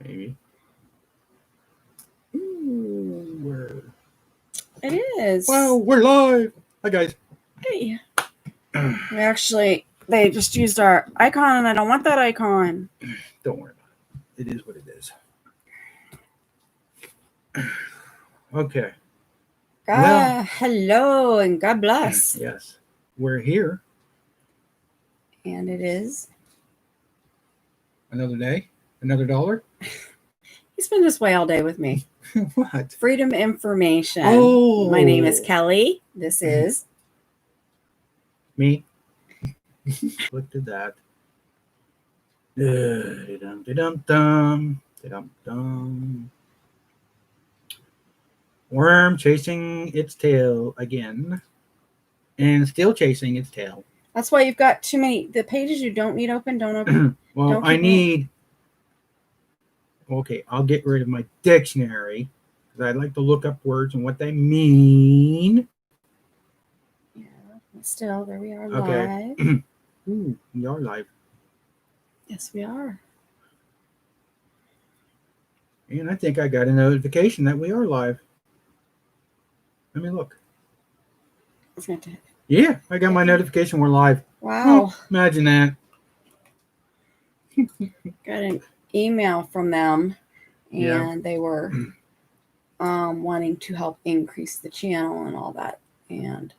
Maybe. Ooh, It is. wow, we're live. Hi, guys. Hey. They just used our icon, and I don't want that icon. Don't worry about it. It is what it is. Okay. Hello, and God bless. Yes, we're here. And it is Another day, another dollar. He's been this way all day with me. What? Freedom Information. Oh. My name is Kellie. This is Me. Look at that. Dum-dum-dum. Worm chasing its tail again. And still chasing its tail. That's why you've got too many. The pages you don't need open, don't open. Well, don't I need... Okay, I'll get rid of my dictionary. Because I like to look up words and what they mean. Yeah, still, there we are Okay. live. Ooh, we are live. Yes, we are. And I think I got a notification that we are live. Let me look. Yeah, I got my notification we're live. Wow. Imagine that. Got an email from them, and they were wanting to help increase the channel and all that, and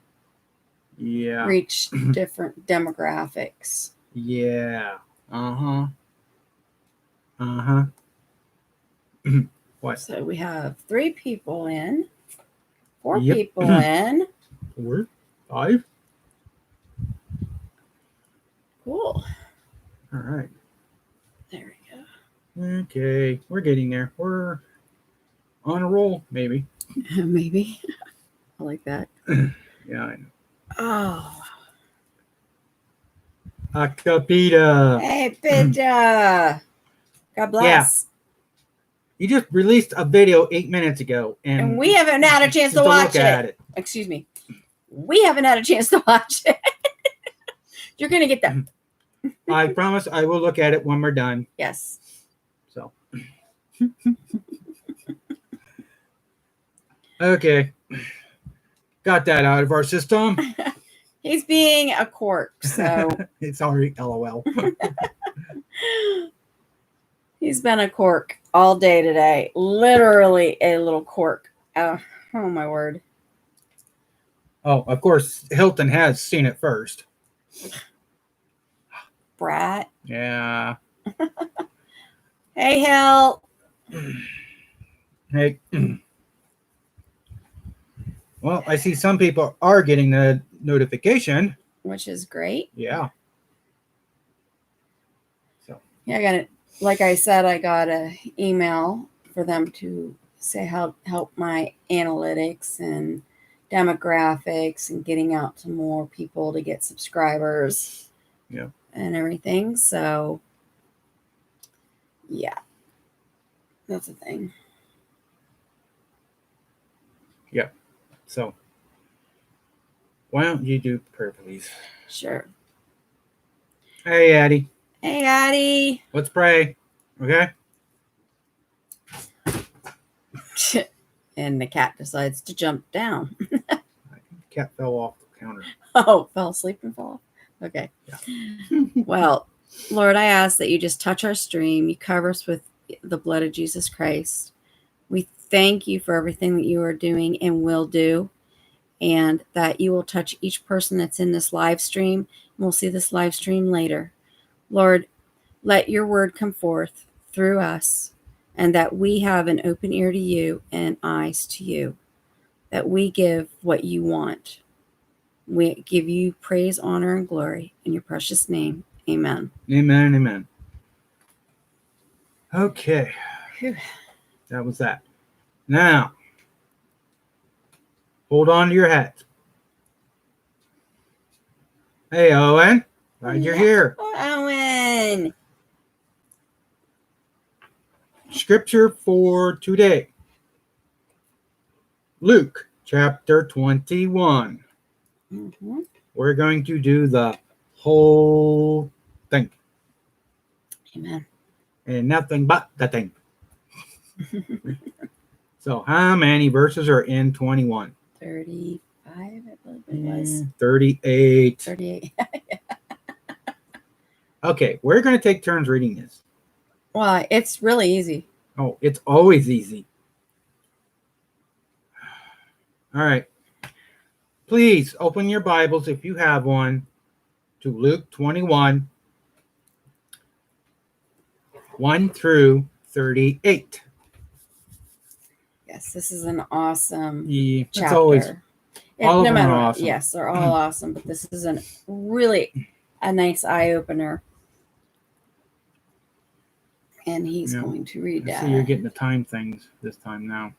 reach different demographics. Yeah. What? So we have 3 people in, 4 people in. 4, 5. Cool. All right. There we go. Okay, we're getting there. We're on a roll, maybe. Maybe. I like that. Yeah, I know. Oh. Acapita. Hey, Pita. God bless. Yeah. You just released a video 8 minutes ago, and we haven't had a chance to watch it. Excuse me. We haven't had a chance to watch it. You're going to get that. I promise I will look at it when we're done. Yes. So. Okay. Got that out of our system. He's being a cork, so. It's already LOL. He's been a cork all day today. Literally a little cork. Oh my word. Oh, of course, Hilton has seen it first. Brat. Yeah. Hey, Hill. Hey. Well, I see some people are getting the notification. Which is great. Yeah. So. Yeah, I got it. Like I said, I got an email for them to say help my analytics and demographics and getting out to more people to get subscribers. Yeah. And everything. So, yeah. That's a thing. Yeah. So, why don't you do prayer, please? Sure. Hey, Addie. Hey, Addie. Let's pray. Okay? And the cat decides to jump down. I think the cat fell off the counter. Oh, fell asleep and fell off. Okay. Yeah. Well, Lord, I ask that you just touch our stream. You cover us with the blood of Jesus Christ. We thank you for everything that you are doing and will do, and that you will touch each person that's in this live stream. And we'll see this live stream later. Lord, let your word come forth through us, and that we have an open ear to you and eyes to you, that we give what you want. We give you praise, honor, and glory in your precious name. Amen. Amen, amen. Okay. Whew. That was that. Now, hold on to your hats. Hey, Owen. Glad you're here. Owen. Scripture for today. Luke chapter 21. Mm-hmm. We're going to do the whole thing. Amen. And nothing but the thing. So how many verses are in 21? 35, I believe it was. 38. 38. Okay, we're going to take turns reading this. Well, it's really easy. Oh, it's always easy. All right. Please open your Bibles, if you have one, to Luke 21, 1 through 38. Yes, this is an awesome Yeah, it's chapter. always, all of no them matter are what, awesome. yes, they're all awesome, but this is really a nice eye opener. And he's going to read that. See, you're getting the time things this time now.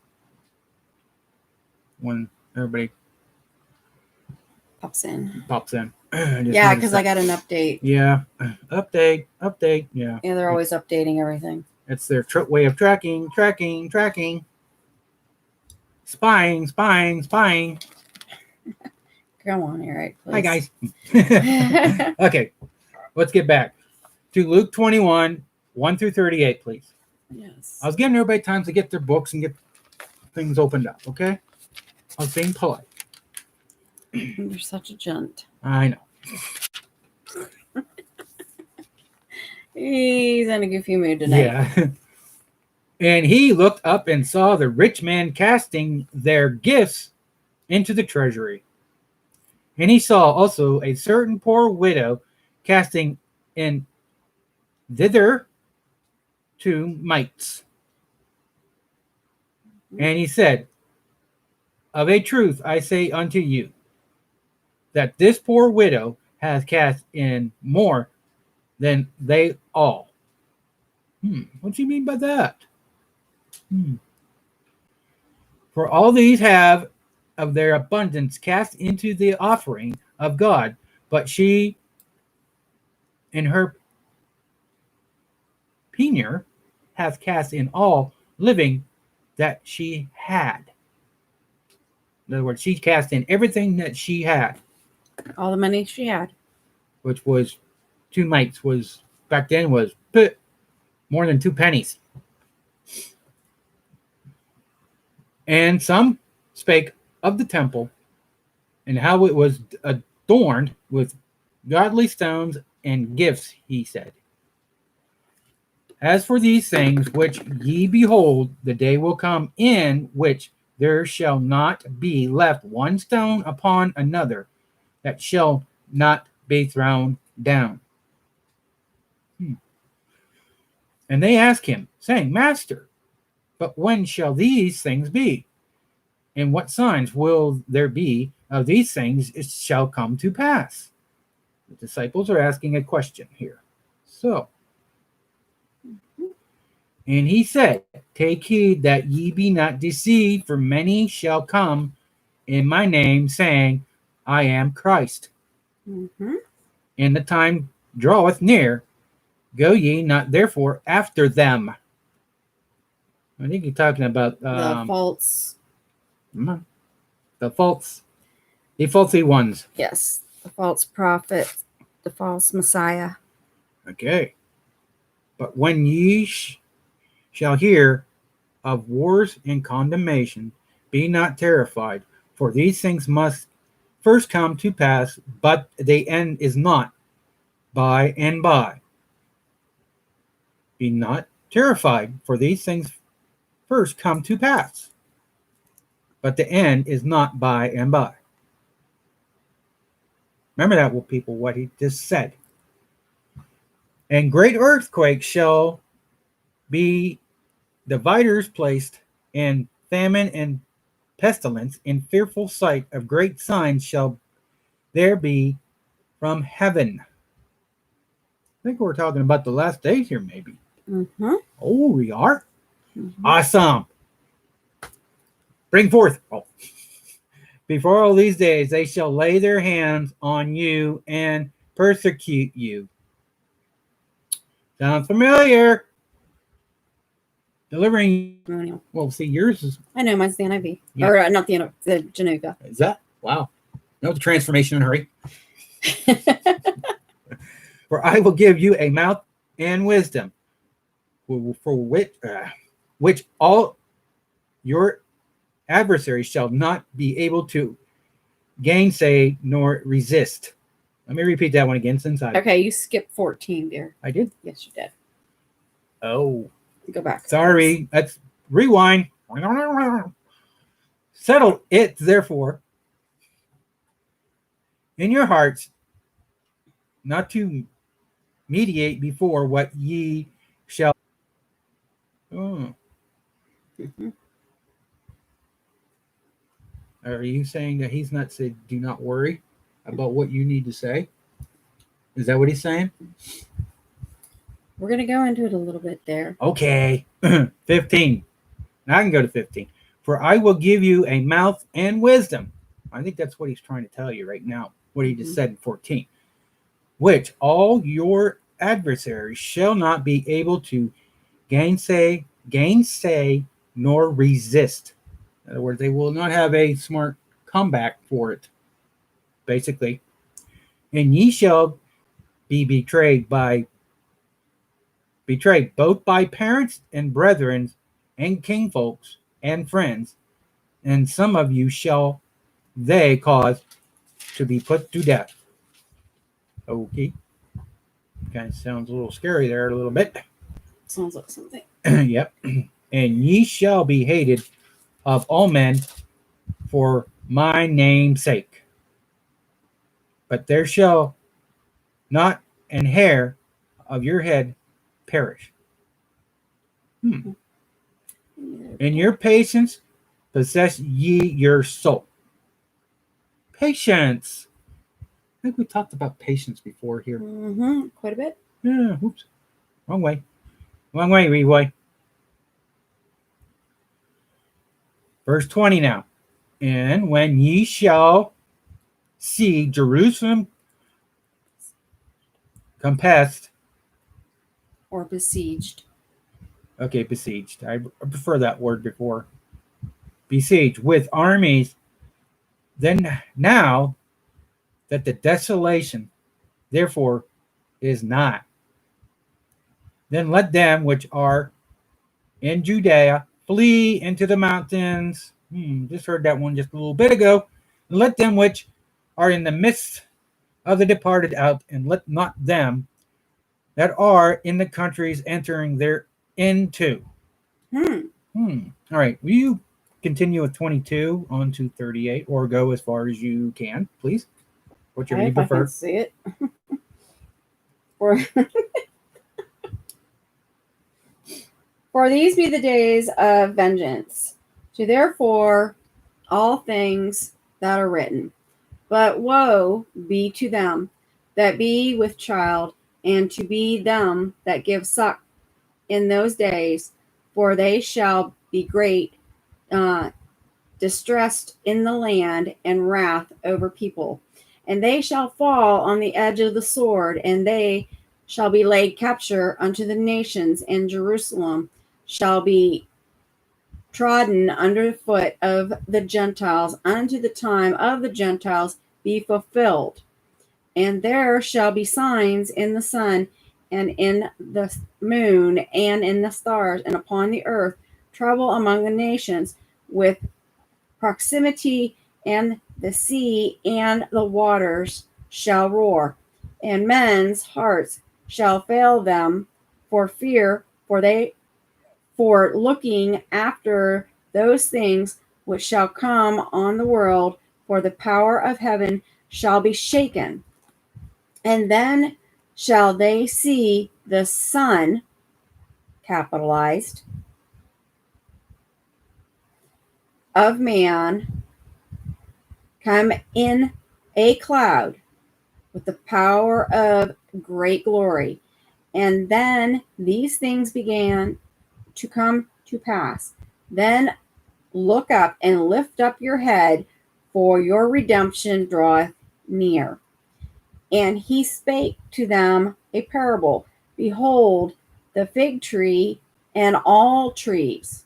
When everybody pops in. Yeah, because I got an update. Yeah, update. Yeah. Yeah, they're always updating everything. It's their way of tracking. Spying. Come on, Eric, please. Hi, guys. Okay, let's get back to Luke 21, 1 through 38, please. Yes. I was giving everybody time to get their books and get things opened up, okay? I was being polite. You're such a gent. I know. He's in a goofy mood tonight. Yeah. And he looked up and saw the rich man casting their gifts into the treasury. And he saw also a certain poor widow casting in thither 2 mites. And he said, of a truth I say unto you, that this poor widow has cast in more than they all. What do you mean by that? For all these have of their abundance cast into the offering of God, but she in her penury hath cast in all living that she had. In other words, she cast in everything that she had. All the money she had. Which was 2 mites, was back then was more than 2 pennies. And some spake of the temple and how it was adorned with godly stones and gifts, he said. As for these things which ye behold, the day will come in which there shall not be left one stone upon another that shall not be thrown down. And they ask him, saying, Master, but when shall these things be? And what signs will there be of these things it shall come to pass? The disciples are asking a question here. So, and he said, take heed that ye be not deceived, for many shall come in my name, saying, I am Christ. And the time draweth near. Go ye not therefore after them. I think you're talking about the false. The falsy ones. Yes, the false prophet, the false Messiah. Okay. But when ye shall hear of wars and condemnation, be not terrified, for these things must first come to pass, but the end is not by and by. Be not terrified, for these things first come to pass, but the end is not by and by. Remember that, people, what he just said. And great earthquakes shall be dividers placed, and famine and pestilence, in fearful sight of great signs shall there be from heaven. I think we're talking about the last days here, maybe. Oh, we are? Awesome. Bring forth. Before all these days, they shall lay their hands on you and persecute you. Sounds familiar? Delivering. Well, see, yours is. I know, mine's the NIV. Yeah. Or not the NIV, the Geneva. Is that? Wow. No, the transformation in a hurry. For I will give you a mouth and wisdom, for which which all your adversaries shall not be able to gainsay nor resist. Let me repeat that one again since Okay, you skipped 14, dear. I did. Yes, you did. Oh, Go back. sorry. Let's rewind. Settle it, therefore, in your hearts, not to mediate before what ye shall. Oh, Mhm. are you saying that he's not said, do not worry about what you need to say? Is that what he's saying? We're going to go into it a little bit there. Okay. 15. Now I can go to 15. For I will give you a mouth and wisdom. I think that's what he's trying to tell you right now, what he just said in 14. Which all your adversaries shall not be able to gainsay, nor resist. In other words, they will not have a smart comeback for it, basically. And ye shall be betrayed both by parents and brethren and kingfolks and friends, and some of you shall they cause to be put to death. Okay. Kind of sounds a little scary there, a little bit. Sounds like something. Yep. And ye shall be hated of all men for my name's sake. But there shall not an hair of your head perish. In your patience possess ye your soul. Patience. I think we talked about patience before here. Quite a bit. Yeah, oops. Wrong way. Wrong way, Rewoy. Verse 20 now. And when ye shall see Jerusalem compassed. Or besieged. Okay, besieged. I prefer that word before. Besieged with armies. Then now that the desolation, therefore, is not. Then let them which are in Judea flee into the mountains. Just heard that one just a little bit ago. And let them which are in the midst of the departed out, and let not them that are in the countries entering there into. All right. Will you continue with 22 on to 38, or go as far as you can, please? Whichever you prefer. I can see it. For these be the days of vengeance, to therefore all things that are written. But woe be to them that be with child, and to be them that give suck in those days, for they shall be great distressed in the land, and wrath over people. And they shall fall on the edge of the sword, and they shall be laid capture unto the nations, and Jerusalem shall be trodden under the foot of the Gentiles, unto the time of the Gentiles be fulfilled. And there shall be signs in the sun, and in the moon, and in the stars, and upon the earth, trouble among the nations, with proximity, and the sea and the waters shall roar, and men's hearts shall fail them for fear, for looking after those things which shall come on the world, for the power of heaven shall be shaken. And then shall they see the Son, capitalized, of man come in a cloud with the power of great glory. And then these things began to come to pass. Then look up and lift up your head, for your redemption draweth near. And he spake to them a parable. Behold, the fig tree and all trees.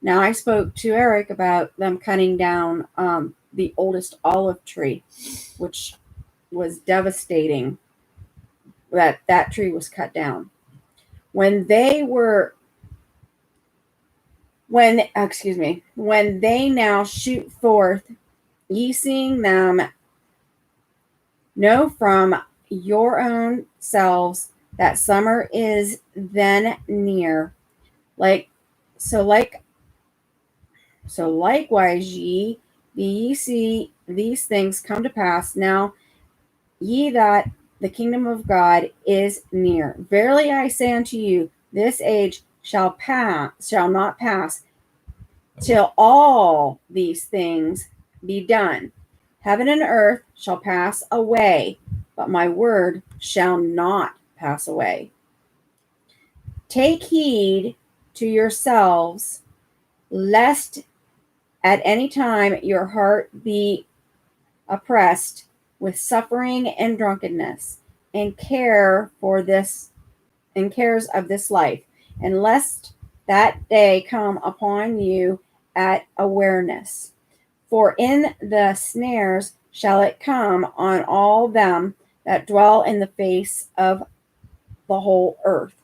Now I spoke to Eric about them cutting down the oldest olive tree, which was devastating. That tree was cut down. When they were when they now shoot forth, ye seeing them, know from your own selves that summer is then near. So likewise ye see these things come to pass now, ye that the kingdom of God is near. Verily I say unto you, this age shall not pass till all these things be done. Heaven and earth shall pass away, but my word shall not pass away. Take heed to yourselves, lest at any time your heart be oppressed with suffering and drunkenness, and cares of this life, and lest that day come upon you at awareness. For in the snares shall it come on all them that dwell in the face of the whole earth.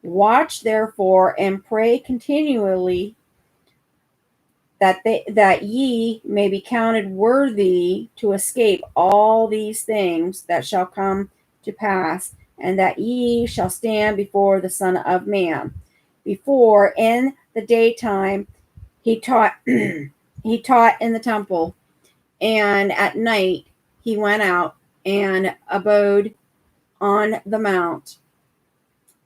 Watch therefore and pray continually that ye may be counted worthy to escape all these things that shall come to pass, and that ye shall stand before the Son of Man. Before in the daytime he taught he taught in the temple, and at night he went out and abode on the mount.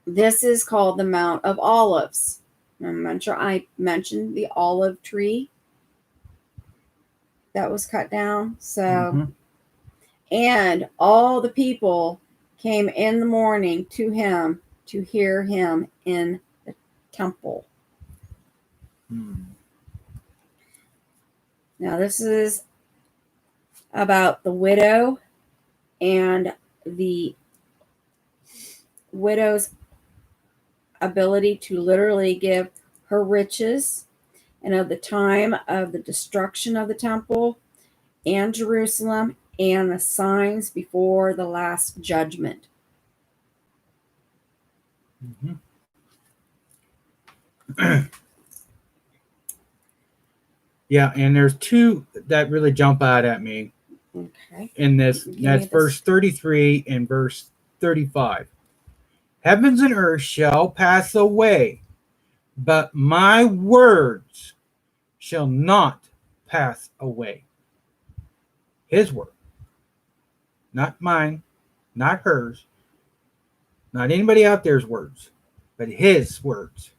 This is called the Mount of Olives. Remember, I mentioned the olive tree that was cut down. So, and all the people came in the morning to him to hear him in the temple. Now, this is about the widow and the widow's ability to literally give her riches, and of the time of the destruction of the temple and Jerusalem, and the signs before the last judgment. Yeah, and there's two that really jump out at me. Okay. In this, that's verse 33 and verse 35. Heavens and earth shall pass away, but my words shall not pass away. His word. Not mine, not hers, not anybody out there's words, but his words.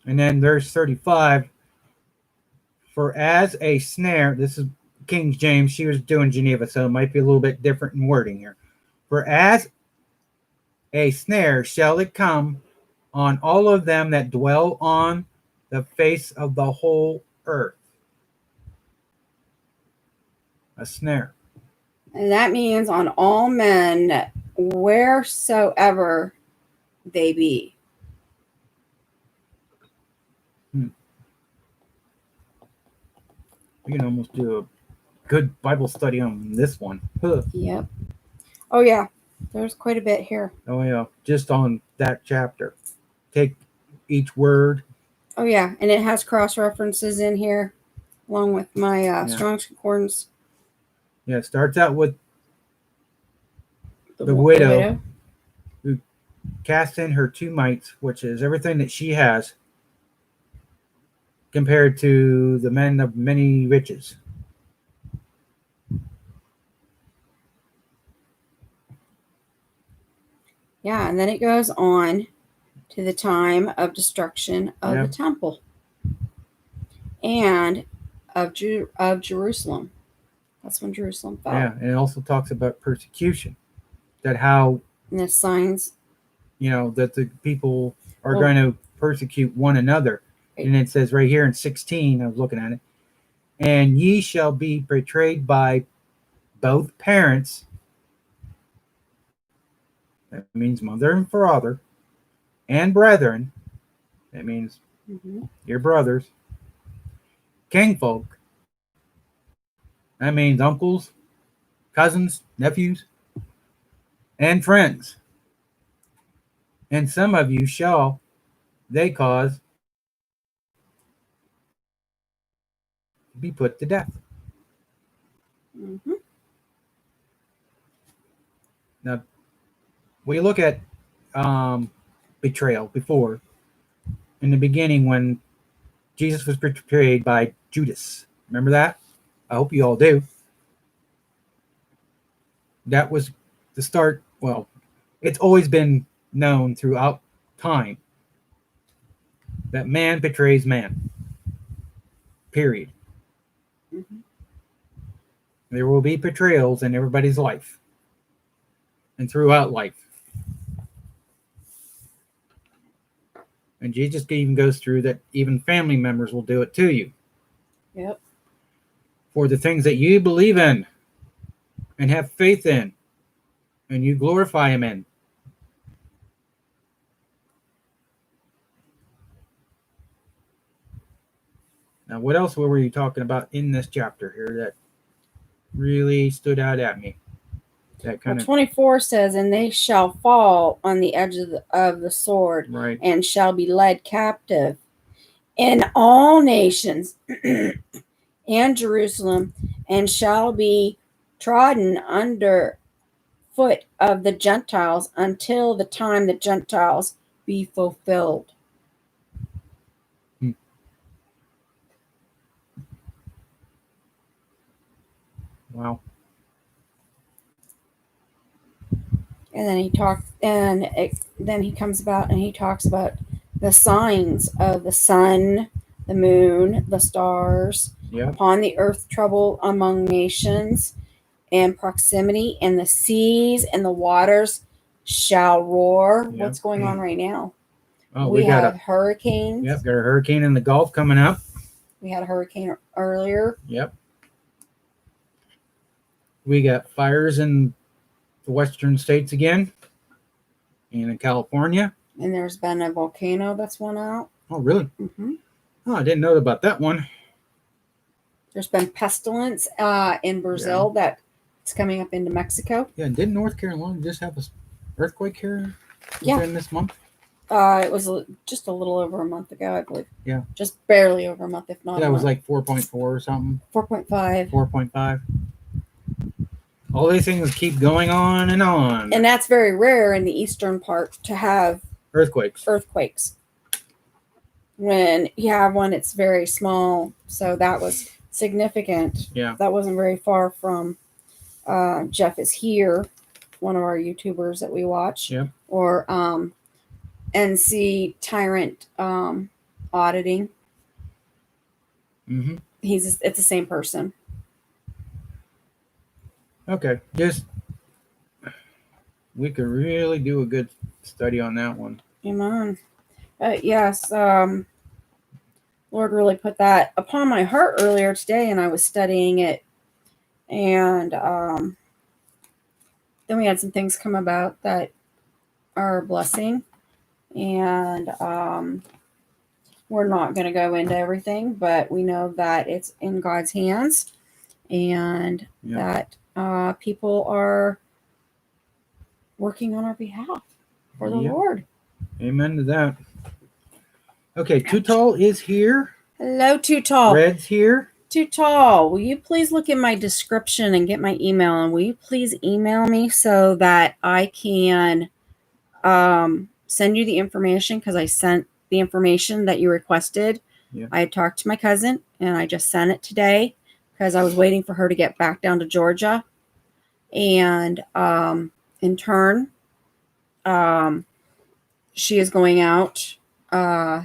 And then verse 35, for as a snare, this is King James, she was doing Geneva, so it might be a little bit different in wording here. For as a snare shall it come on all of them that dwell on the face of the whole earth. A snare. And that means on all men, wheresoever they be. We can almost do a good Bible study on this one. Yep. Oh, yeah. There's quite a bit here. Oh, yeah. Just on that chapter. Take each word. Oh, yeah. And it has cross references in here, along with my Strong's Concordance. Yeah, it starts out with the widow who cast in her two mites, which is everything that she has, compared to the men of many riches. Yeah, and then it goes on to the time of destruction of the temple and of Jerusalem. That's when Jerusalem fell. Yeah, and it also talks about persecution. That how... And the signs... that the people are going to persecute one another. Right. And it says right here in 16, I was looking at it, and ye shall be betrayed by both parents. That means mother and father, and brethren. That means your brothers. Kingfolk. That means uncles, cousins, nephews, and friends. and some of you shall they cause be put to death. Mm-hmm. Now, we look at betrayal before, in the beginning when Jesus was betrayed by Judas. Remember that? I hope you all do. That was the start. Well, it's always been known throughout time that man betrays man. Period. Mm-hmm. There will be betrayals in everybody's life and throughout life. And Jesus even goes through that even family members will do it to you. Yep. For the things that you believe in and have faith in and you glorify him in. Now, what else were you talking about in this chapter here that really stood out at me? That kind of 24 says, and they shall fall on the edge of the sword, right. And shall be led captive in all nations and Jerusalem, and shall be trodden under foot of the Gentiles until the time the Gentiles be fulfilled. Wow. And then he comes about and he talks about the signs of the sun, the moon, the stars, upon the earth trouble among nations, and proximity, and the seas and the waters shall roar. Yep. What's going on right now? Oh, we have hurricanes. Yep, got a hurricane in the Gulf coming up. We had a hurricane earlier. Yep. We got fires in the western states again, and in California. And there's been a volcano that's went out. Oh, really? Mm-hmm. Oh, I didn't know about that one. There's been pestilence in Brazil that's coming up into Mexico. Yeah, didn't North Carolina just have an earthquake here Yeah. this month? It was just a little over a month ago, I believe. Yeah. Just barely over a month, if not. Yeah, it was like 4.4 or something. 4.5. 4.5. All these things keep going on. And that's very rare in the eastern part to have earthquakes. When you have one, it's very small. So that was significant. Yeah. That wasn't very far from Jeff is Here, one of our YouTubers that we watch. Yep. Or NC Tyrant Auditing. Mm-hmm. It's the same person. Okay. We could really do a good study on that one. Amen. Yes. Lord really put that upon my heart earlier today, and I was studying it. And then we had some things come about that are a blessing. And we're not going to go into everything, but we know that it's in God's hands, and that people are working on our behalf for the Lord. Amen to that. Okay, Too Tall is here. Hello, Too Tall. Red's here. Too Tall, will you please look in my description and get my email, and will you please email me so that I can send you the information, because I sent the information that you requested. Yeah. I had talked to my cousin, and I just sent it today because I was waiting for her to get back down to Georgia. And in turn, she is going out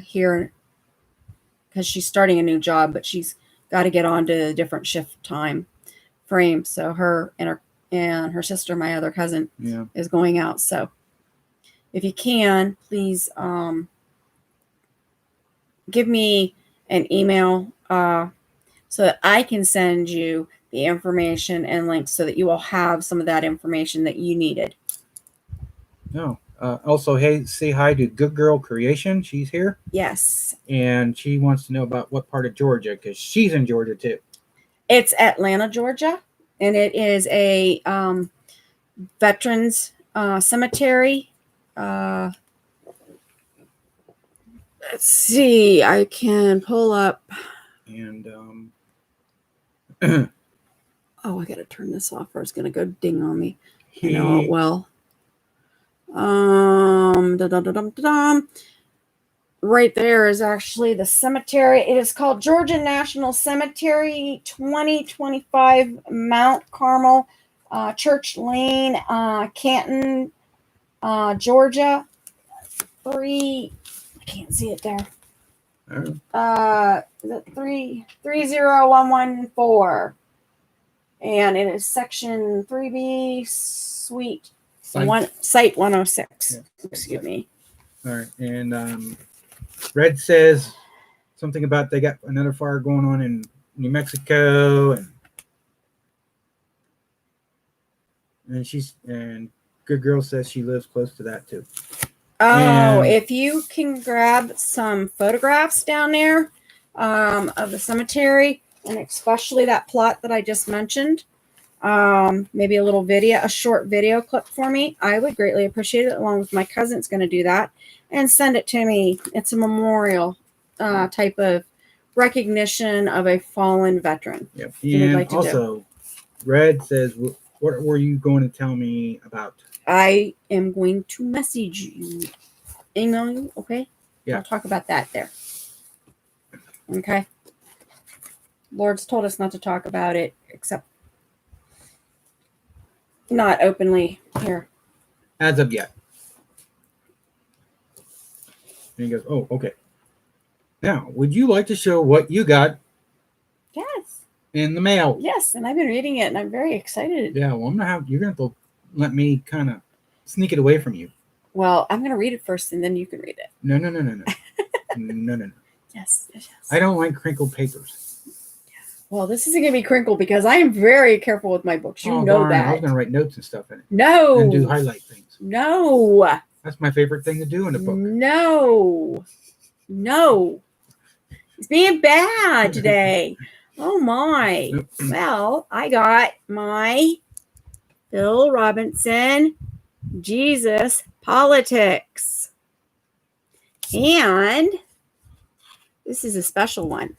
here because she's starting a new job, but she's got to get on to a different shift time frame. So her and her sister, my other cousin, is going out. So if you can, please give me an email so that I can send you the information and links so that you will have some of that information that you needed. No. Also, hey, say hi to Good Girl Creation. She's here. Yes. And she wants to know about what part of Georgia, because she's in Georgia too. It's Atlanta, Georgia, and it is a veterans cemetery. Let's see. I can pull up. And Oh, I got to turn this off or it's going to go ding on me. I know it will. Right there is actually the cemetery. It is called Georgia National Cemetery, 2025 Mount Carmel, Church Lane, Canton, Georgia. I can't see it there. Is it 30114? And it is section 3B, suite site 106. Yeah. Excuse me. All right, and Red says something about they got another fire going on in New Mexico, and Good Girl says she lives close to that too. Oh, if you can grab some photographs down there of the cemetery, and especially that plot that I just mentioned, maybe a short video clip for me, I would greatly appreciate it, along with my cousin's going to do that, and send it to me. It's a memorial type of recognition of a fallen veteran. Yep. And also, Red says, what were you going to tell me about? I am going to message you, email you, okay? Yeah. I'll talk about that there. Okay. Lord's told us not to talk about it, except not openly here. As of yet. And he goes, oh, okay. Now, would you like to show what you got? Yes. In the mail? Yes, and I've been reading it, and I'm very excited. Yeah, well, you're going to have to let me kind of sneak it away from you. Well, I'm going to read it first, and then you can read it. No. No. Yes. I don't like crinkled papers. Well, this isn't going to be crinkled because I am very careful with my books. You know that. I was going to write notes and stuff in it. No. And do highlight things. No. That's my favorite thing to do in a book. No. He's being bad today. Oh, my. Well, I got my Bill Robertson Jesus Politics. And this is a special one.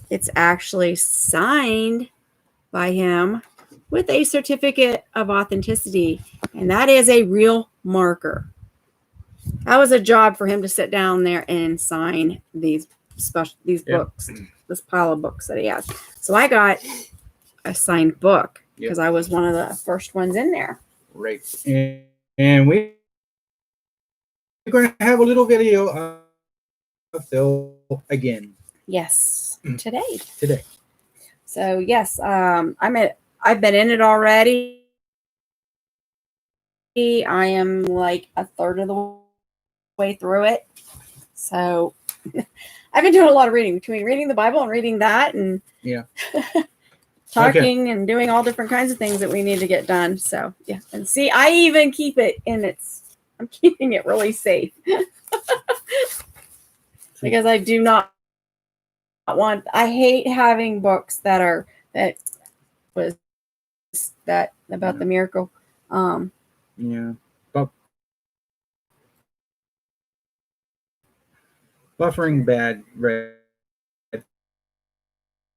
It's actually signed by him with a certificate of authenticity, and that is a real marker. That was a job for him to sit down there and sign these books, this pile of books that he has. So I got a signed book because I was one of the first ones in there. Right. And we're going to have a little video of Phil again. Yes, today. So yes, I've been in it already. I am like a third of the way through it. So I've been doing a lot of reading, between reading the Bible and reading that, and talking and doing all different kinds of things that we need to get done. So yeah, and see, I even keep it I'm keeping it really safe because I do not want. I hate having books about the miracle. Buffering bad, Red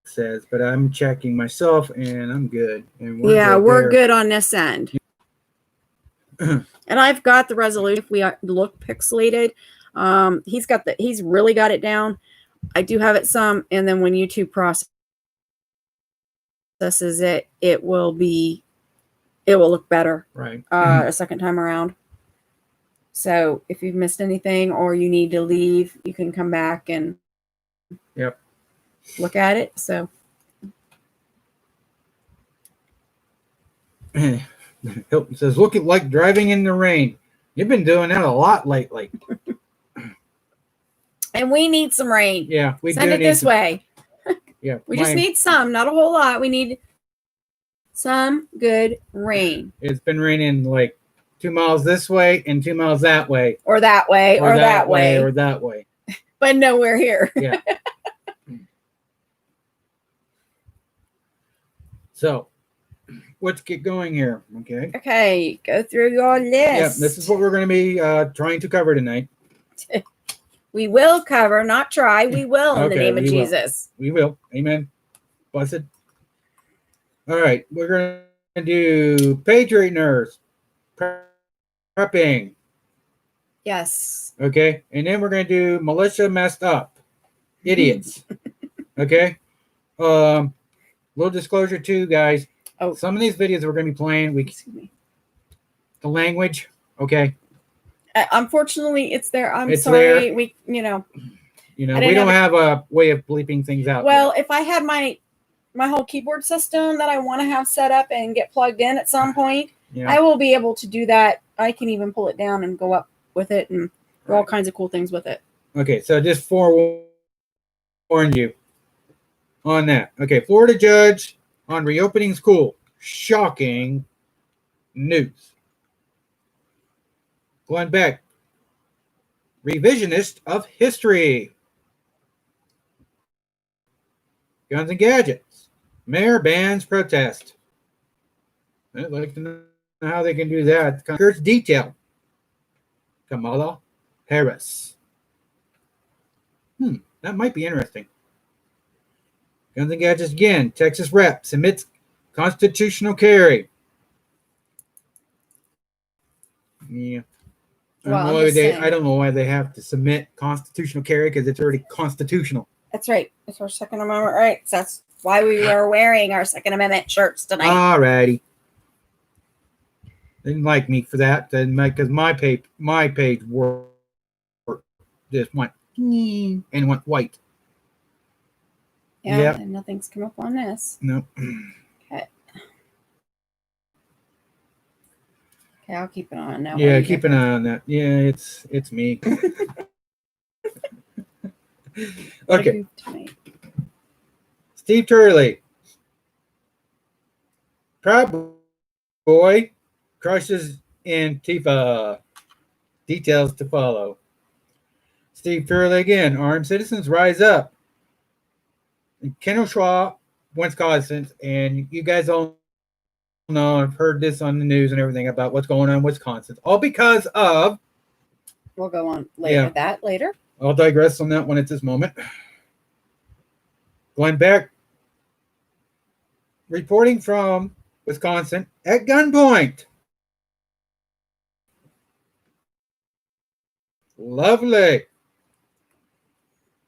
says, but I'm checking myself and I'm good. And we're good on this end. And I've got the resolution. If we look pixelated, he's really got it down. I do have it some, and then when YouTube processes it, it will look better. Right. A second time around. So if you've missed anything or you need to leave, you can come back and look at it. So Hilton says, look like driving in the rain. You've been doing that a lot lately. And we need some rain. Yeah, we send it this way. Yeah, we just need some, not a whole lot. We need some good rain. It's been raining like 2 miles this way and 2 miles that way, or that way, or that way, or that way, but nowhere here. Yeah. So let's get going here. Okay, go through your list. Yeah, this is what we're going to be trying to cover tonight. We will cover, not try. We will in the Okay, name of we will. Jesus. We will. Amen. Blessed. All right. We're going to do Patriot nurse. Prepping. Yes. Okay. And then we're going to do militia messed up. Idiots. Okay. Little disclosure too, guys. Oh. Some of these videos we're going to be playing, Excuse me. the language, okay? Unfortunately, it's there. It's sorry. there. We we didn't don't have have a way of bleeping things out. Well, yet. if I had my whole keyboard system that I want to have set up and get plugged in at some point, Yeah. I will be able to do that. I can even pull it down and go up with it and do all kinds of cool things with it. Okay, so just forewarn you on that. Okay, Florida judge on reopening school. Shocking news. Going back. Revisionist of history. Guns and gadgets. Mayor bans protest. I'd like to know how they can do that. Here's detail. Kamala Harris. That might be interesting. Guns and gadgets again. Texas Rep.submits constitutional carry. Yeah. I don't know why they have to submit constitutional carry because it's already constitutional. That's right. It's our Second Amendment rights. That's why we are wearing our Second Amendment shirts tonight. Alrighty. Didn't like me for that, because my page worked. Just went and went white. Yeah. And nothing's come up on this. No. Okay. Okay, I'll keep an eye on that. Yeah, keep an eye on that. Yeah, it's me. Okay. Steve Turley. Proud Boy crushes Antifa. Details to follow. Steve Turley again. Armed citizens rise up. In Kenosha, Wisconsin, and you guys all know, I've heard this on the news and everything about what's going on in Wisconsin. All because of... We'll go on later. I'll digress on that one at this moment. Going back, reporting from Wisconsin at gunPoint. Lovely.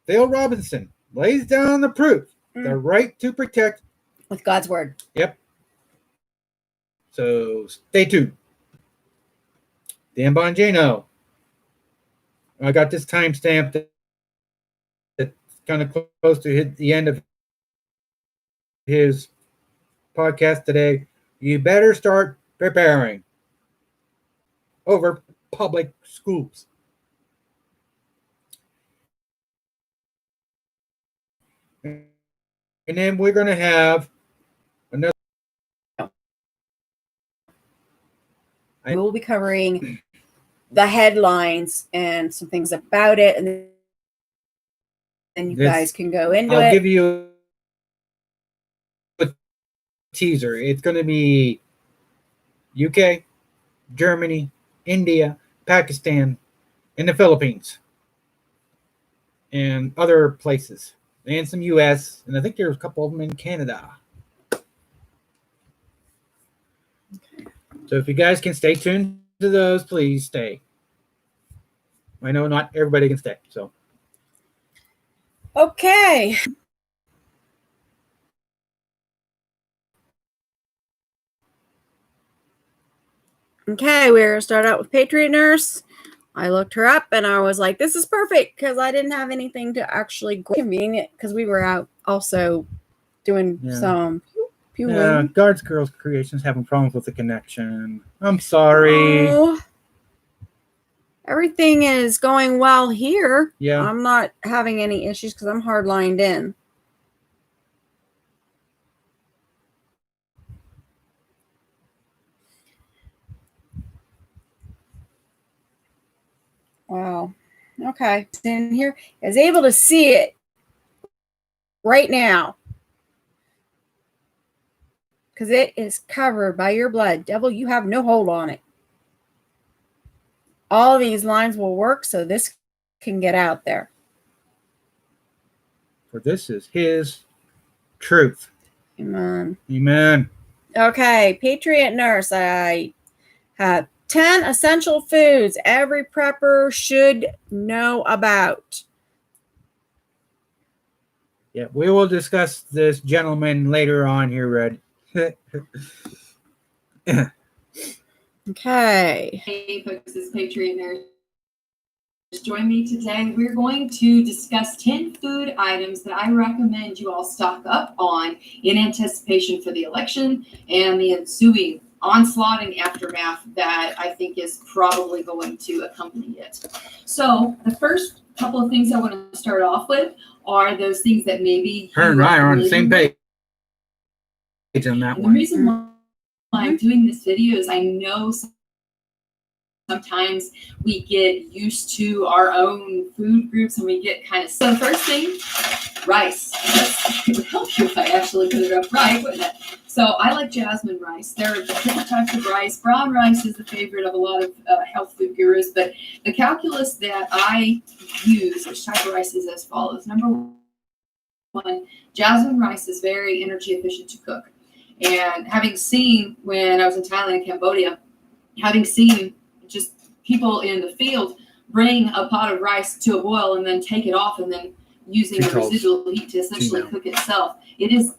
Dale Robertson lays down the proof, the right to protect. With God's word. Yep. So stay tuned. Dan Bongino. I got this timestamp that's kind of close to the end of his podcast today. You better start preparing over public schools. And then we're going to have another. We will be covering the headlines and some things about it, and then you guys can go into it. I'll give you a teaser. It's going to be UK, Germany, India, Pakistan, and the Philippines, and other places, and some US, and I think there's a couple of them in Canada. So if you guys can stay tuned to those, please stay. I know not everybody can stay, so. Okay. Okay, we're going to start out with Patriot Nurse. I looked her up and I was like, this is perfect because I didn't have anything to actually convenient because we were out also doing some Guards Girls Creations having problems with the connection. I'm sorry. Oh, everything is going well here. Yeah. I'm not having any issues because I'm hard lined in. Wow. Okay. In here is able to see it right now. Because it is covered by your blood. Devil, you have no hold on it. All these lines will work, so this can get out there. For this is his truth. Amen. Amen. Okay, Patriot Nurse. I have 10 essential foods every prepper should know about. Yeah, we will discuss this gentleman later on here, Red. Okay. Hey folks, this is Patriot Nurse. Join me today. We're going to discuss 10 food items that I recommend you all stock up on in anticipation for the election and the ensuing onslaught and aftermath that I think is probably going to accompany it. So the first couple of things I want to start off with are those things that maybe Her and I are on the same page on that and one. the reason why I'm doing this video is I know sometimes we get used to our own food groups and we get kind of... So the first thing, rice. It would help you if I actually put it up right, wouldn't it? So I like jasmine rice. There are different types of rice. Brown rice is the favorite of a lot of health food gurus, but the calculus that I use, which type of rice, is as follows. Number one, jasmine rice is very energy efficient to cook. And having seen, when I was in Thailand and Cambodia, having seen just people in the field bring a pot of rice to a boil and then take it off and then using the residual heat to essentially cook itself.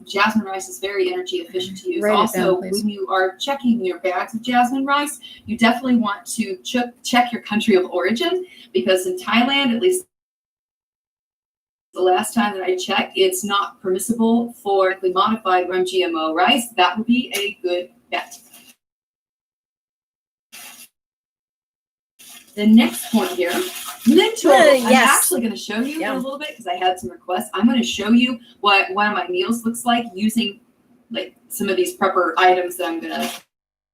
Jasmine rice is very energy efficient to use. Also, when you are checking your bags of jasmine rice, you definitely want to check your country of origin, because in Thailand, at least the last time that I checked, it's not permissible for modified GMO rice. That would be a good bet. The next point here, lentils. Yes. I'm actually going to show you in a little bit because I had some requests. I'm going to show you what one of my meals looks like using like some of these prepper items that I'm going to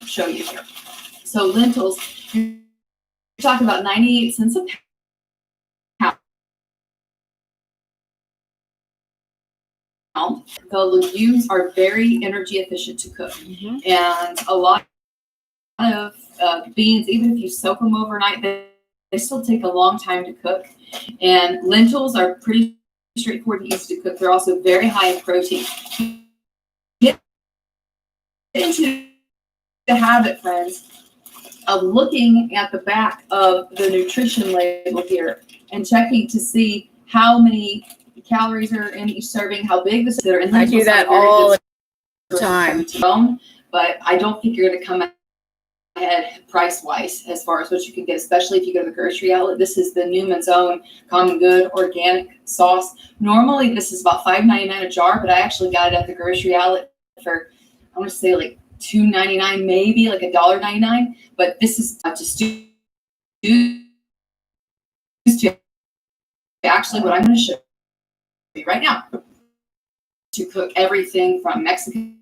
show you here. So lentils, you're talking about 98 cents a pound. The legumes are very energy efficient to cook, and a lot of beans, even if you soak them overnight, they still take a long time to cook. And lentils are pretty straightforward and easy to cook. They're also very high in protein. Get into the habit, friends, of looking at the back of the nutrition label here and checking to see how many calories are in each serving, how big the are in. I do that all the time. But I don't think you're going to come ahead price-wise as far as what you can get, especially if you go to the grocery outlet. This is the Newman's Own Common Good Organic Sauce. Normally, this is about $5.99 a jar, but I actually got it at the grocery outlet for, I want to say like $2.99, maybe like $1.99. But this is just actually what I'm going to show you right now to cook everything from Mexican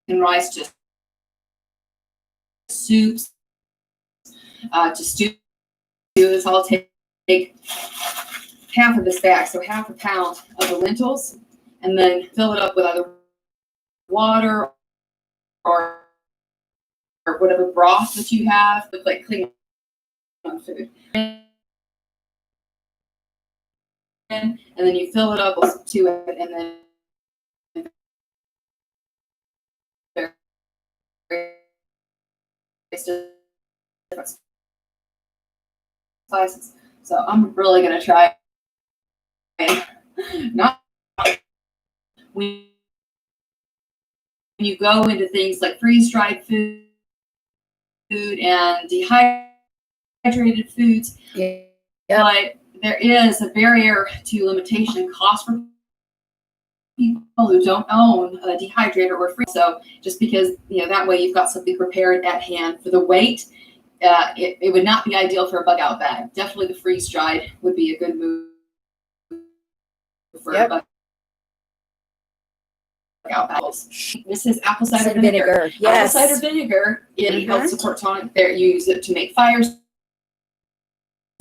rice to soups, to stew. This I'll take half of this bag, so half a pound of the lentils, and then fill it up with either water or whatever broth that you have, with like clean food. And then you fill it up to it, and then different slices. So I'm really gonna try not when you go into things like freeze-dried food and dehydrated foods, but there is a barrier to limitation cost for people who don't own a dehydrator or freezer. So just because, that way you've got something prepared at hand for the weight, it would not be ideal for a bug out bag. Definitely the freeze dried would be a good move for a bug out bags. This is apple cider vinegar. Yes. Apple cider vinegar, it helps support tonic. There, you use it to make fire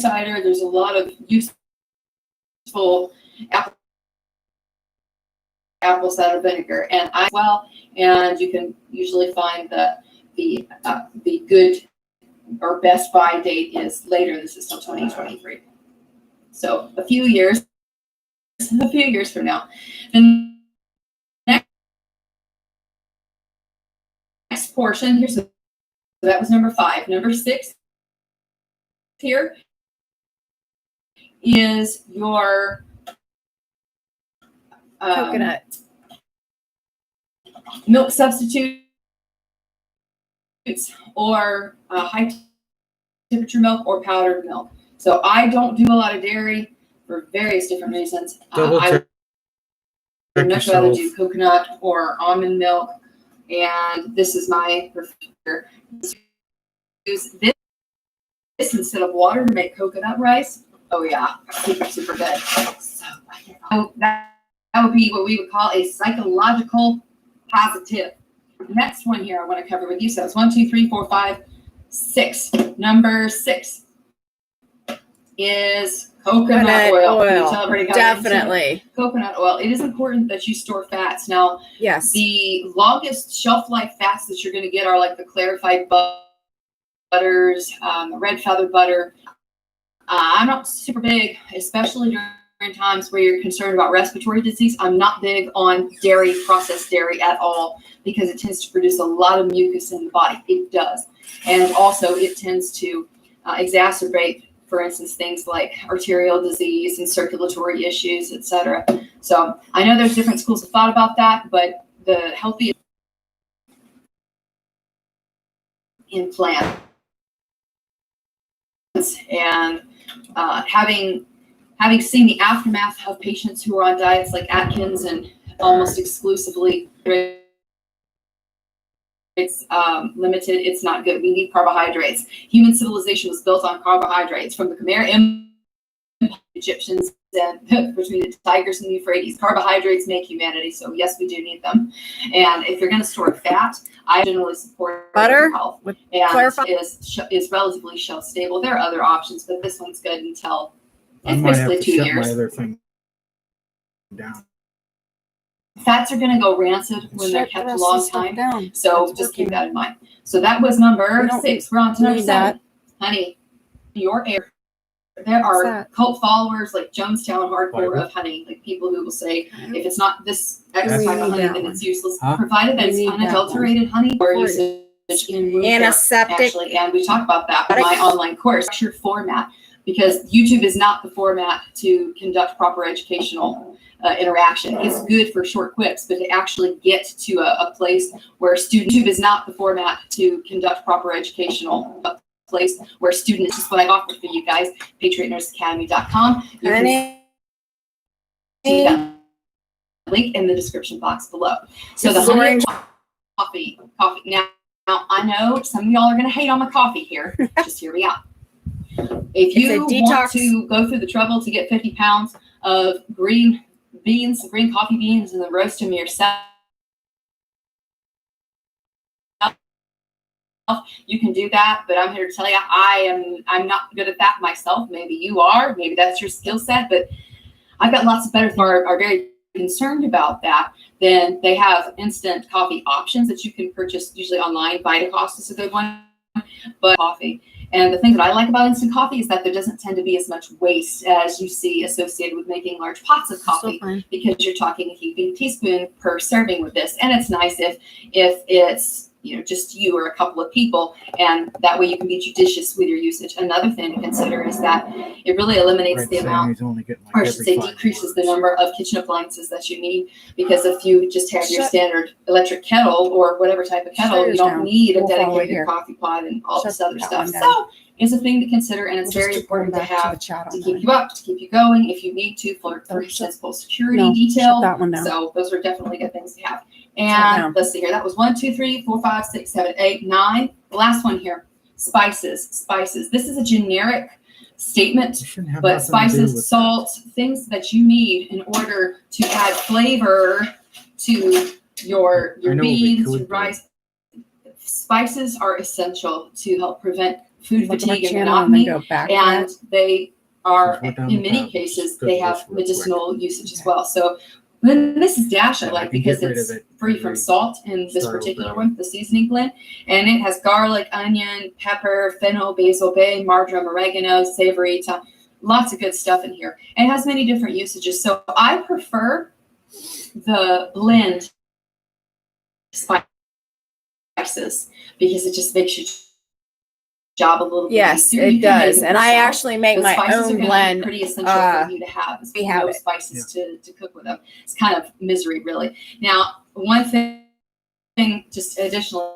cider. There's a lot of useful apple cider vinegar, and and you can usually find the good or best buy date is later. This is till 2023. So a few years from now. The next portion here, so that was number 5. Number 6 here is your Coconut. milk substitutes or high temperature milk or powdered milk. So I don't do a lot of dairy for various different reasons. I would much rather do coconut or almond milk, and this is my preferred. Use this instead of water to make coconut rice. Oh yeah, super good. So that would be what we would call a psychological positive. The next one here I want to cover with you. So it's 1, 2, 3, 4, 5, 6. Number 6 is coconut oil. Definitely. Coconut oil. It is important that you store fats. Now, yes, the longest shelf life fats that you're going to get are like the clarified butters, red feather butter. I'm not super big, especially during times where you're concerned about respiratory disease. I'm not big on processed dairy at all, because it tends to produce a lot of mucus in the body. It does. And also it tends to exacerbate, for instance, things like arterial disease and circulatory issues, etc. So I know there's different schools of thought about that, but the healthiest in plants, and having seen the aftermath of patients who are on diets like Atkins and almost exclusively it's limited, it's not good. We need carbohydrates. Human civilization was built on carbohydrates from the Khmer Empire, Egyptians, and between the Tigris and the Euphrates. Carbohydrates make humanity, so yes, we do need them. And if you're going to store fat, I generally support butter health, with and is relatively shelf stable. There are other options, but this one's good until it's basically 2 years. My other thing down. Fats are going to go rancid when they're kept a long time, so just keep that in mind. So that was number 6. We're on to number 7. Honey, your area. There are cult followers like Jonestown hardcore of honey, like people who will say if it's not this X type of honey, then it's useless, provided that it's unadulterated honey or usage in room antiseptic. Actually, and we talk about that in my online course. Your format, because YouTube is not the format to conduct proper educational interaction. It's good for short clips, but to actually get to a place where YouTube is not the format to conduct proper educational place where students, just what I've offered for you guys, patriotnursesacademy.com. You can see that link in the description box below. So the honey coffee. Now I know some of y'all are going to hate on my coffee here. Just hear me out. If you want to go through the trouble to get 50 pounds of green coffee beans, and then roast them yourself, you can do that. But I'm here to tell you, I'm not good at that myself. Maybe you are. Maybe that's your skill set. But I've got lots of better who are very concerned about that. Then they have instant coffee options that you can purchase usually online. Vitacost is a good one. But coffee. And the thing that I like about instant coffee is that there doesn't tend to be as much waste as you see associated with making large pots of coffee, because you're talking a heaping teaspoon per serving with this. And it's nice if it's just you or a couple of people, and that way you can be judicious with your usage. Another thing to consider is that it really eliminates the amount, or I should say decreases the number of kitchen appliances that you need, because if you just have your standard electric kettle or whatever type of kettle, you don't need a dedicated coffee pot and all this other stuff. So it's a thing to consider, and it's very important to have to keep you up, to keep you going if you need to, for instance, full security detail. So those are definitely good things to have. And let's see here. That was 1, 2, 3, 4, 5, 6, 7, 8, 9. The last one here. Spices. This is a generic statement, but spices, salt, things that you need in order to add flavor to your beans, your rice. Spices are essential to help prevent food fatigue and monotony, and they are, in many cases, they have medicinal usage as well. So then this is Dash I like, because it's free from salt in this particular one, the seasoning blend, and it has garlic, onion, pepper, fennel, basil, bay, marjoram, oregano, savory, lots of good stuff in here. And it has many different usages. So I prefer the blend spices because it just makes your job a little bit easier. It You can make does. it And I yourself. actually make The my spices are own gonna be blend. pretty essential for you to have. We have no it. spices to cook with them. It's kind of misery, really. Now, one thing just additionally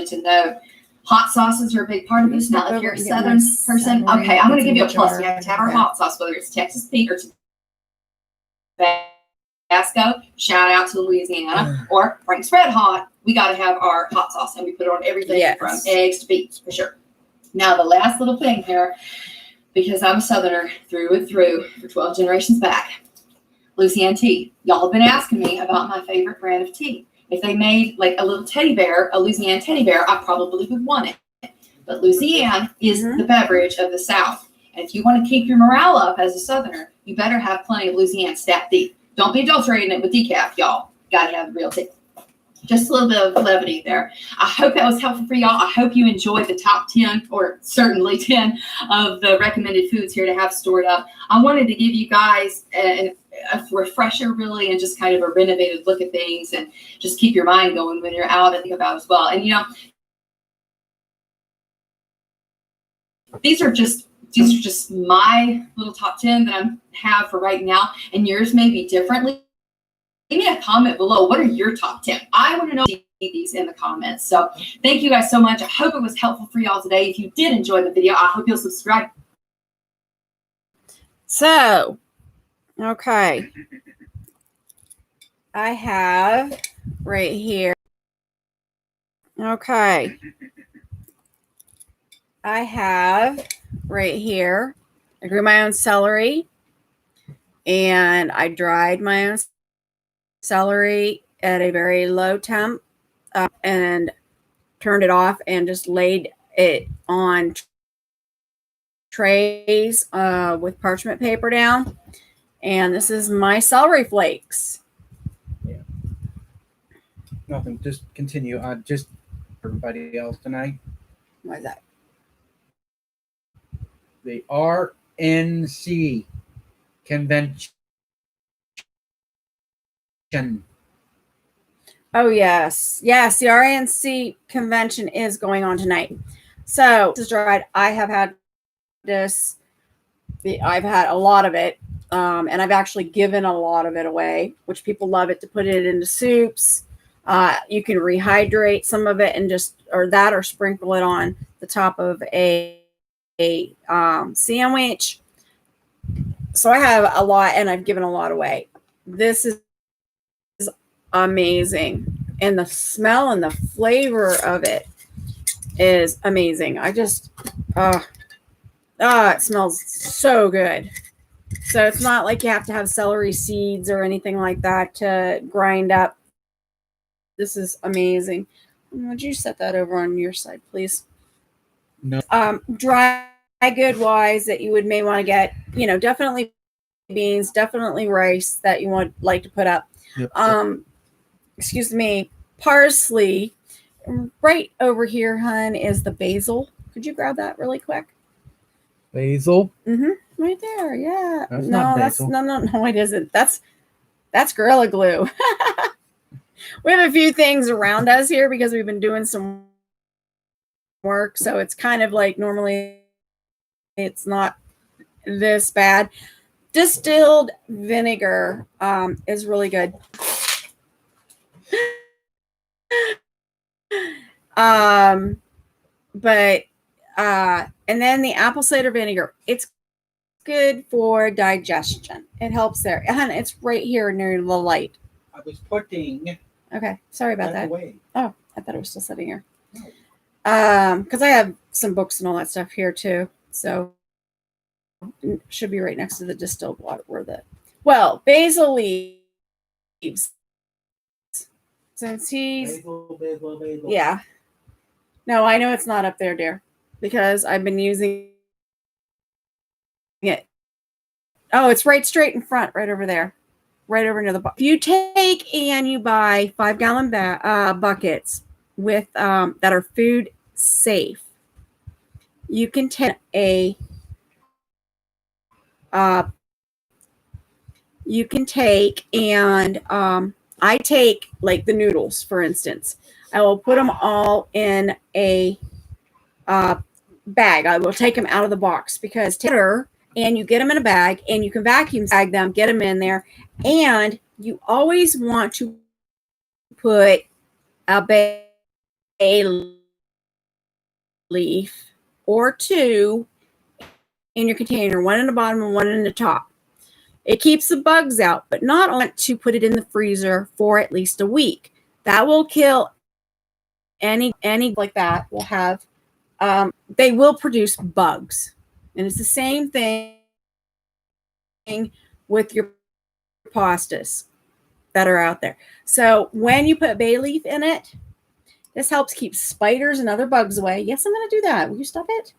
to note, hot sauces are a big part of this. Now, if you're a Southern person, okay, I'm going to give you a plus. You have to have our hot sauce, whether it's Texas Pete or Tabasco. Shout out to Louisiana or Frank's Red Hot. We got to have our hot sauce, and we put it on everything from eggs to beets, for sure. Now, the last little thing here, because I'm a Southerner through and through for 12 generations back, Louisiana tea. Y'all have been asking me about my favorite brand of tea. If they made like a little teddy bear, a Louisiana teddy bear, I probably would want it. But Louisiana is the beverage of the South. And if you want to keep your morale up as a Southerner, you better have plenty of Louisiana Stat tea. Don't be adulterating it with decaf, y'all. Got to have the real tea. Just a little bit of levity there. I hope that was helpful for y'all. I hope you enjoyed the top 10, or certainly 10, of the recommended foods here to have stored up. I wanted to give you guys a refresher, really, and just kind of a renovated look at things, and just keep your mind going when you're out and think about as well. And, these are just my little top 10 that I have for right now, and yours may be differently. Leave me a comment below. What are your top 10? I want to know these in the comments. So thank you guys so much. I hope it was helpful for y'all today. If you did enjoy the video, I hope you'll subscribe. So, okay. I have right here. Okay. I have right here. I grew my own celery, and I dried my own celery at a very low temp and turned it off and just laid it on trays with parchment paper down. And this is my celery flakes. Yeah. Nothing. Just continue. Just for everybody else tonight. What is that? The RNC convention. Oh, yes. Yes, the RNC convention is going on tonight. So this is dried. I have had this. I've had a lot of it. And I've actually given a lot of it away, which people love it to put it into soups. You can rehydrate some of it and or sprinkle it on the top of a sandwich. So I have a lot, and I've given a lot away. This is amazing, and the smell and the flavor of it is amazing. I just it smells so good. So it's not like you have to have celery seeds or anything like that to grind up. This is amazing. Would you set that over on your side, please? No. Dry good wise that you may want to get, definitely beans, definitely rice that you like to put up. Yep. Excuse me, parsley. Right over here, hun, is the basil. Could you grab that really quick? Basil? Mm-hmm. Right there, yeah. That's not basil. No, it isn't. That's Gorilla Glue. We have a few things around us here because we've been doing some work, so it's kind of like normally it's not this bad. Distilled vinegar is really good. And then the apple cider vinegar, it's good for digestion. It helps there. And it's right here near the light. I was putting. Okay, sorry about that. Away. Oh, I thought it was still sitting here. Because I have some books and all that stuff here too. So it should be right next to the distilled water. Well, basil leaves. Since he's basil. Yeah. No, I know it's not up there, dear, because I've been using it. Oh, it's right straight in front, right over there. Right over near the bucket. If you take and you buy 5-gallon buckets with that are food safe, you can take a you can take and I take like the noodles, for instance. I will put them all in a bag. I will take them out of the box because and you get them in a bag and you can vacuum bag them, get them in there. And you always want to put a bay leaf or two in your container, one in the bottom and one in the top. It keeps the bugs out, but not only to put it in the freezer for at least a week. That will kill any like that will have, they will produce bugs. And it's the same thing with your pastas that are out there. So when you put bay leaf in it, this helps keep spiders and other bugs away. Yes, I'm going to do that. Will you stop it?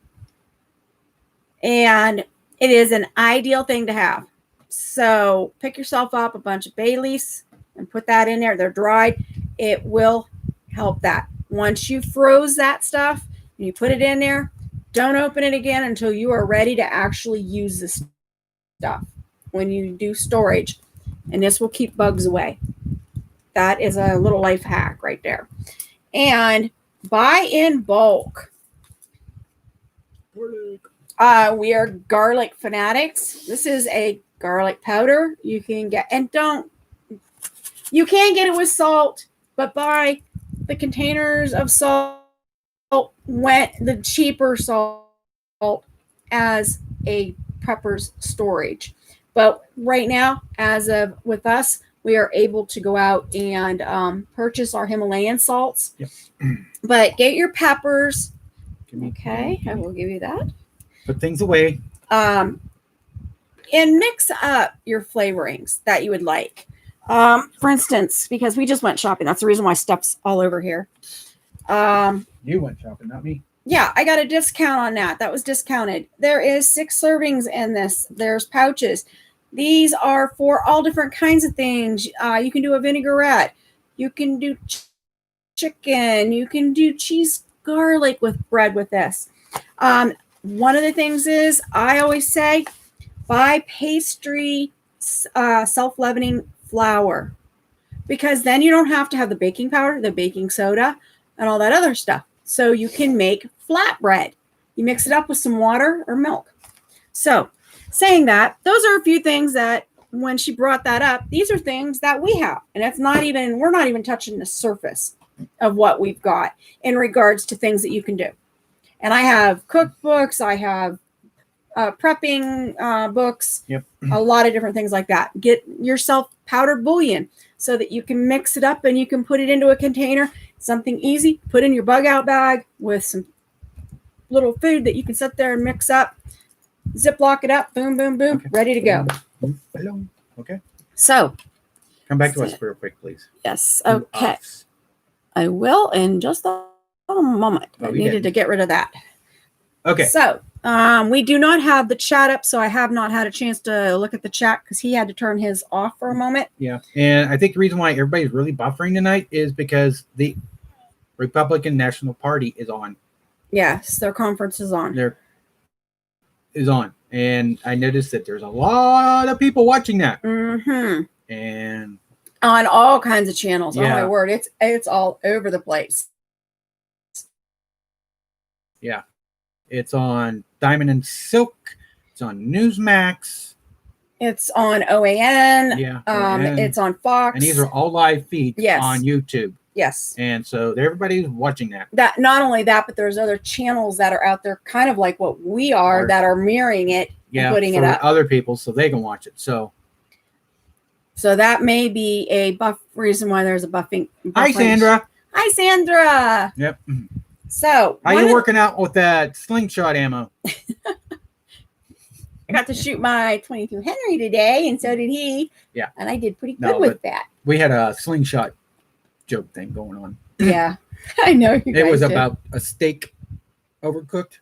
And it is an ideal thing to have. So pick yourself up a bunch of bay leaves and put that in there. They're dried. It will help that. Once you froze that stuff and you put it in there, don't open it again until you are ready to actually use this stuff when you do storage. And this will keep bugs away. That is a little life hack right there. And buy in bulk. We are garlic fanatics. This is a garlic powder you can get, and you can get it with salt, but buy the containers of salt, the cheaper salt as a prepper's storage. But right now, with us, we are able to go out and purchase our Himalayan salts. Yep. But get your peppers. Okay, I will give you that. Put things away. And mix up your flavorings that you would like. For instance, because we just went shopping. That's the reason why stuff's all over here. You went shopping, not me. Yeah, I got a discount on that. That was discounted. There is 6 servings in this. There's pouches. These are for all different kinds of things. You can do a vinaigrette. You can do chicken. You can do cheese garlic with bread with this. One of the things is I always say buy pastry self-leavening flour, because then you don't have to have the baking powder, the baking soda, and all that other stuff. So you can make flatbread. You mix it up with some water or milk. So saying that, those are a few things that when she brought that up, these are things that we have. And we're not even touching the surface of what we've got in regards to things that you can do. And I have cookbooks, I have prepping books, yep. A lot of different things like that. Get yourself powdered bouillon so that you can mix it up and you can put it into a container. Something easy, put in your bug out bag with some little food that you can sit there and mix up. Ziploc it up, boom, boom, boom, okay. Ready to go. Hello. Okay. So, come back to us real quick, please. Yes. Okay. I will in just a moment. I needed to get rid of that. Okay. So, we do not have the chat up, so I have not had a chance to look at the chat because he had to turn his off for a moment. Yeah. And I think the reason why everybody's really buffering tonight is because the Republican National Party is on. Yes, their conference is on. And I noticed that there's a lot of people watching that. Mm-hmm. And on all kinds of channels. Yeah. Oh my word, it's all over the place. Yeah. It's on Diamond and Silk. It's on Newsmax. It's on OAN. Yeah. It's on Fox. And these are all live feeds on YouTube. Yes. And so everybody's watching that. That not only that, but there's other channels that are out there kind of like what we are that are mirroring it and putting it up. Other people so they can watch it. So that may be a reason why there's a buffing. Hi, Sandra. Hi, Sandra. Yep. So how you working out with that slingshot ammo? I got to shoot my 22 Henry today, and so did he. Yeah. And I did pretty good with that. We had a slingshot joke thing going on. Yeah. I know. It was about a steak overcooked.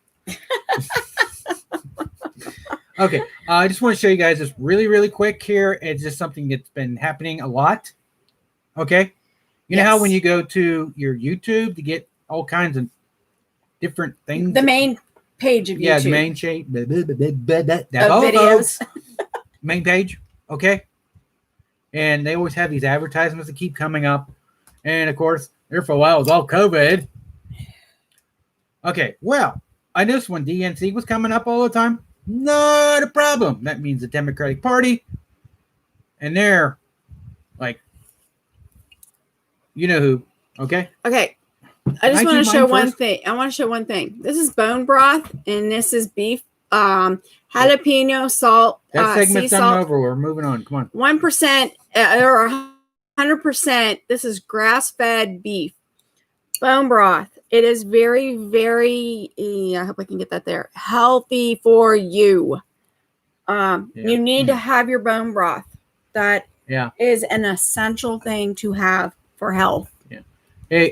Okay. I just want to show you guys this really, really quick here. It's just something that's been happening a lot. Okay. You know how when you go to your YouTube to get all kinds of different things? The main page of YouTube. Yeah, the main shape. That's Of all, videos. folks. Main page. Okay. And they always have these advertisements that keep coming up. And of course, there for a while it was all COVID. Okay, well, I noticed when DNC was coming up all the time, not a problem. That means the Democratic Party. And they're like, you know who, okay? Okay. I just Can I want do to show mine one first? thing. I want to show one thing. This is bone broth, and this is beef, jalapeno, salt, That sea segment's done salt. over. We're moving on. Come on. 1% or 100%. This is grass-fed beef bone broth. It is very, very. I hope I can get that there. Healthy for you. You need to have your bone broth. That is an essential thing to have for health. Yeah. Hey,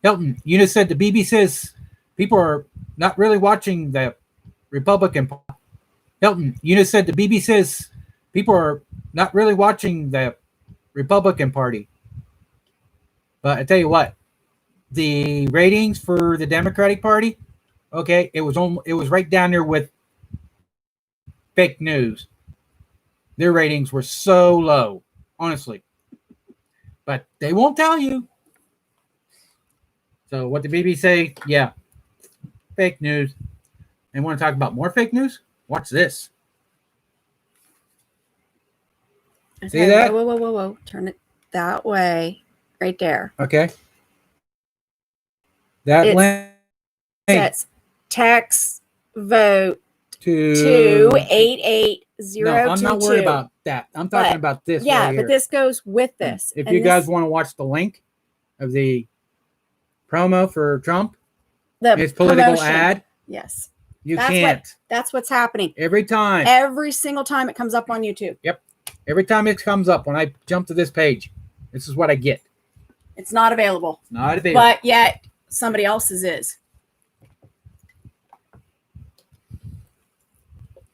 Hilton, you just said the BB says people are not really watching the Republican. Hilton, you just said the BB says people are not really watching the Republican Party. But I tell you what, the ratings for the Democratic Party, okay, it was right down there with fake news. Their ratings were so low, honestly. But they won't tell you. So what the BB say? Yeah, fake news. And want to talk about more fake news? Watch this. See that? Whoa. Turn it that way. Right there. Okay. That link says text vote to 88022. No, I'm not worried about that. I'm talking about this. Yeah, right but this goes with this. If you guys want to watch the link of the promo for Trump, his political ad, yes, you can't. That's what's happening Every time. Every single time it comes up on YouTube. Yep. Every time it comes up, when I jump to this page, this is what I get. It's not available. Not available. But yet somebody else's is.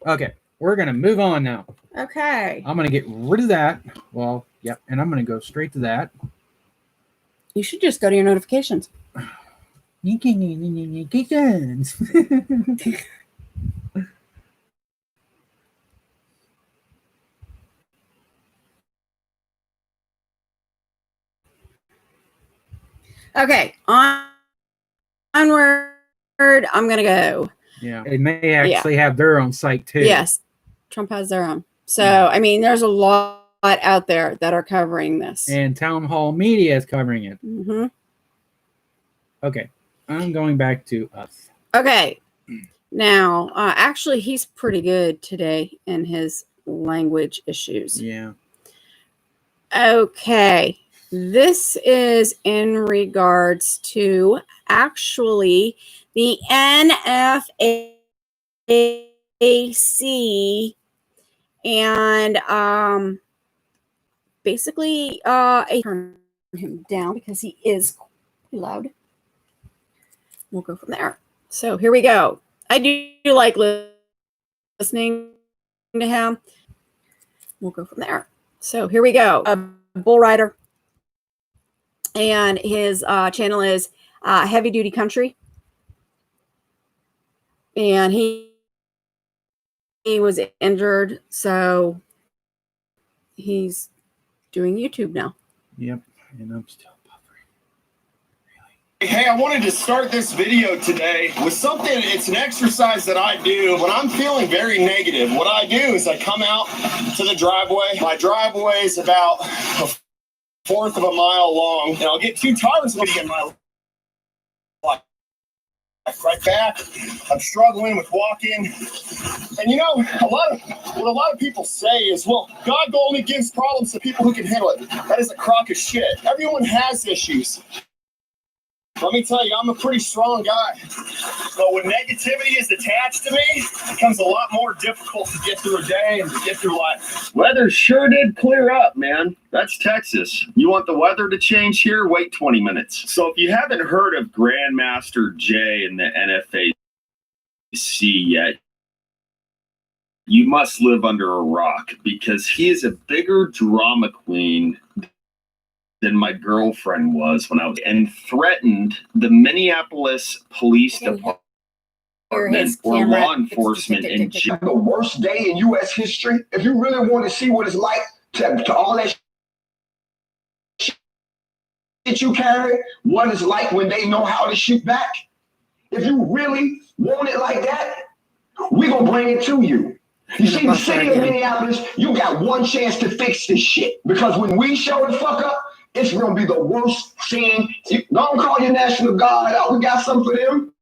Okay. We're going to move on now. Okay. I'm going to get rid of that. Well, yep. And I'm going to go straight to that. You should just go to your notifications. Okay. Onward. I'm going to go. Yeah. They may actually have their own site too. Yes. Trump has their own. So, I mean, there's a lot out there that are covering this. And Town Hall Media is covering it. Mm-hmm. Okay. I'm going back to us. Okay. Now, actually, he's pretty good today in his language issues. Yeah. Okay. This is in regards to actually the NFAC and basically I turn him down because he is loud. We'll go from there. So here we go. I do like listening to him. We'll go from there. So here we go. A bull rider. And his channel is Heavy Duty Country. And he was injured, so he's doing YouTube now. Yep. And I'm still buffering. Really? Hey, I wanted to start this video today with something. It's an exercise that I do when I'm feeling very negative. What I do is I come out to the driveway. My driveway is about a fourth of a mile long, and I'll get 2 tires in my life. Right back, I'm struggling with walking, and you know, a lot of people say is, well, God only gives problems to people who can handle it. That is a crock of shit. Everyone has issues. Let me tell you, I'm a pretty strong guy. But when negativity is attached to me, it becomes a lot more difficult to get through a day and to get through life. Weather sure did clear up, man. That's Texas. You want the weather to change here? Wait 20 minutes. So if you haven't heard of Grandmaster Jay and the NFAC yet, you must live under a rock, because he is a bigger drama queen than my girlfriend was when I was, and threatened the Minneapolis Police Department department or law enforcement in general. The worst day in U.S. history. If you really want to see what it's like to all that shit you carry, what it's like when they know how to shoot back. If you really want it like that, we're going to bring it to you. You see, the city of Minneapolis, you got one chance to fix this shit. Because when we show the fuck up, it's going to be the worst thing. Don't call your National Guard out. We got something for them.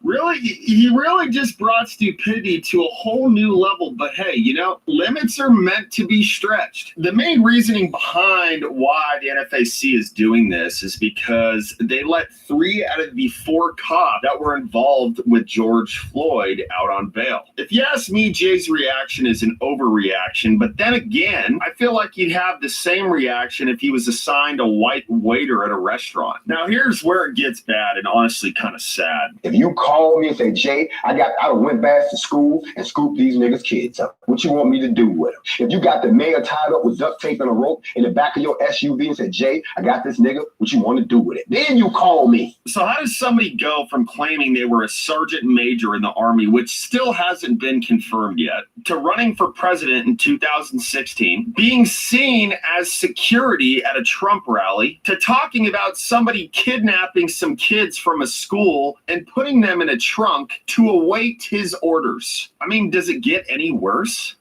Really, he really just brought stupidity to a whole new level. But hey, you know, limits are meant to be stretched. The main reasoning behind why the NFAC is doing this is because they let 3 out of the 4 cops that were involved with George Floyd out on bail. If you ask me, Jay's reaction is an overreaction. But then again, I feel like he'd have the same reaction if he was assigned a white waiter at a restaurant. Now, here's where it gets bad and honestly kind of sad. If you call me and say, Jay, I done went back to school and scooped these niggas' kids up. What you want me to do with them? If you got the mayor tied up with duct tape and a rope in the back of your SUV and said, Jay, I got this nigga, what you want to do with it? Then you call me. So how does somebody go from claiming they were a sergeant major in the Army, which still hasn't been confirmed yet, to running for president in 2016, being seen as security at a Trump rally, to talking about somebody kidnapping some kids from a school and putting them in a trunk to await his orders? I mean, does it get any worse?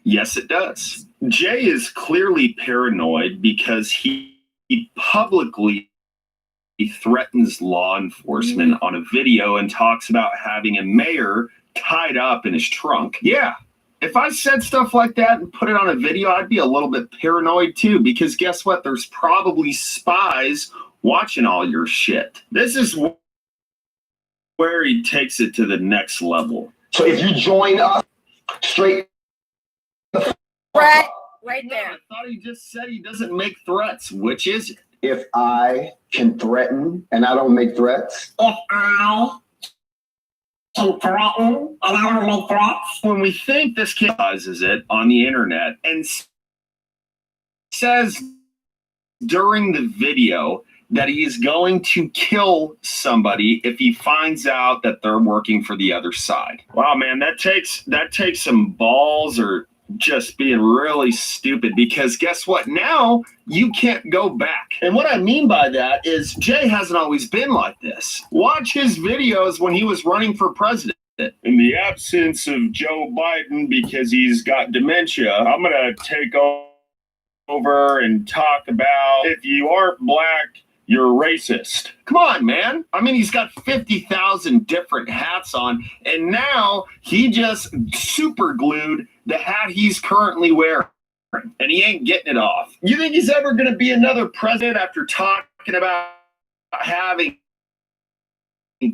Yes, it does. Jay is clearly paranoid because he publicly threatens law enforcement on a video and talks about having a mayor tied up in his trunk. Yeah, if I said stuff like that and put it on a video, I'd be a little bit paranoid too, because guess what? There's probably spies watching all your shit. This is where he takes it to the next level. So if you join us straight Right I there. thought he just said he doesn't make threats. Which is it? if I can threaten and I don't make threats. If I can threaten and I don't make threats. When we think this kid realizes it on the internet and says during the video that he is going to kill somebody if he finds out that they're working for the other side. Wow, man, that takes some balls or just being really stupid, because guess what? Now you can't go back. And what I mean by that is Jay hasn't always been like this. Watch his videos when he was running for president. In the absence of Joe Biden, because he's got dementia, I'm going to take over and talk about if you aren't black, you're racist. Come on, man. I mean, he's got 50,000 different hats on, and now he just super glued the hat he's currently wearing, and he ain't getting it off. You think he's ever going to be another president after talking about having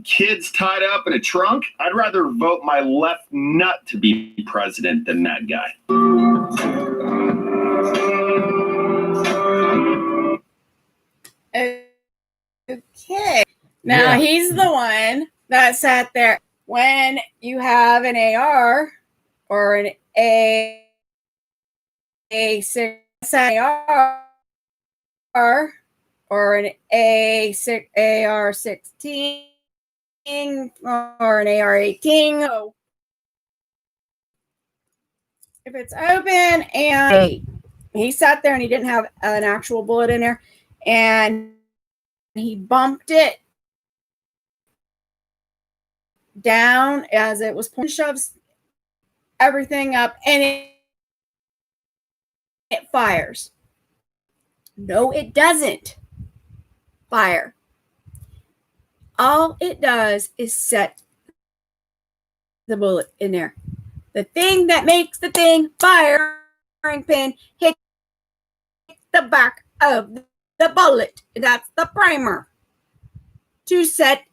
kids tied up in a trunk? I'd rather vote my left nut to be president than that guy. Okay. Now he's the one that sat there when you have an AR or an A6 AR or an AR-16 or an AR-18. If it's open and he sat there and he didn't have an actual bullet in there and he bumped it down as it was pointing, shoves everything up, and it fires. No, it doesn't fire. All it does is set the bullet in there. The thing that makes the thing firing pin hit the back of the bullet. That's the primer to set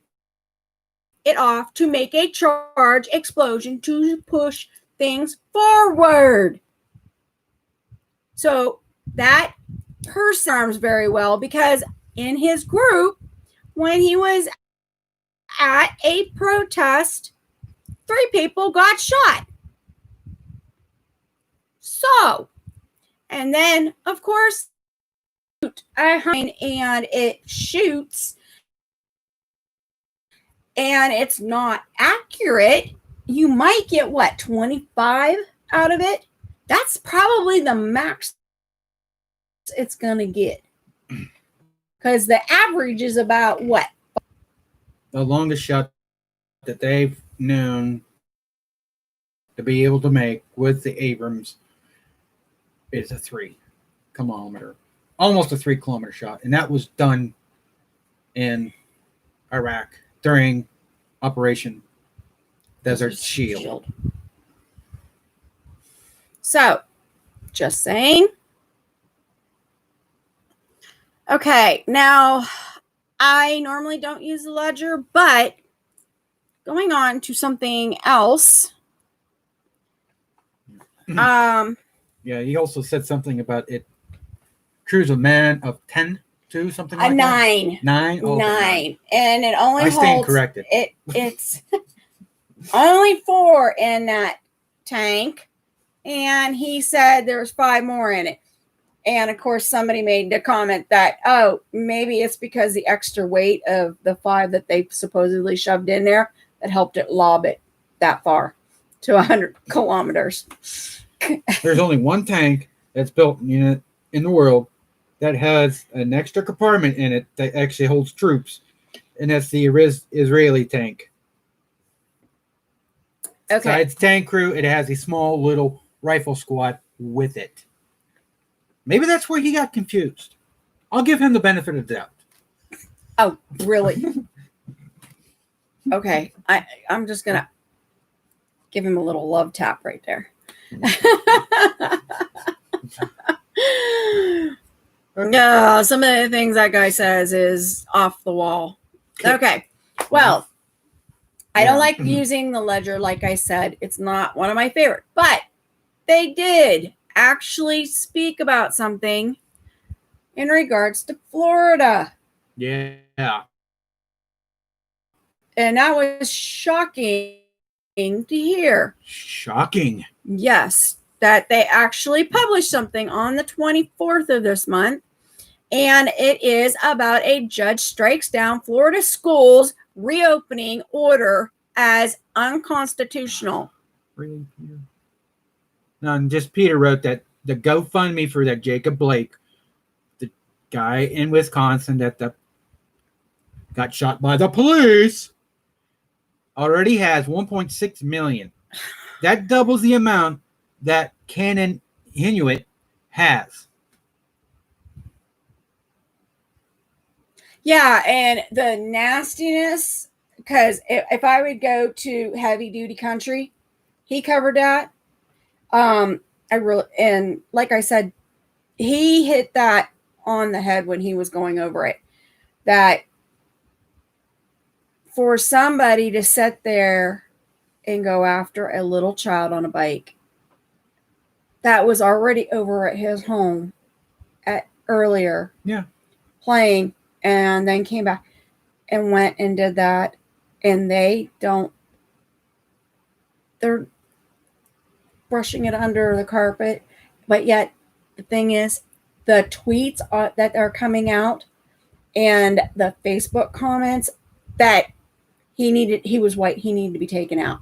it off, to make a charge explosion, to push things forward. So that person arms very well, because in his group, when he was at a protest, 3 people got shot. So, and then of course, and it shoots and it's not accurate, you might get what, 25 out of it? That's probably the max it's going to get. Because the average is about what? The longest shot that they've known to be able to make with the Abrams is a 3 kilometer, almost a 3 kilometer shot. And that was done in Iraq during Operation Desert Shield. So, just saying. Okay, now I normally don't use the ledger, but going on to something else. Yeah, he also said something about it. Crews of men of 10 to something like 9. that. 9. Oh, 9, and it only I holds. stand corrected. It's only 4 in that tank, and he said there's 5 more in it. And of course, somebody made the comment that, oh, maybe it's because the extra weight of the 5 that they supposedly shoved in there that helped it lob it that far to 100 kilometers. There's only one tank that's built in the world that has an extra compartment in it that actually holds troops, and that's the Israeli tank. Okay. Besides tank crew, it has a small little rifle squad with it. Maybe that's where he got confused. I'll give him the benefit of the doubt. Oh, really? Okay. I'm just going to give him a little love tap right there. No, some of the things that guy says is off the wall. Okay. Well, I don't like using the ledger. Like I said, it's not one of my favorite, but they did actually speak about something in regards to Florida. Yeah. And that was shocking to hear. Shocking. Yes, that they actually published something on the 24th of this month. And it is about a judge strikes down Florida schools reopening order as unconstitutional. Really, Peter? No, and just Peter wrote that the GoFundMe for that Jacob Blake, the guy in Wisconsin that got shot by the police, already has 1.6 million. That doubles the amount that Canon Inuit has. Yeah, and the nastiness, because if I would go to heavy duty country, he covered that. And like I said, he hit that on the head when he was going over it. That for somebody to sit there and go after a little child on a bike that was already over at his home earlier, playing, and then came back and went and did that, and they're brushing it under the carpet, but yet the thing is, the tweets that are coming out and the Facebook comments that he was white, he needed to be taken out.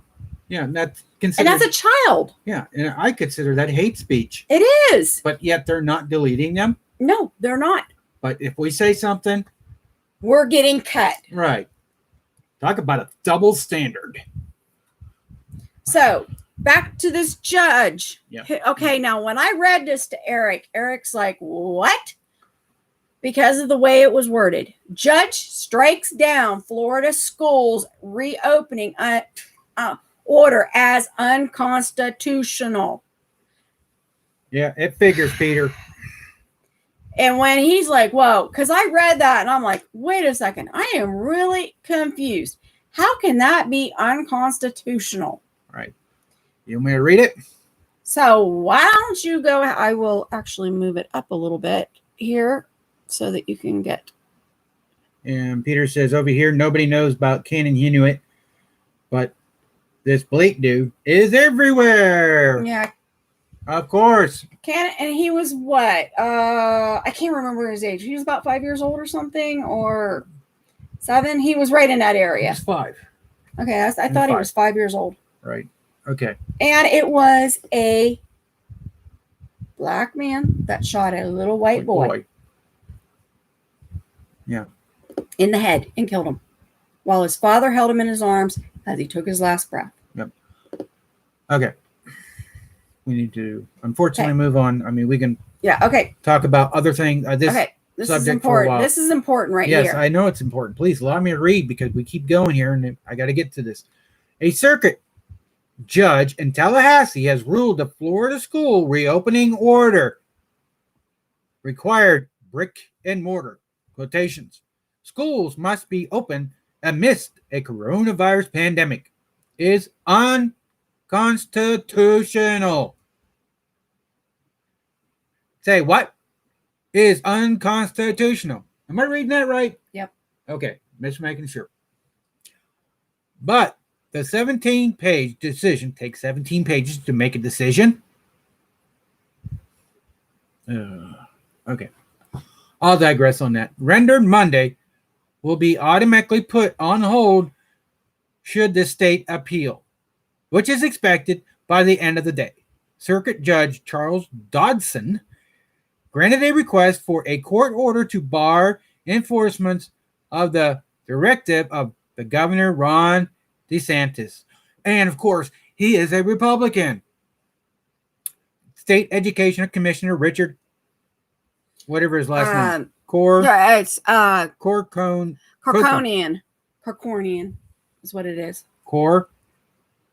Yeah, and that's a child. Yeah, and I consider that hate speech. It is. But yet they're not deleting them. No, they're not. But if we say something, we're getting cut. Right. Talk about a double standard. So back to this judge. Yep. Okay, now when I read this to Eric, Eric's like, what? Because of the way it was worded. Judge strikes down Florida schools reopening order as unconstitutional. Yeah, it figures, Peter. And when he's like, whoa, because I read that and I'm like, wait a second, I am really confused. How can that be unconstitutional? Right. You want me to read it? So why don't you go? I will actually move it up a little bit here so that you can get. And Peter says, over here, nobody knows about Canon Inuit, but this Blake dude is everywhere. Yeah. Of course. And he was what? I can't remember his age. He was about 5 years old or something, or 7? He was right in that area. He's 5. Okay, I thought he was 5 years old. Right. Okay. And it was a black man that shot a little white boy Yeah. in the head and killed him while his father held him in his arms as he took his last breath. Yep. Okay. We need to, unfortunately, move on. I mean, we can talk about other things. This is subject for a important. while. This is important right here. Yes, I know it's important. Please allow me to read because we keep going here and I got to get to this. A circuit judge in Tallahassee has ruled the Florida school reopening order required brick and mortar quotations. Schools must be open amidst a coronavirus pandemic is unconstitutional. Say what? Is unconstitutional. Am I reading that right? Yep. Okay, just making sure. But the 17-page decision takes 17 pages to make a decision. Okay. I'll digress on that. Rendered Monday will be automatically put on hold should the state appeal, which is expected by the end of the day. Circuit Judge Charles Dodson granted a request for a court order to bar enforcement of the directive of the Governor Ron DeSantis. And, of course, he is a Republican. State Education Commissioner Richard, whatever his last name, it's Corconian is what it is.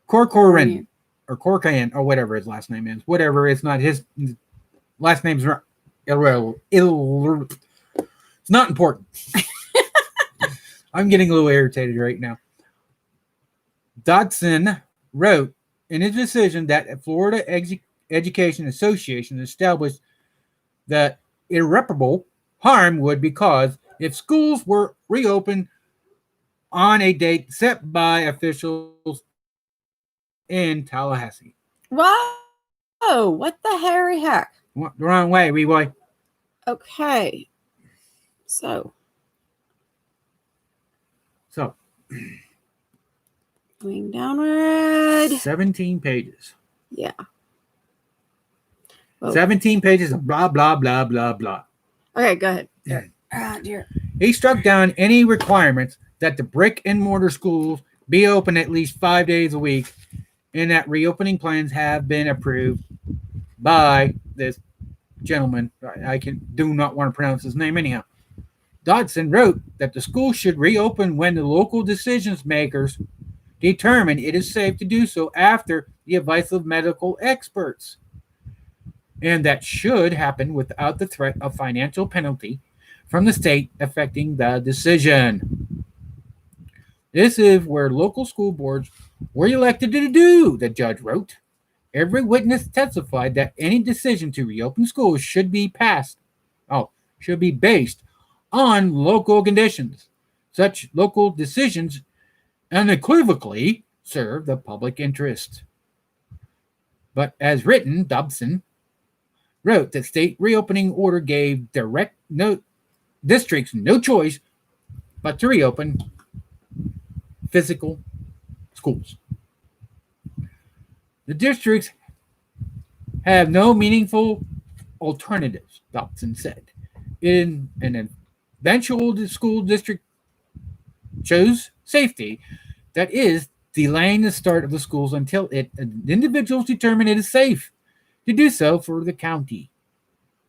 Corcoran or Corcan or whatever his last name is. Whatever, it's not his last name's it's not important. I'm getting a little irritated right now. Dodson wrote in his decision that Florida Education Association established that irreparable harm would be caused if schools were reopened on a date set by officials in Tallahassee. Whoa! What the hairy heck? The wrong way, wee boy. Okay. So. Going downward. 17 pages. Yeah. Whoa. 17 pages of blah, blah, blah, blah, blah. Okay, go ahead. Dear. He struck down any requirements that the brick and mortar schools be open at least 5 days a week and that reopening plans have been approved by this gentleman. I do not want to pronounce his name anyhow. Dodson wrote that the school should reopen when the local decision makers determine it is safe to do so after the advice of medical experts. And that should happen without the threat of financial penalty from the state affecting the decision. This is where local school boards were elected to do, the judge wrote. Every witness testified that any decision to reopen schools should be based on local conditions. Such local decisions unequivocally serve the public interest. But as written, Dobson wrote that state reopening order gave districts no choice but to reopen physical schools. The districts have no meaningful alternatives, Dobson said. In an eventual school district chose safety, that is, delaying the start of the schools until individuals determine it is safe to do so for the county,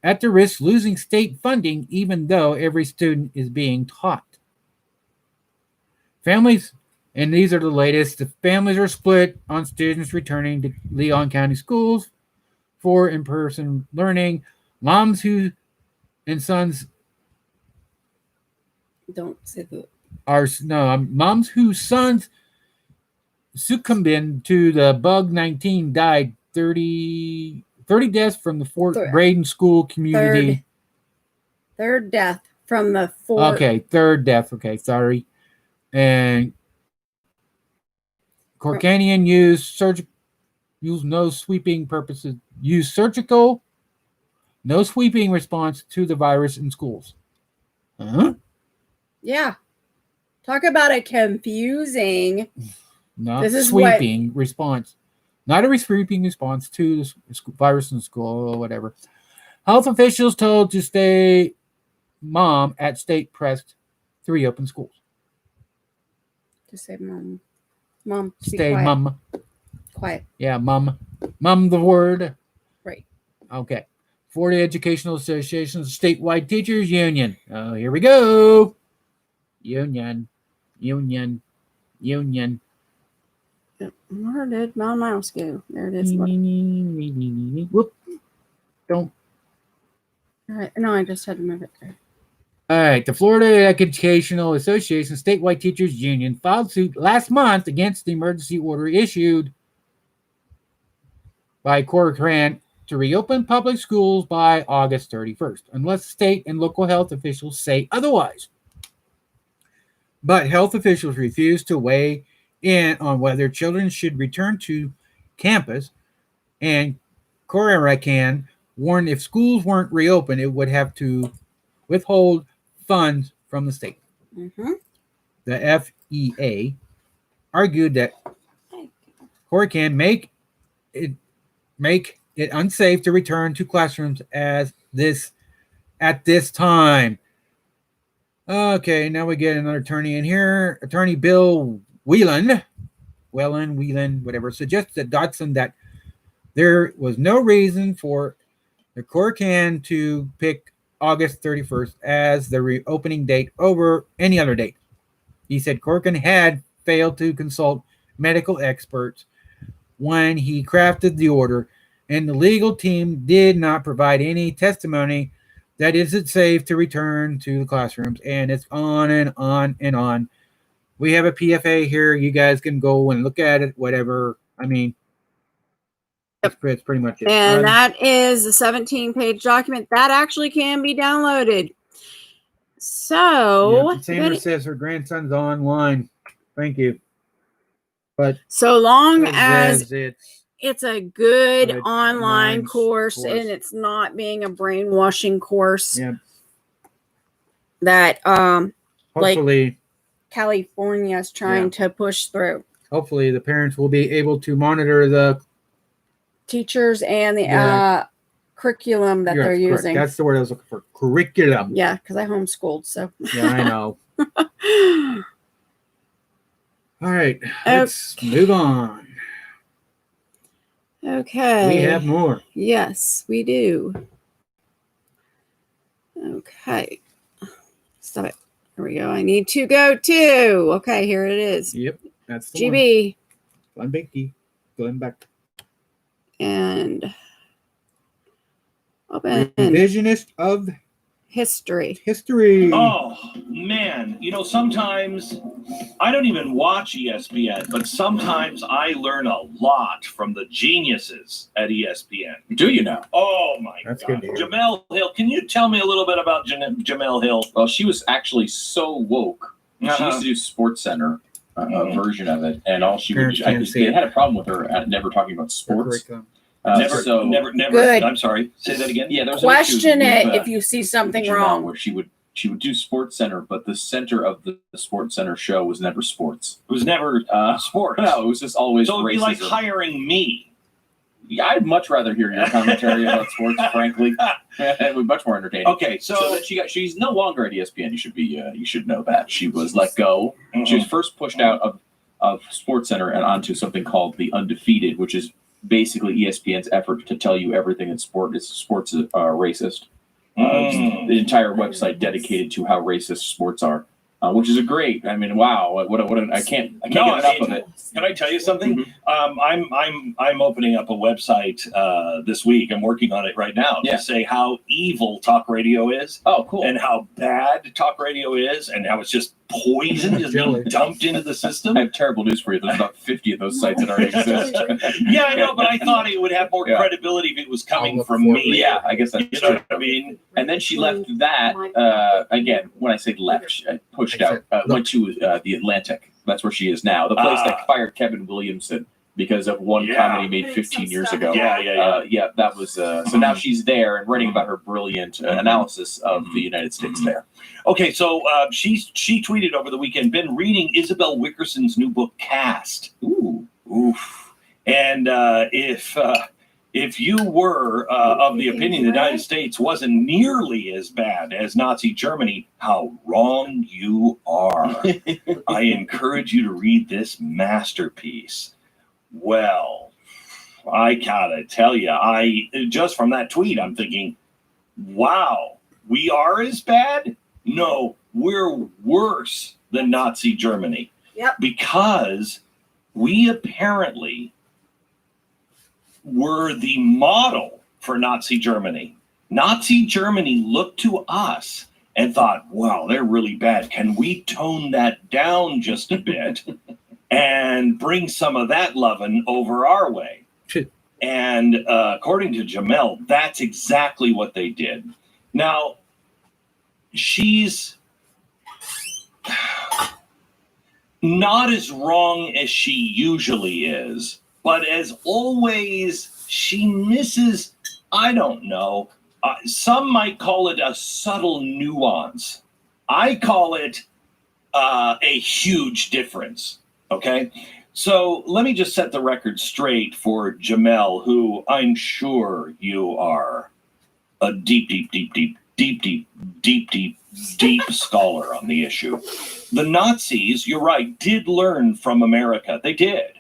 at the risk of losing state funding even though every student is being taught. Families, and these are the latest, the families are split on students returning to Leon County schools for in-person learning. Moms whose sons succumbed to the bug-19 died. 30 deaths from the Fort Braden school community. Third death from the Fort. Okay, third death. Okay, sorry. And Corcanian used no sweeping response to the virus in schools. Huh? Yeah. Talk about a confusing. Not This is sweeping response. Not a sweeping response to the virus in school or whatever. Health officials told to stay mom at state pressed to reopen schools. To say mom. Mom, be Stay quiet. mum. Quiet. Yeah, mum. Mum the word. Right. Okay. Florida Educational Association's statewide teachers union. Oh, here we go. Union. Where did my mouse go? There it is. Whoop. Don't. All right. No, I just had to move it there. All right. The Florida Educational Association statewide teachers union filed suit last month against the emergency order issued by Corcoran to reopen public schools by August 31st, unless state and local health officials say otherwise. But health officials refused to weigh in on whether children should return to campus, and Corcoran warned if schools weren't reopened, it would have to withhold funds from the state. Mm-hmm. The FEA argued that Corcoran make it unsafe to return to classrooms at this time. Okay, now we get another attorney in here. Attorney Bill Whelan, whatever, suggests that Dodson that there was no reason for the Corcoran to pick August 31st as the reopening date over any other date. He said Corcoran had failed to consult medical experts when he crafted the order, and the legal team did not provide any testimony that is it safe to return to the classrooms, and it's on and on and on. We have a PFA here. You guys can go and look at it, whatever. I mean, that's pretty much it. And that is a 17-page document that actually can be downloaded. So, Sandra says her grandson's online. Thank you. But so long as it's a good Good online course course. and it's not being a brainwashing course yeah, that hopefully California is trying to push through. hopefully the parents will be able to monitor the Teachers and the curriculum that they're correct. using. That's the word I was looking for. Curriculum. Yeah, because I homeschooled, so. Yeah, I know. All right, let's move on. Okay. We have more. Yes, we do. Okay. Stop it. Here we go. I need to go to. Okay, here it is. Yep, that's the GB. one. Glenn Beck. And open Revisionist of history. Oh, man. You know, sometimes I don't even watch ESPN, but sometimes I learn a lot from the geniuses at ESPN. Do you know? Oh, my That's God. good to hear. Jamel Hill. Can you tell me a little bit about Jamel Hill? Well, she was actually so woke. She used to do Sports Center, a version of it, and all she would Parents can't see they it. had a problem with her at never talking about sports. Curriculum. Never. Good. I'm sorry. Say that again. Yeah, there was Question an issue it with, if you see something Jamel, wrong. where she would do Sports Center, but the center of the Sports Center show was never sports. It was never sports. No, it was just always So it'd be like racism. hiring me. Yeah, I'd much rather hear your commentary about sports, frankly. It would be much more entertaining. Okay, so that she's no longer at ESPN. You should know that she was let go. She was first pushed out of Sports Center and onto something called The Undefeated, which is basically ESPN's effort to tell you everything in sports is racist. The entire website dedicated to how racist sports are, which is a great. I mean, wow! I can't get enough of it. Can I tell you something? I'm opening up a website this week. I'm working on it right now to say how evil talk radio is. Oh, cool! And how bad talk radio is, and how it's just poison is being dumped into the system. I have terrible news for you. There's about 50 of those sites that already exist. Yeah, I know, but I thought it would have more credibility if it was coming from me. Yeah, I guess that's You true. know what I mean? And then she left that, again, when I say left, she pushed out, went to the Atlantic. That's where she is now. The place that fired Kevin Williamson because of one Yeah. comedy made 15 years ago. Yeah. That was so now she's there and writing about her brilliant analysis of the United States there. Okay, so she tweeted over the weekend, been reading Isabel Wickerson's new book, Cast. Ooh. Oof. And if you were of the opinion the United States wasn't nearly as bad as Nazi Germany, how wrong you are. I encourage you to read this masterpiece. Well, I gotta tell you, just from that tweet, I'm thinking, wow, we are as bad? No, we're worse than Nazi Germany. Yep. Because we apparently were the model for Nazi Germany. Nazi Germany looked to us and thought, wow, they're really bad. Can we tone that down just a bit and bring some of that loving over our way? And according to Jamel, that's exactly what they did. Now, she's not as wrong as she usually is, but as always, she misses, I don't know, some might call it a subtle nuance. I call it a huge difference, okay? So let me just set the record straight for Jamel, who I'm sure you are a deep scholar on the issue. The Nazis, you're right, did learn from America. They did.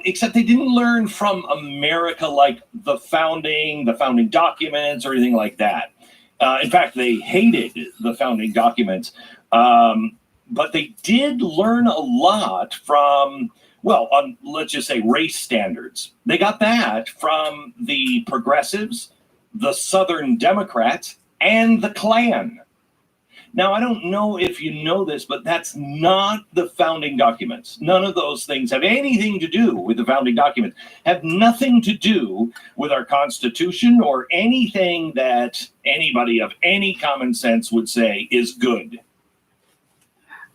Except they didn't learn from America like the founding documents or anything like that. In fact, they hated the founding documents. But they did learn a lot from, let's just say race standards. They got that from the progressives, the Southern Democrats, and the Klan. Now, I don't know if you know this, but that's not the founding documents. None of those things have anything to do with the founding documents, have nothing to do with our Constitution or anything that anybody of any common sense would say is good.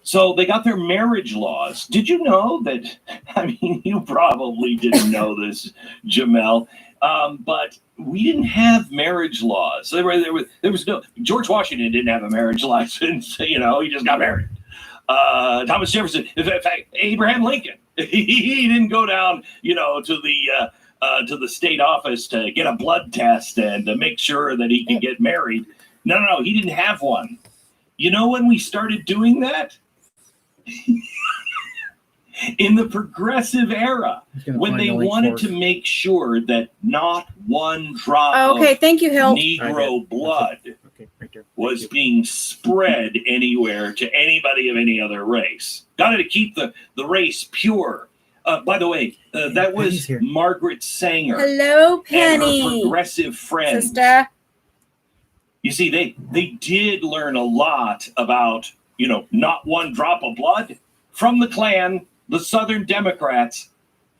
So they got their marriage laws. Did you know that? I mean, you probably didn't know this, Jamel, but we didn't have marriage laws. There was no, George Washington didn't have a marriage license. He just got married. Thomas Jefferson, in fact, Abraham Lincoln, he didn't go down, to the state office to get a blood test and to make sure that he could get married. No, he didn't have one. You know when we started doing that? In the progressive era, when they wanted to make sure that not one drop of thank you, Hill. Negro blood was being spread anywhere to anybody of any other race. Got to keep the race pure. By the way, that was Margaret Sanger. Hello, And her Penny. progressive friends. Sister. You see, they did learn a lot about, not one drop of blood from the Klan, the Southern Democrats,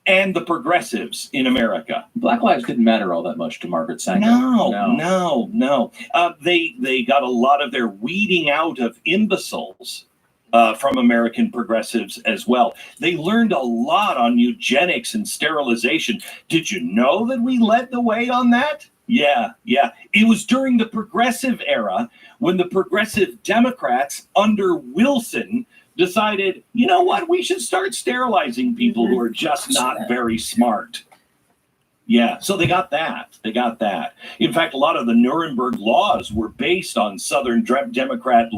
and the progressives in America. Black lives didn't matter all that much to Margaret Sanger. No. They got a lot of their weeding out of imbeciles from American progressives as well. They learned a lot on eugenics and sterilization. Did you know that we led the way on that? Yeah. It was during the progressive era when the progressive Democrats under Wilson decided, you know what, we should start sterilizing people who are just not very smart. Yeah, so they got that. In fact, a lot of the Nuremberg laws were based on Southern Democrat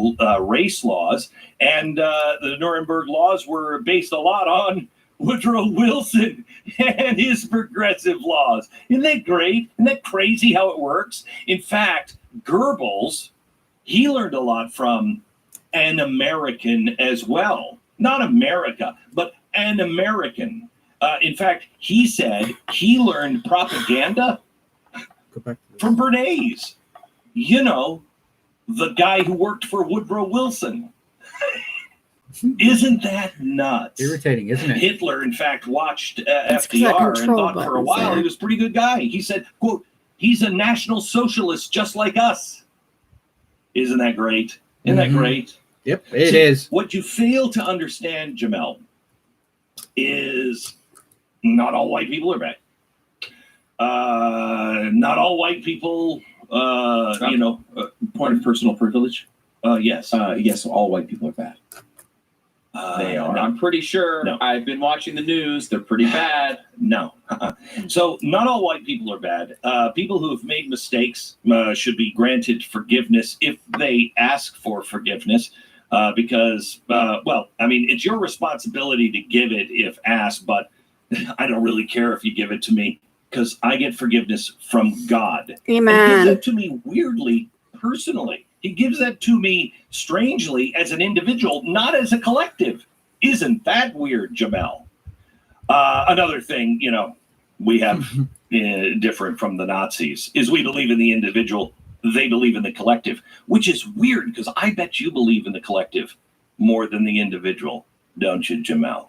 race laws, and the Nuremberg laws were based a lot on Woodrow Wilson and his progressive laws. Isn't that great? Isn't that crazy how it works? In fact, Goebbels, he learned a lot from an American as well. Not America, but an American. In fact, he said he learned propaganda from Bernays. The guy who worked for Woodrow Wilson. Isn't that nuts? Irritating, isn't it? Hitler, in fact, watched FDR and thought for a while he was a pretty good guy. He said, quote, he's a national socialist just like us. Isn't that great? Isn't that great? Yep, it is. What you fail to understand, Jamel, is Not all white people are bad. Not all white people, Point of personal privilege. yes. Yes, all white people are bad. They are. No. I'm pretty sure. No. I've been watching the news. They're pretty bad. No. So not all white people are bad. People who have made mistakes should be granted forgiveness if they ask for forgiveness. Because, it's your responsibility to give it if asked, but I don't really care if you give it to me because I get forgiveness from God. Amen. And he gives that to me weirdly, personally. He gives that to me strangely as an individual, not as a collective. Isn't that weird, Jamel? Another thing, we have different from the Nazis is we believe in the individual. They believe in the collective, which is weird because I bet you believe in the collective more than the individual, don't you, Jamel?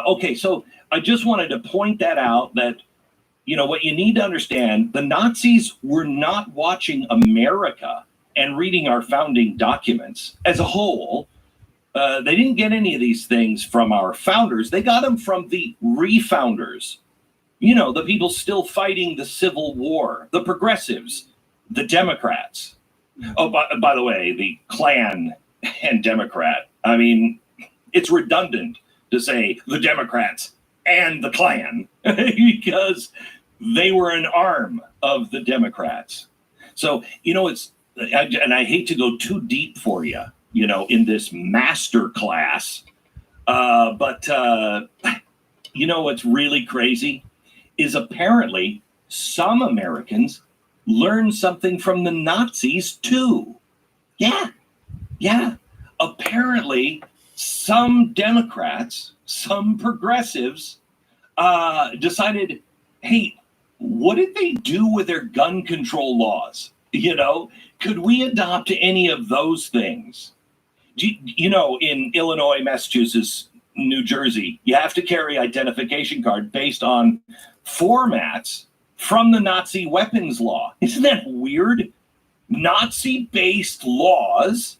Okay, so I just wanted to point that out that, what you need to understand, the Nazis were not watching America and reading our founding documents as a whole. They didn't get any of these things from our founders. They got them from the refounders. The people still fighting the Civil War, the progressives, the Democrats. Oh, by the way, the Klan and Democrat. I mean, it's redundant to say the Democrats and the Klan because they were an arm of the Democrats. So, and I hate to go too deep for you, in this master class. But what's really crazy is apparently some Americans learned something from the Nazis too. Yeah. Apparently, some Democrats, some progressives decided, hey, what did they do with their gun control laws? Could we adopt any of those things? In Illinois, Massachusetts, New Jersey, you have to carry identification card based on formats from the Nazi weapons law. Isn't that weird? Nazi-based laws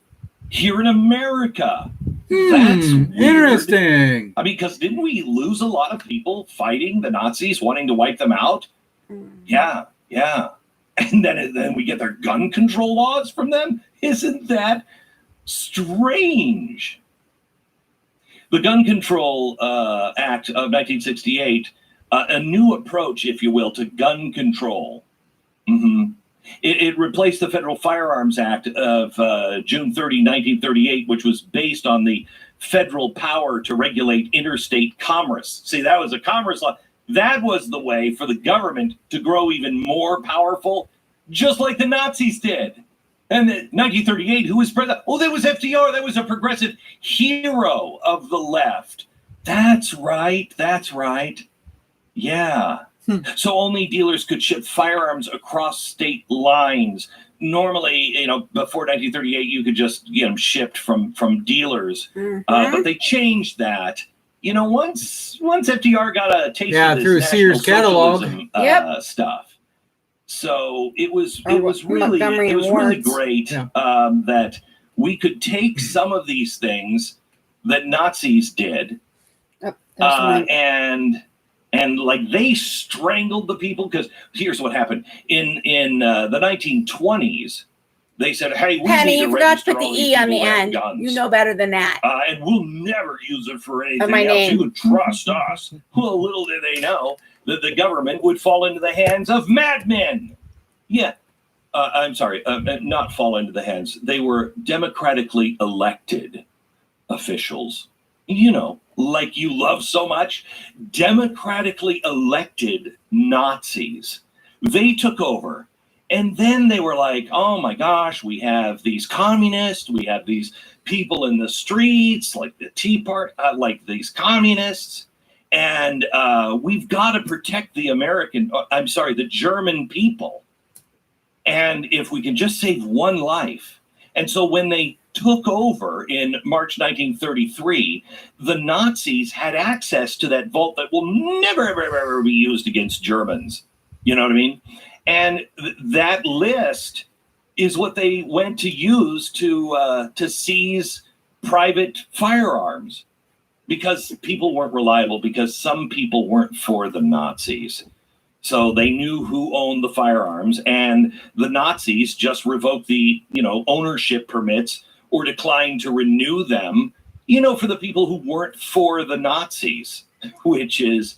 here in America. That's weird. Interesting. I mean, because didn't we lose a lot of people fighting the Nazis, wanting to wipe them out? Yeah. And then we get their gun control laws from them? Isn't that strange? The Gun Control Act of 1968, a new approach, if you will, to gun control. It replaced the Federal Firearms Act of June 30, 1938, which was based on the federal power to regulate interstate commerce. See, that was a commerce law. That was the way for the government to grow even more powerful, just like the Nazis did. And in 1938, who was president? Oh, that was FDR. That was a progressive hero of the left. That's right. Yeah. So only dealers could ship firearms across state lines. Normally, before 1938, you could just get them shipped from dealers. But they changed that. Once FDR got a taste of this through Sears catalog stuff. So it was really great that we could take some of these things that Nazis did, and like they strangled the people. Because here's what happened in the 1920s. They said, "Hey, we Penny, need to you forgot to register put the all these E on the people who have end. guns. You know better than that." And we'll never use it for anything my else. name. You can trust us." Well, little did they know that the government would fall into the hands of madmen. Yeah. I'm sorry, not fall into the hands. They were democratically elected officials. Like you love so much. Democratically elected Nazis. They took over. And then they were like, oh my gosh, we have these communists, we have these people in the streets, like the Tea Party, like these communists, and we've got to protect the German people. And if we can just save one life. And so when they took over in March 1933, the Nazis had access to that vault that will never, ever, ever be used against Germans. You know what I mean? And that list is what they went to use to seize private firearms. because people weren't reliable, because some people weren't for the Nazis. So they knew who owned the firearms, and the Nazis just revoked the, ownership permits or declined to renew them, for the people who weren't for the Nazis, which is,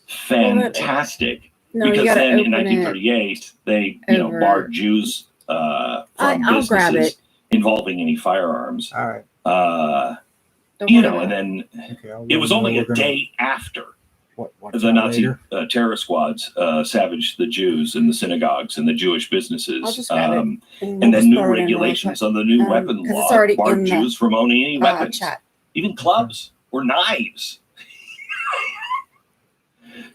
fantastic. No, because you gotta then in open it 1938, they, over. barred Jews from I'll grab businesses it. involving any firearms. All right. Don't worry about and then Okay, I'll it let was you know only we're a gonna day after watch the that Nazi later. terror squads savaged the Jews in the synagogues and the Jewish I'll businesses. just grab it, and And we'll then just new throw it in really regulations quick. on the new weapon 'cause it's law already barred in the, Jews from owning any weapons, chat. even clubs or knives.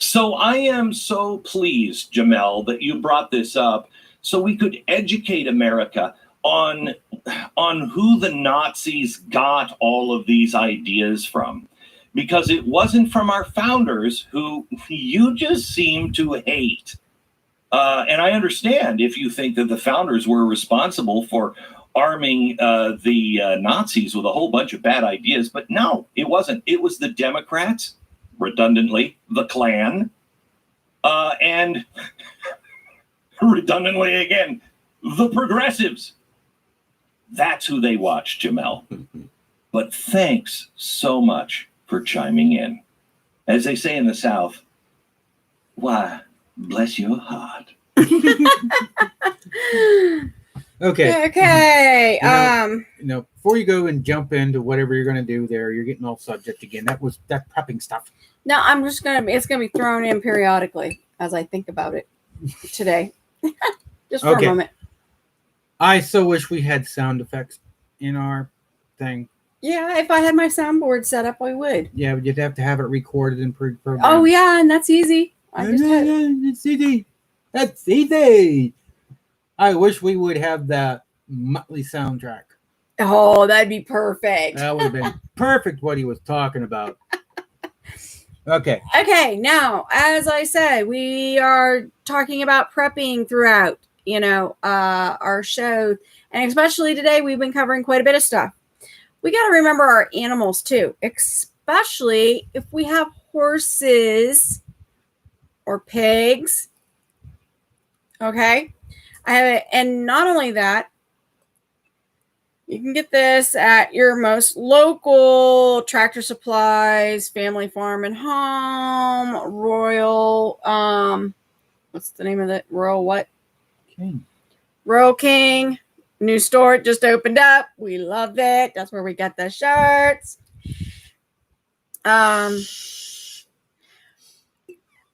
So I am so pleased, Jamel, that you brought this up so we could educate America on who the Nazis got all of these ideas from. Because it wasn't from our founders, who you just seem to hate. And I understand if you think that the founders were responsible for arming the Nazis with a whole bunch of bad ideas, but no, it wasn't. It was the Democrats, redundantly, the Klan, and redundantly again, the progressives. That's who they watched, Jamel. But thanks so much for chiming in. As they say in the South, why, bless your heart. Okay. Okay. Before you go and jump into whatever you're going to do there, you're getting off subject again. That prepping stuff. No, I'm just it's gonna be thrown in periodically as I think about it today. Just for Okay. a moment. I so wish we had sound effects in our thing. Yeah, if I had my soundboard set up, I would. Yeah, but you'd have to have it recorded and pre-programmed. Oh yeah, and that's easy. It's easy. That's easy. I wish we would have that Muttley soundtrack. Oh, that'd be perfect. That would have been perfect what he was talking about. Okay. Okay, now, as I said, we are talking about prepping throughout, our show. And especially today, we've been covering quite a bit of stuff. We got to remember our animals too, especially if we have horses or pigs. Okay. And not only that, you can get this at your most local Tractor Supplies, Family Farm and Home, Royal, what's the name of it? Royal what? King. Royal King. New store just opened up. We love it. That's where we got the shirts.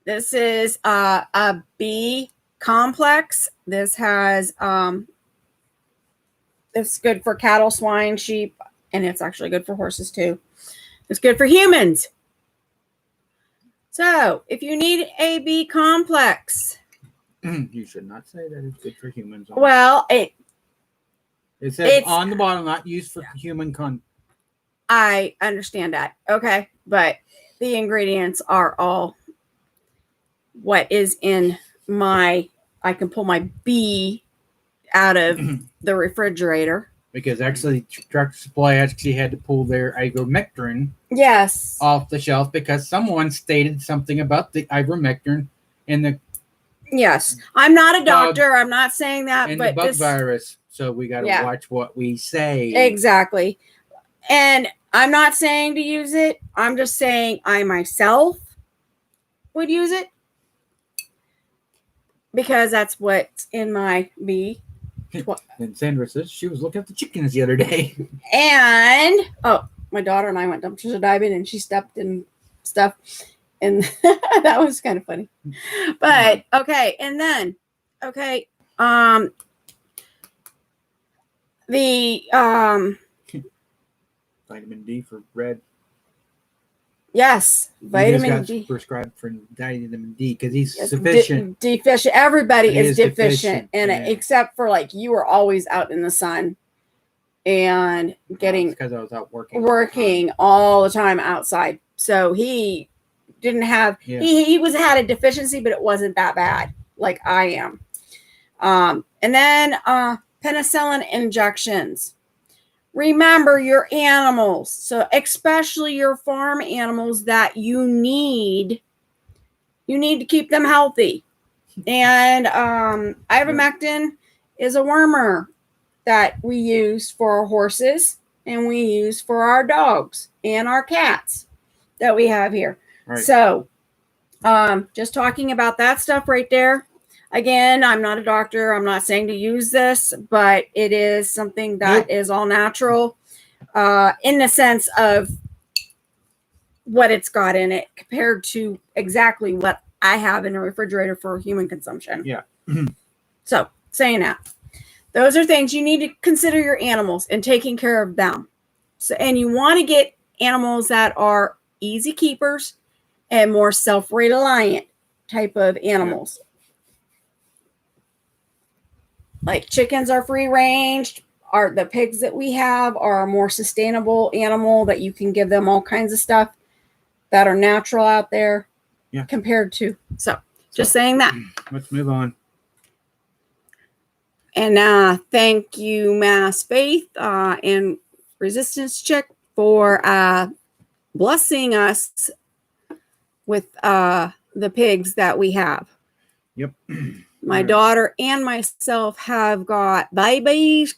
This is a bee complex. This has it's good for cattle, swine, sheep, and it's actually good for horses too. It's good for humans. So if you need a bee complex, You should not say that it's good for humans. well, It says on the bottom, not used for human I understand that. Okay. But the ingredients are all what is in I can pull my bee out of the refrigerator. Because actually, Tractor Supply actually had to pull their ivermectin Yes. off the shelf because someone stated something about the ivermectin in the Yes. I'm not a doctor. I'm not saying that, the but bug virus. So we got to watch what we say. Exactly. And I'm not saying to use it. I'm just saying I myself would use it because that's what's in my bee. And Sandra says she was looking at the chickens the other day. And my daughter and I went dumpster diving and she stepped in stuff. And that was kind of funny. But okay. And then, the Vitamin D for red. yes, vitamin D prescribed for vitamin D because he's sufficient. Deficient. Everybody is deficient in yeah. it, except for you were always out in the sun and getting because I was out working all the time outside. So he didn't have he had a deficiency, but it wasn't that bad like I am. And then penicillin injections. remember your animals. So especially your farm animals that you need to keep them healthy. And ivermectin is a wormer that we use for our horses and we use for our dogs and our cats that we have here. Right. So just talking about that stuff right there. Again, I'm not a doctor. I'm not saying to use this, but it is something that is all natural in the sense of what it's got in it compared to exactly what I have in a refrigerator for human consumption. Yeah. So saying that, those are things you need to consider your animals and taking care of them. So, and you want to get animals that are easy keepers and more self-reliant type of animals. Like chickens are free ranged. The pigs that we have are a more sustainable animal that you can give them all kinds of stuff that are natural out there compared to. So just saying that. Let's move on. And thank you, Mass Faith and Resistance Chick for blessing us with the pigs that we have. Yep. My daughter and myself have got babies.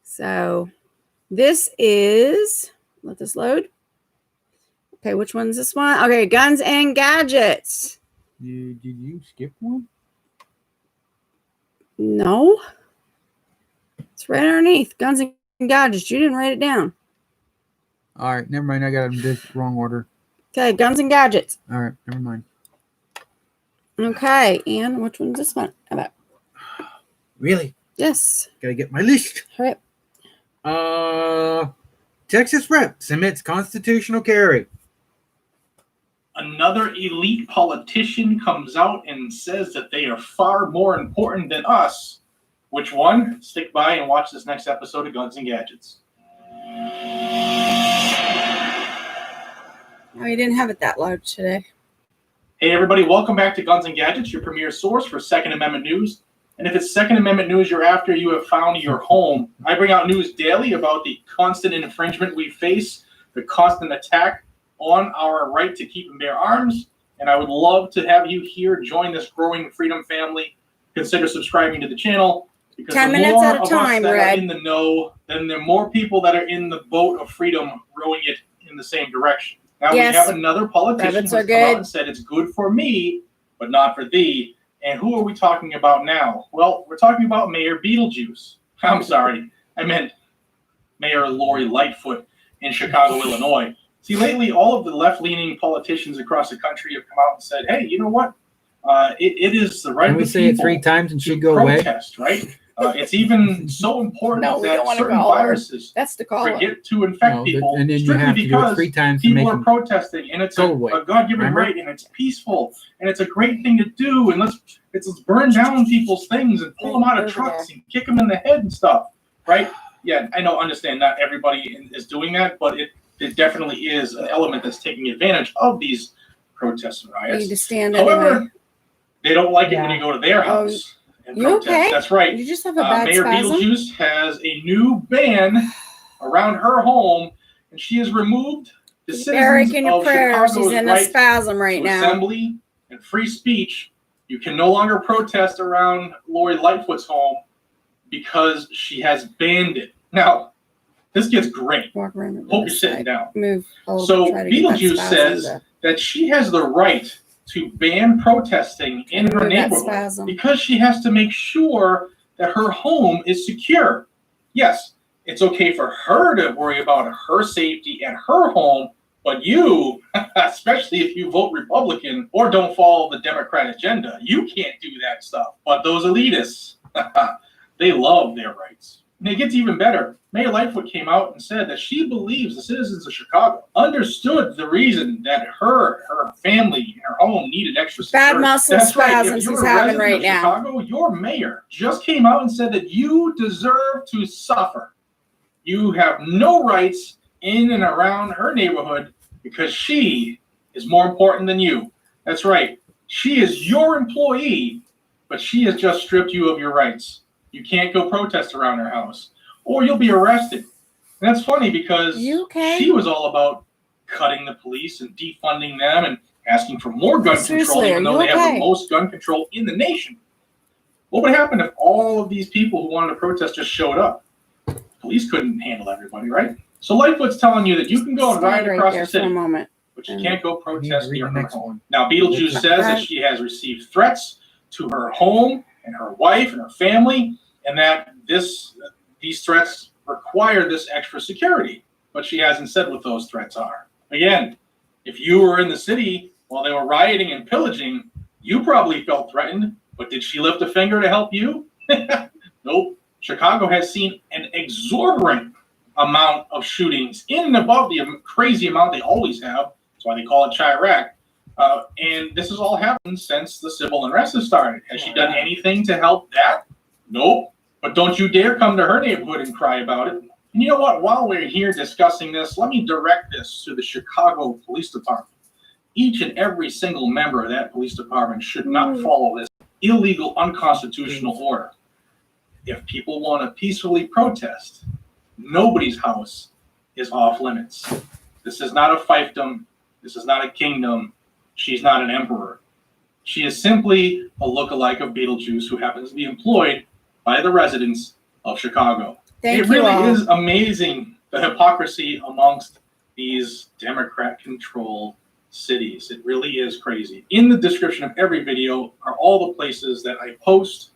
So this is, let this load. Okay, which one's this one? Okay, Guns and Gadgets. Did you skip one? No. It's right underneath. Guns and Gadgets. You didn't write it down. All right, never mind. I got them in this wrong order. Okay, Guns and Gadgets. All right, never mind. Okay, and which one's this one about? Really? Yes. Gotta get my list. Hurry up. Texas Rep.submits constitutional carry. Another elite politician comes out and says that they are far more important than us. Which one? Stick by and watch this next episode of Guns and Gadgets. Oh, you didn't have it that loud today. Hey everybody, welcome back to Guns and Gadgets, your premier source for Second Amendment news. And if it's Second Amendment news you're after, you have found your home. I bring out news daily about the constant infringement we face, the constant attack on our right to keep and bear arms. And I would love to have you here join this growing freedom family. Consider subscribing to the channel. Because 10 the minutes more at a of time, us that Red. are in the know, then the more people that are in the boat of freedom rowing it in the same direction. Now Yes. we have another politician Rabbits who's are come out good. and said it's good for me, but not for thee. And who are we talking about now? Well, we're talking about Mayor Beetlejuice. I'm sorry, I meant Mayor Lori Lightfoot in Chicago, Illinois. See, lately, all of the left-leaning politicians across the country have come out and said, hey, you know what? It is the right Can of we the say it people 3 times and to she'd go away? protest, right? It's even so important No, we don't that wanna certain call her. viruses That's the caller. forget to infect No, people and then you strictly have to do it because 3 times to people make are them protesting, and it's go a away. God-given Remember? right, and it's peaceful, and it's a great thing to do, and let's burn down people's things and pull them out of Over trucks and kick them in the head and stuff, right? Yeah, I know, understand, not everybody is doing that, but it definitely is an element that's taking advantage of these protests and You need riots. to stand However, anyway. they don't like it when you go to their house and You protest. okay? That's right. You just have a bad Mayor spasm? Beetlejuice has a new ban around her home, and she has removed the Eric, citizens in your of prayers, Chicago's he's in a right spasm right to now. assembly and free speech. You can no longer protest around Lori Lightfoot's home because she has banned it. Now, this gets great. Walk around the Hope other you're sitting side. down. Move a little So bit, try to get that Beetlejuice spasm says to- that she has the right to ban protesting in her Remove that neighborhood spasm. because she has to make sure that her home is secure. Yes, it's okay for her to worry about her safety and her home, but you, especially if you vote Republican or don't follow the Democrat agenda, you can't do that stuff. But those elitists, they love their rights. And it gets even better. Mayor Lightfoot came out and said that she believes the citizens of Chicago understood the reason that her family, and her home needed extra security. Bad muscle That's right. If spasms you're he's a having resident right of now. Chicago, your mayor just came out and said that you deserve to suffer. You have no rights in and around her neighborhood because she is more important than you. That's right. She is your employee, but she has just stripped you of your rights. You can't go protest around her house. or you'll be arrested. And that's funny because You okay? she was all about cutting the police and defunding them and asking for more gun control, Seriously, even are though you they have okay? the most gun control in the nation. What would happen if all of these people who wanted to protest just showed up? Police couldn't handle everybody, right? So Lightfoot's telling you that you can go and ride Stand right across there the for a city, moment. but you can't go I need to protest read near the her next home. one. Now, Beetlejuice says that she has received threats to her home and her wife and her family, and that these threats require this extra security. But she hasn't said what those threats are. Again, if you were in the city while they were rioting and pillaging, you probably felt threatened, but did she lift a finger to help you? Nope. Chicago has seen an exorbitant amount of shootings in and above the crazy amount they always have. That's why they call it Chirac. And this has all happened since the civil unrest has started. Has she done anything to help that? Nope. But don't you dare come to her neighborhood and cry about it. And you know what? While we're here discussing this, let me direct this to the Chicago Police Department. Each and every single member of that police department should not follow this illegal, unconstitutional order. If people want to peacefully protest, nobody's house is off limits. This is not a fiefdom. This is not a kingdom. She's not an emperor. She is simply a lookalike of Beetlejuice who happens to be employed by the residents of Chicago. Thank It you really all. is amazing, the hypocrisy amongst these Democrat-controlled cities. It really is crazy. In the description of every video are all the places that I post.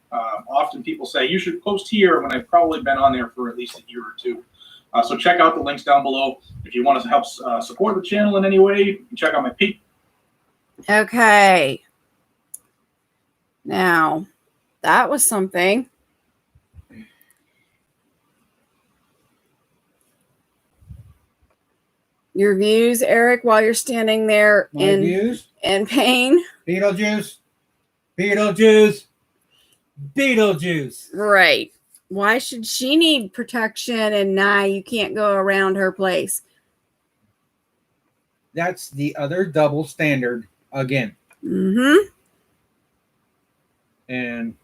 Often people say, you should post here, when I've probably been on there for at least a year or two. So check out the links down below. If you want to help support the channel in any way, you can check out my peak. Okay. Now, that was something. Your views, Eric, while you're standing there My in views? pain. Beetlejuice. Beetlejuice. Beetlejuice. Right. Why should she need protection and now you can't go around her place? That's the other double standard again. Mm-hmm. And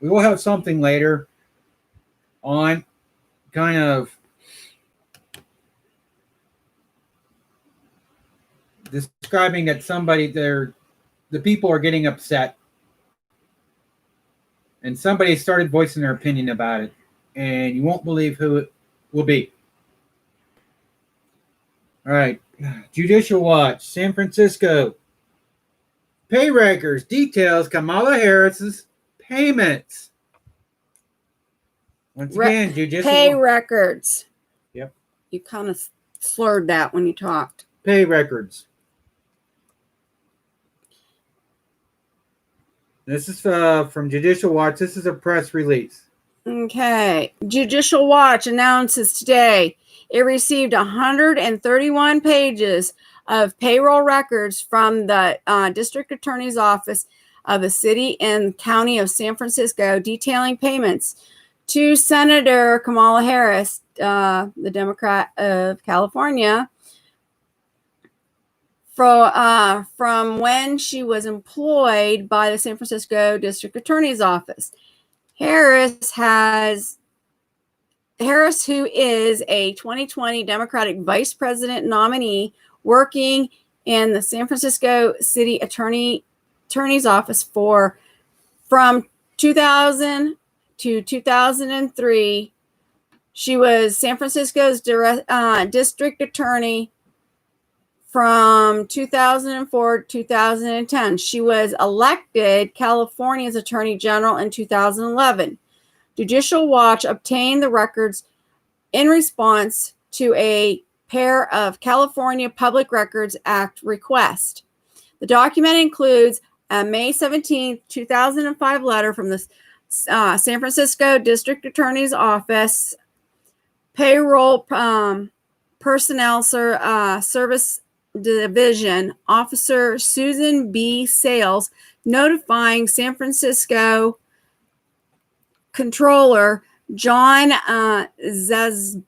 we will have something later on kind of describing that the people are getting upset and somebody started voicing their opinion about it, and you won't believe who it will be. All right. Judicial Watch, San Francisco. Pay records details Kamala Harris's payments. Once again, Judicial Pay records. Yep. You kind of slurred that when you talked. Pay records. This is from Judicial Watch. This is a press release. Okay. Judicial Watch announces today it received 131 pages of payroll records from the District Attorney's Office of the City and County of San Francisco detailing payments to Senator Kamala Harris, the Democrat of California, from when she was employed by the San Francisco District Attorney's Office. Harris, who is a 2020 Democratic Vice President nominee working in the San Francisco City Attorney's Office from 2000 to 2003. She was San Francisco's district attorney from 2004 to 2010. She was elected California's Attorney General in 2011. Judicial Watch obtained the records in response to a pair of California Public Records Act requests. The document includes a May 17, 2005 letter from the San Francisco District Attorney's Office Payroll Personnel Service Division Officer Susan B. Sales notifying San Francisco Controller John Zezbala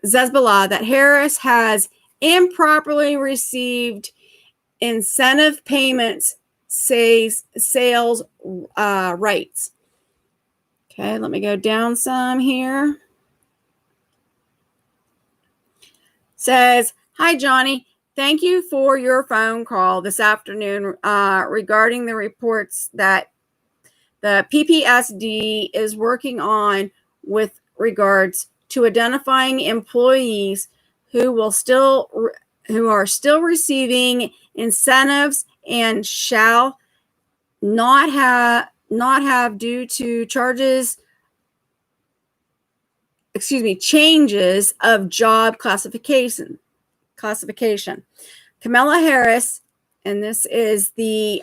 that Harris has improperly received incentive payments, sales rights. Okay, let me go down some here. Says, hi, Johnny. Thank you for your phone call this afternoon regarding the reports that the PPSD is working on with regards to identifying employees who are still receiving incentives and shall not have due to changes of job classification. Kamala Harris, and this is the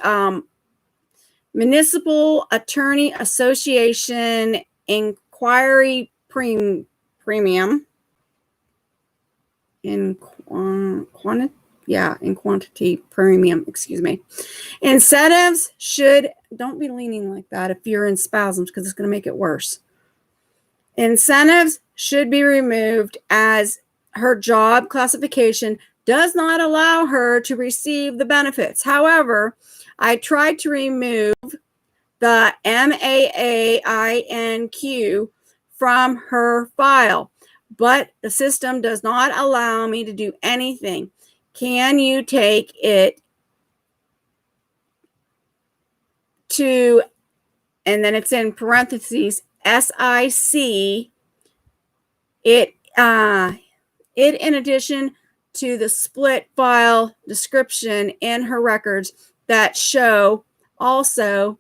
Municipal Attorney Association Inquiry Premium in quantity premium, Incentives should, don't be leaning like that if you're in spasms because it's going to make it worse. Incentives should be removed as her job classification does not allow her to receive the benefits. However, I tried to remove the MAAINQ from her file, but the system does not allow me to do anything. Can you take it to, and then it's in parentheses, SIC, it in addition to the split file description in her records that show also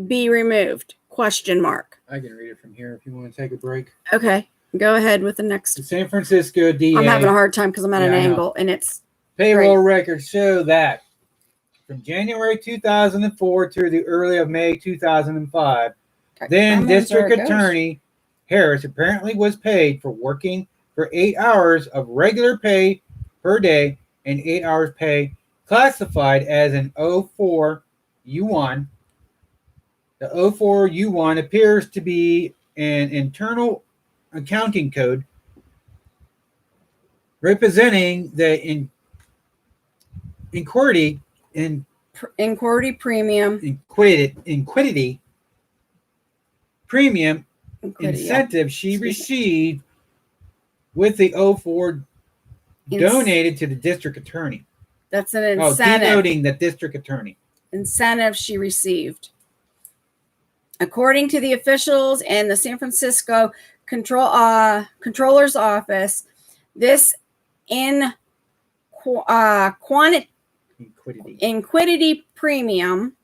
be removed, ? I can read it from here if you want to take a break. Okay, go ahead with the next. The San Francisco DA. I'm having a hard time because I'm at an angle and it's payroll great. records show that from January 2004 through the early of May 2005, then District Attorney Harris apparently was paid for working for 8 hours of regular pay per day and 8 hours pay classified as an 04 U1. The 04 U1 appears to be an internal accounting code representing the inquiry premium incentive she received with the 04 donated to the district attorney. That's an incentive. Denoting the district attorney. Incentive she received. According to the officials in the San Francisco Controller's Office, this inquiry premium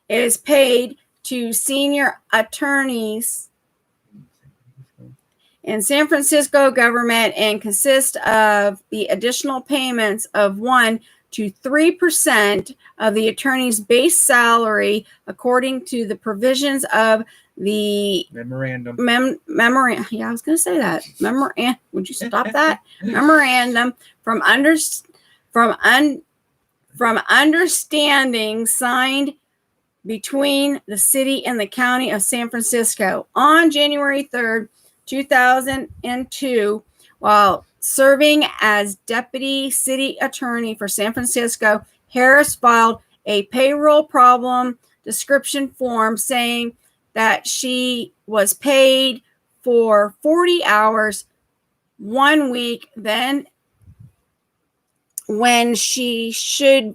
is paid to senior attorneys in San Francisco government and consists of the additional payments of 1% to 3% of the attorney's base salary, according to the provisions of the memorandum. Yeah, I was going to say that. Would you stop that? Memorandum from understanding signed between the city and the county of San Francisco on January 3rd, 2002, while serving as deputy city attorney for San Francisco. Harris filed a payroll problem description form saying that she was paid for 40 hours 1 week, then when she should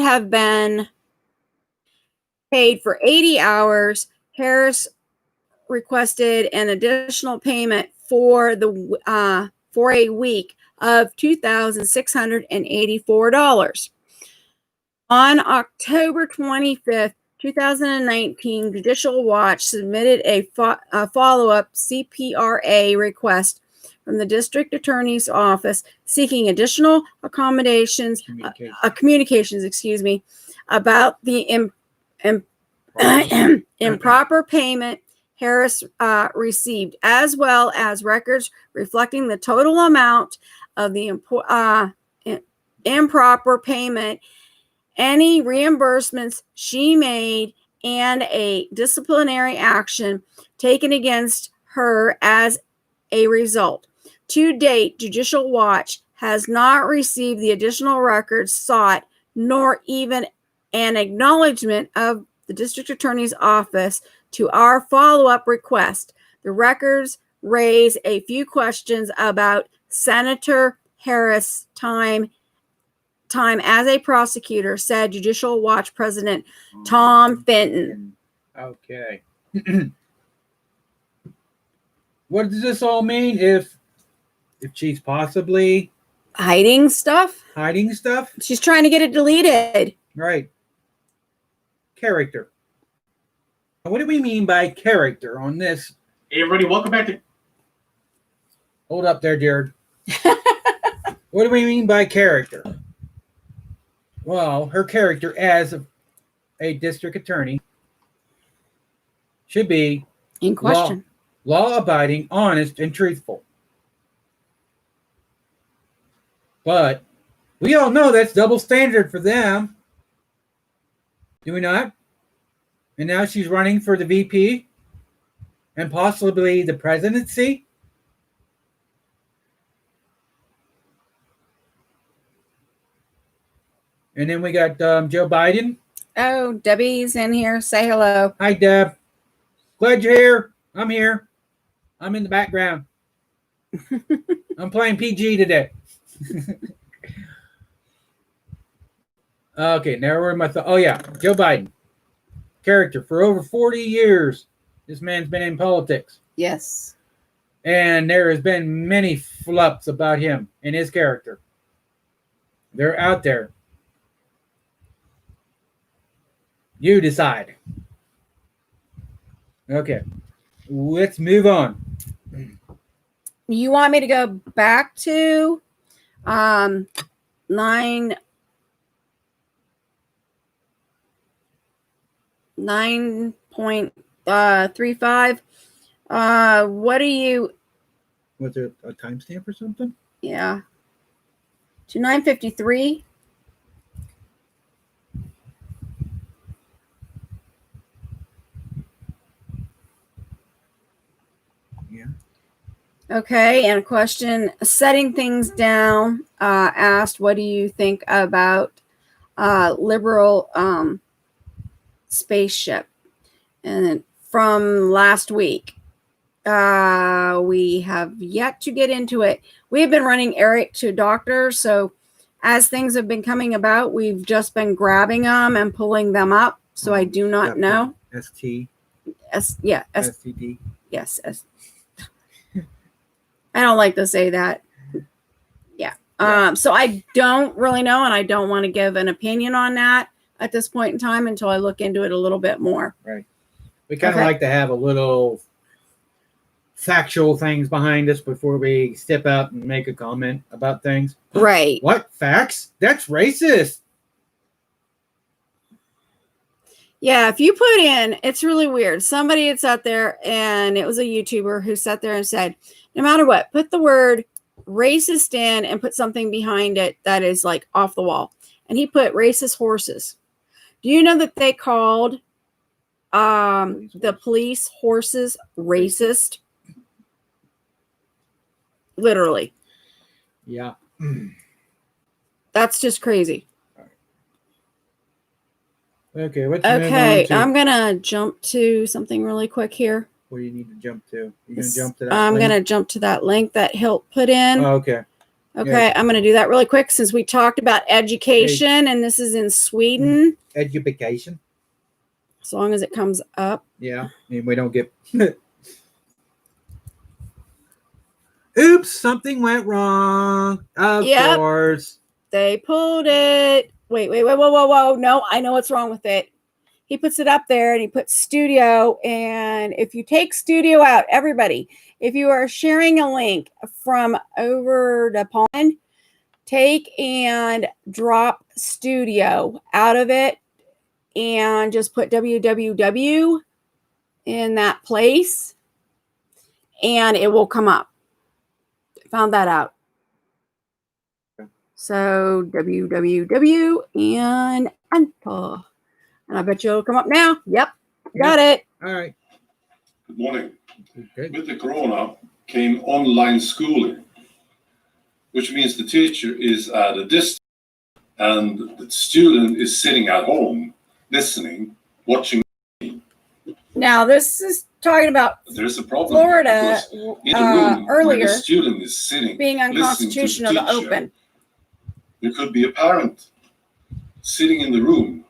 have been paid for 80 hours. Harris requested an additional payment for a week of $2,684. On October 25th, 2019, Judicial Watch submitted a follow-up CPRA request from the District Attorney's Office seeking additional communications, about the improper payment Harris received, as well as records reflecting the total amount of the improper payment, any reimbursements she made, and a disciplinary action taken against her as a result. To date, Judicial Watch has not received the additional records sought, nor even an acknowledgement of the District Attorney's Office to our follow-up request. The records raise a few questions about Senator Harris' time as a prosecutor, said Judicial Watch President Tom Fenton. Okay. What does this all mean? If she's possibly Hiding stuff? She's trying to get it deleted. Right. Character. What do we mean by character on this? Hey, everybody, welcome back to... Hold up there, Jared. What do we mean by character? Well, her character as a district attorney should be in question. Law-abiding, honest, and truthful. But we all know that's double standard for them. Do we not? And now she's running for the VP and possibly the presidency. And then we got Joe Biden. Oh, Debbie's in here. Say hello. Hi, Deb. Glad you're here. I'm here. I'm in the background. I'm playing PG today. Okay, now we're in my thought. Oh, yeah. Joe Biden. Character. For over 40 years, this man's been in politics. Yes. And there has been many flups about him and his character. They're out there. You decide. Okay. Let's move on. You want me to go back to 9.35? What are you? Was it a timestamp or something? Yeah. To 9:53. Yeah. Okay, and a question, setting things down, asked, what do you think about liberal spaceship? And from last week, we have yet to get into it. We have been running Eric to doctors, so as things have been coming about, we've just been grabbing them and pulling them up. So I do not know. STD. Yes. I don't like to say that. Yeah. So I don't really know, and I don't want to give an opinion on that at this point in time until I look into it a little bit more. Right. We kind of like to have a little factual things behind us before we step out and make a comment about things. Right. What? Facts? That's racist. Yeah, if you put in, it's really weird. Somebody had sat there, and it was a YouTuber who sat there and said, no matter what, put the word racist in and put something behind it that is like off the wall. And he put racist horses. Do you know that they called the police horses racist? Literally. Yeah. That's just crazy. Okay, I'm gonna jump to something really quick here. What do you need to jump to? You're gonna jump to that. I'm gonna jump to that link that Hilt put in. Oh, okay. Okay, yeah. I'm gonna do that really quick since we talked about education, and this is in Sweden. Education. As long as it comes up. Yeah, and we don't get. Oops, something went wrong. Of course. They pulled it. Wait, whoa. No, I know what's wrong with it. He puts it up there and he puts studio. And if you take studio out, everybody, if you are sharing a link from over the pond, take and drop studio out of it and just put www in that place and it will come up. Found that out. So www and enter. And I bet you it'll come up now. Yep. Got it. All right. Good morning. Good. With the corona came online schooling. which means the teacher is at a distance and the student is sitting at home, listening, watching. Now, this is talking about There's a problem. Florida In a room where earlier the student is sitting, being listening unconstitutional to to the teacher, open. there could be a parent sitting in the room,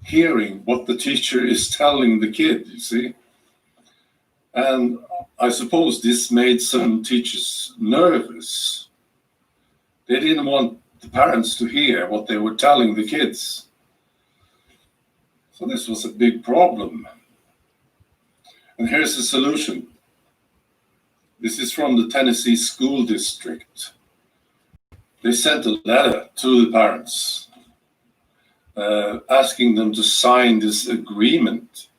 hearing what the teacher is telling the kid, you see. And I suppose this made some teachers nervous. They didn't want the parents to hear what they were telling the kids. So this was a big problem. And here's the solution. This is from the Tennessee School District. They sent a letter to the parents asking them to sign this agreement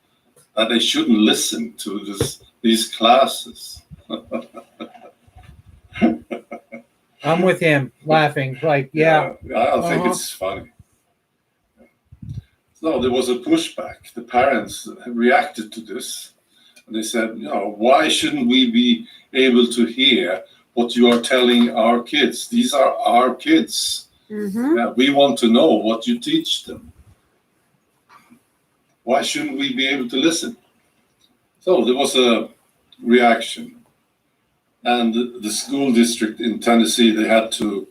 that they shouldn't listen to these classes. I'm with him, laughing. Like, yeah. I think it's funny. So there was a pushback. The parents reacted to this. And they said, why shouldn't we be able to hear what you are telling our kids? These are our kids. Mm-hmm. Yeah, we want to know what you teach them. Why shouldn't we be able to listen? So there was a reaction. And the school district in Tennessee, they had to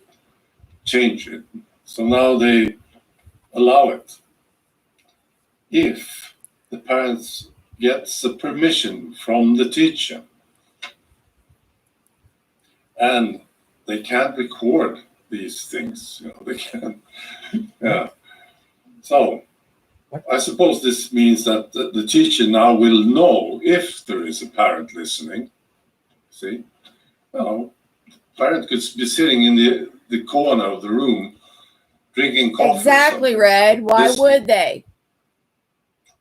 change it. So now they allow it. If the parents gets the permission from the teacher, and they can't record these things, they can't. Yeah. So I suppose this means that the teacher now will know if there is a parent listening. See, the parent could be sitting in the corner of the room, drinking coffee. Exactly, Red. Why would they?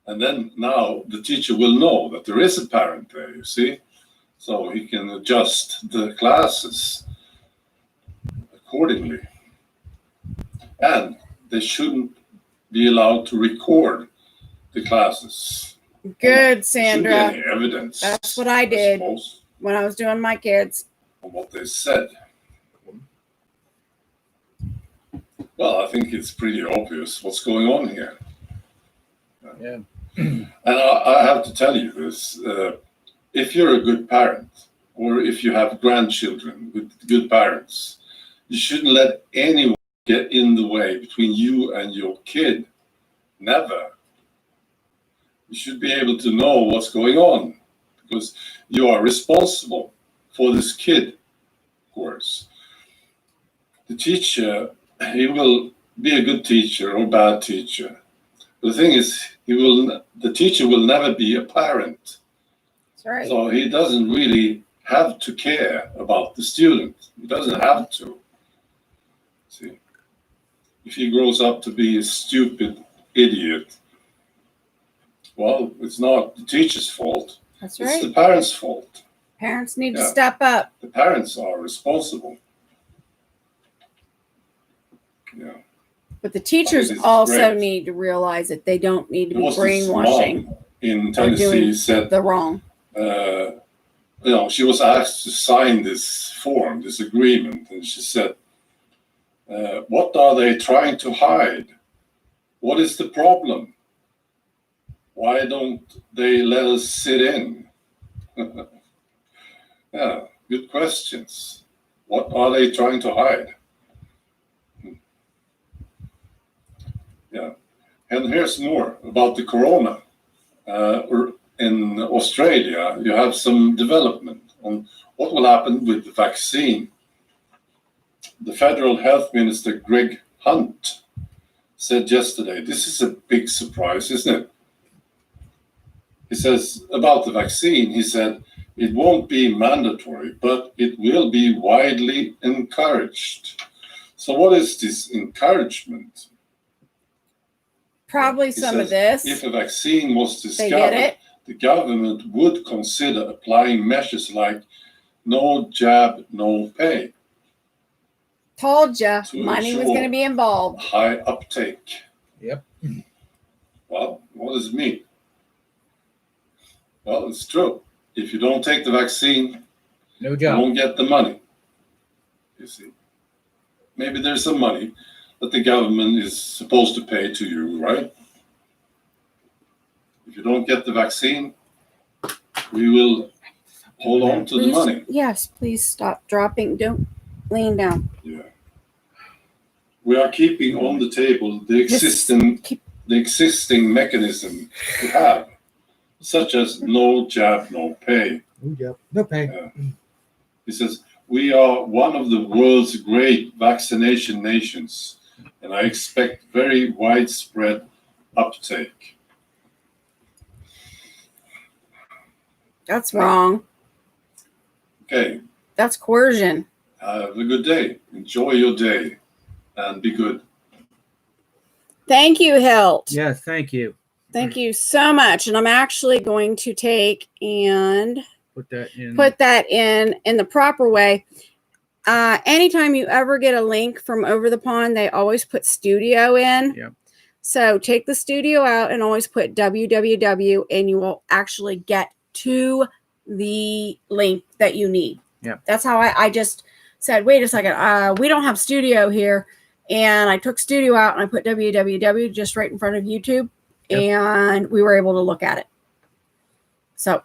And then now the teacher will know that there is a parent there, you see? So he can adjust the classes accordingly. And they shouldn't be allowed to record the classes. Good, Sandra. Shouldn't be any evidence. That's what I did when I was doing my kids. On what they said. Well, I think it's pretty obvious what's going on here. Yeah. And I have to tell you this, if you're a good parent, or if you have grandchildren with good parents, you shouldn't let anyone get in the way between you and your kid. Never. You should be able to know what's going on, because you are responsible for this kid, of course. The teacher, he will be a good teacher or bad teacher. The thing is, the teacher will never be a parent. That's right. So he doesn't really have to care about the student. He doesn't have to. See, if he grows up to be a stupid idiot, well, it's not the teacher's fault. That's right. It's the parents' fault. Parents need to step up. The parents are responsible. Yeah. But the teachers also need to realize that they don't need to be brainwashing. In Tennessee said the wrong. She was asked to sign this form, this agreement, and she said, "What are they trying to hide? What is the problem? Why don't they let us sit in?" Yeah, good questions. What are they trying to hide? Yeah, and here's more about the corona. In Australia, you have some development on what will happen with the vaccine. The federal health minister, Greg Hunt, said yesterday, this is a big surprise, isn't it? He says about the vaccine, he said, it won't be mandatory, but it will be widely encouraged. So what is this encouragement? Probably some of this. If a vaccine was discovered, the government would consider applying measures like no jab, no pay. Told you, money was going to be involved. High uptake. Yep. Well, what does it mean? Well, it's true. If you don't take the vaccine, no job. You won't get the money. You see. maybe there's some money that the government is supposed to pay to you, right? If you don't get the vaccine, we will hold on to the Please- money. Yes, please stop dropping. Don't lean down. Yeah. We are keeping on the table the Just existing mechanism we have, such as no jab, no pay. No pay. He says, we are one of the world's great vaccination nations, and I expect very widespread uptake. That's wrong. Okay, That's coercion. have a good day. Enjoy your day, and be good. Thank you, Hilt. Yes, thank you. Thank you so much. And I'm actually going to take and Put that in. put that in the proper way. Anytime you ever get a link from Over the Pond, they always put studio in. Yep. So take the studio out and always put www, and you will actually get to the link that you need. Yep. That's how I just said, wait a second, we don't have studio here. And I took studio out and I put www just right in front of YouTube. Yep. And we were able to look at it. So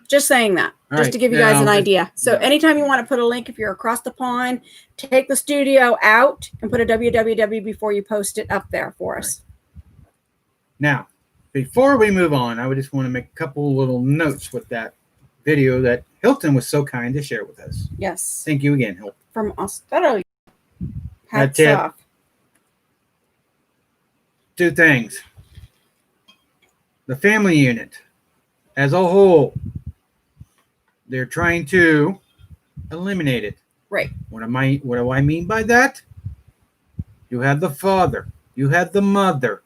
just saying that, All just right, to give you guys now an just- idea. So yeah. anytime you want to put a link, if you're across the pond, take the studio out and put a www before you post it up there for us. Now, before we move on, I would just want to make a couple little notes with that video that Hilton was so kind to share with us. Yes. Thank you again, Hilton. From Australia. Hats That's it. off. Two things. The family unit as a whole, they're trying to eliminate it. Right. What do I mean by that? You have the father, you have the mother.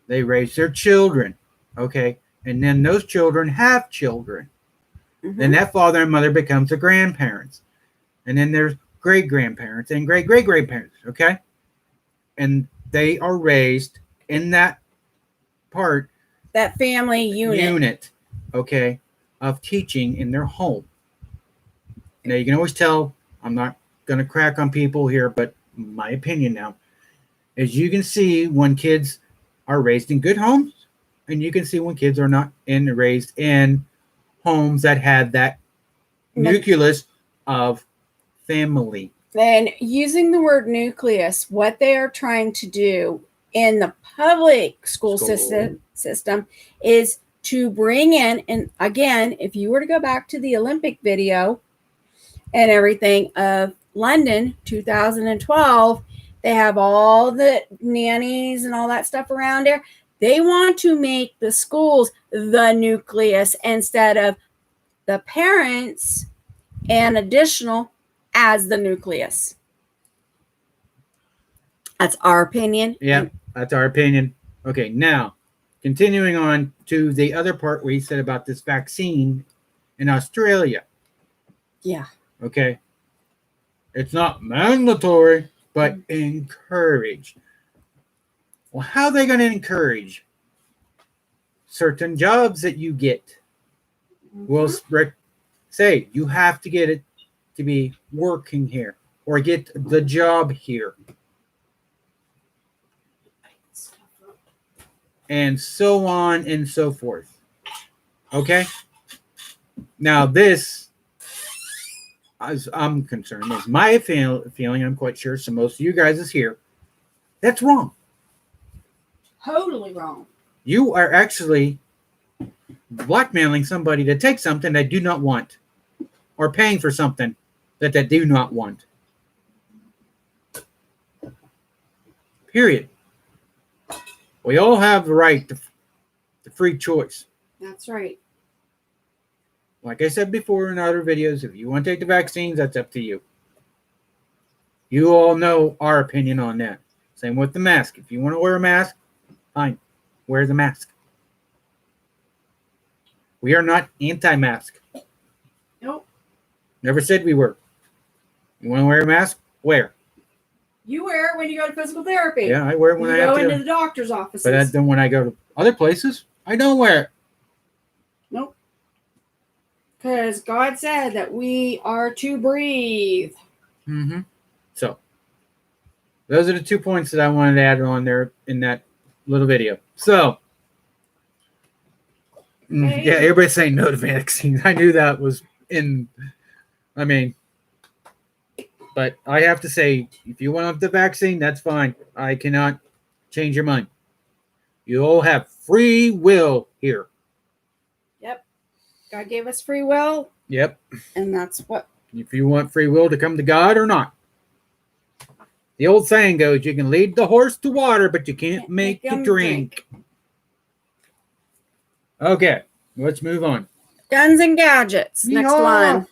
They raise their children, okay? And then those children have children. Mm-hmm. Then that father and mother becomes the grandparents. And then there's great-grandparents and great-great-grandparents, okay? And they are raised in that part That family unit. Okay, of teaching in their home. Now, you can always tell, I'm not going to crack on people here, but my opinion now is you can see when kids are raised in good homes, and you can see when kids are not raised in homes that have that nucleus of family. And using the word nucleus, what they are trying to do in the public school system is to bring in, and again, if you were to go back to the Olympic video and everything of London 2012, they have all the nannies and all that stuff around there. They want to make the schools the nucleus instead of the parents and additional as the nucleus. That's our opinion. Yeah, that's our opinion. Okay, now, continuing on to the other part where he said about this vaccine in Australia. Yeah. Okay. It's not mandatory, but encouraged. Well, how are they going to encourage? Certain jobs that you get will say you have to get it to be working here or get the job here. And so on and so forth. Okay? Now, this, as I'm concerned, is my feeling, I'm quite sure, so most of you guys is here, that's wrong. Totally wrong. You are actually blackmailing somebody to take something they do not want or paying for something that they do not want. Period. We all have the right to free choice. That's right. Like I said before in other videos, if you want to take the vaccines, that's up to you. You all know our opinion on that. Same with the mask. If you want to wear a mask, fine. Wear the mask. We are not anti-mask. Nope. Never said we were. You want to wear a mask? Wear. You wear it when you go to physical therapy. Yeah, I wear it when you I have go to. into the doctor's offices. But then when I go to other places, I don't wear it. Nope. Because God said that we are to breathe. Mm-hmm. So, Those are the 2 points that I wanted to add on there in that little video. So, yeah, everybody's saying no to vaccines. I knew that was in, but I have to say, if you want the vaccine, that's fine. I cannot change your mind. You all have free will here. Yep. God gave us free will. Yep. And that's what. If you want free will to come to God or not. The old saying goes, you can lead the horse to water, but you can't make it drink. Okay, let's move on. Guns and gadgets. Next one.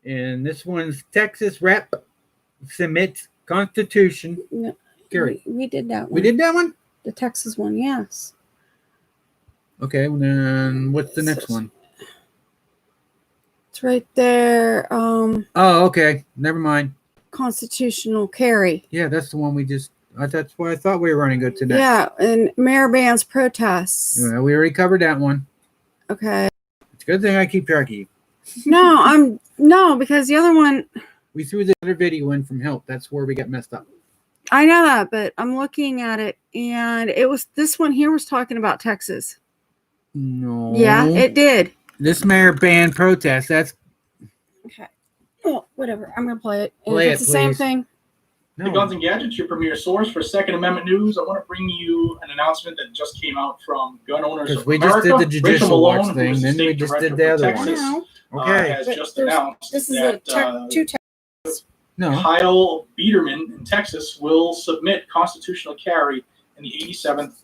And this one's Texas Rep.submits Constitution. No, Gary. we did that one. We did that one? The Texas one, yes. Okay, well then what's the next one? It's right there. Oh, okay. Never mind. Constitutional carry. Yeah, that's the one we just. That's why I thought we were running good today. Yeah, and mayor bans protests. Yeah, we already covered that one. Okay. It's a good thing I keep track of you. No, because the other one. We threw the other video in from help. That's where we got messed up. I know that, but I'm looking at it, and it was this one here was talking about Texas. No. Yeah, it did. This mayor banned protests. That's okay. Well, whatever. I'm gonna play it. And play if it's it, the same please. thing. The Guns and Gadgets, your premier source for Second Amendment news. I want to bring you an announcement that just came out from Gun Owners Because of we America. just did the judicial Rachel watch Malone, thing, who's the then we state just director did the for other Texas, one. Okay. has But just announced this is that two Texas. No. Kyle Biederman in Texas will submit constitutional carry in the 87th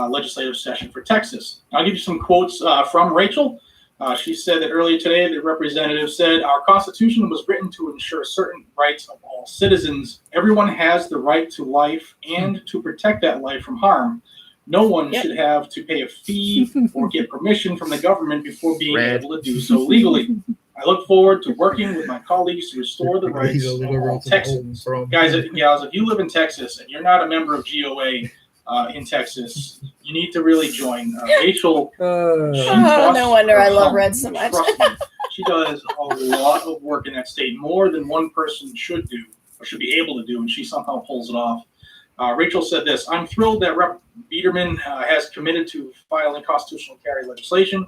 legislative session for Texas. I'll give you some quotes from Rachel. She said that earlier today, the representative said, our Constitution was written to ensure certain rights of all citizens. Everyone has the right to life and to protect that life from harm. No one should have to pay a fee or get permission from the government before being able to do so legally. I look forward to working with my colleagues to restore the rights of all Texans. Guys and gals, if you live in Texas and you're not a member of GOA in Texas, you need to really join. Rachel. No wonder I love Red so much. Trust me, she does a lot of work in that state, more than one person should do or should be able to do, and she somehow pulls it off. Rachel said this: I'm thrilled that Rep. Biederman has committed to filing constitutional carry legislation.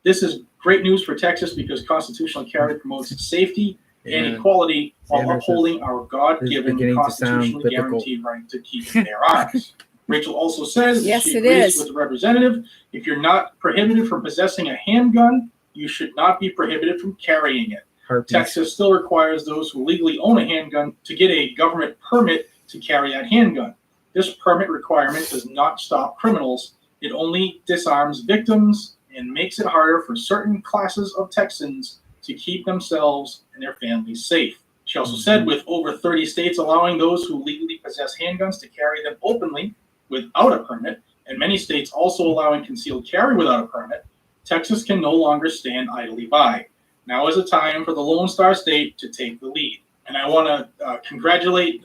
This is great news for Texas because constitutional carry promotes safety and equality while upholding our God-given constitutionally guaranteed right to keep and bear arms. Rachel also says she agrees with the representative. If you're not prohibited from possessing a handgun, you should not be prohibited from carrying it. Texas still requires those who legally own a handgun to get a government permit to carry that handgun. This permit requirement does not stop criminals. It only disarms victims and makes it harder for certain classes of Texans to keep themselves and their families safe. She also said with over 30 states allowing those who legally possess handguns to carry them openly without a permit, and many states also allowing concealed carry without a permit, Texas can no longer stand idly by. Now is the time for the Lone Star State to take the lead. And I want to congratulate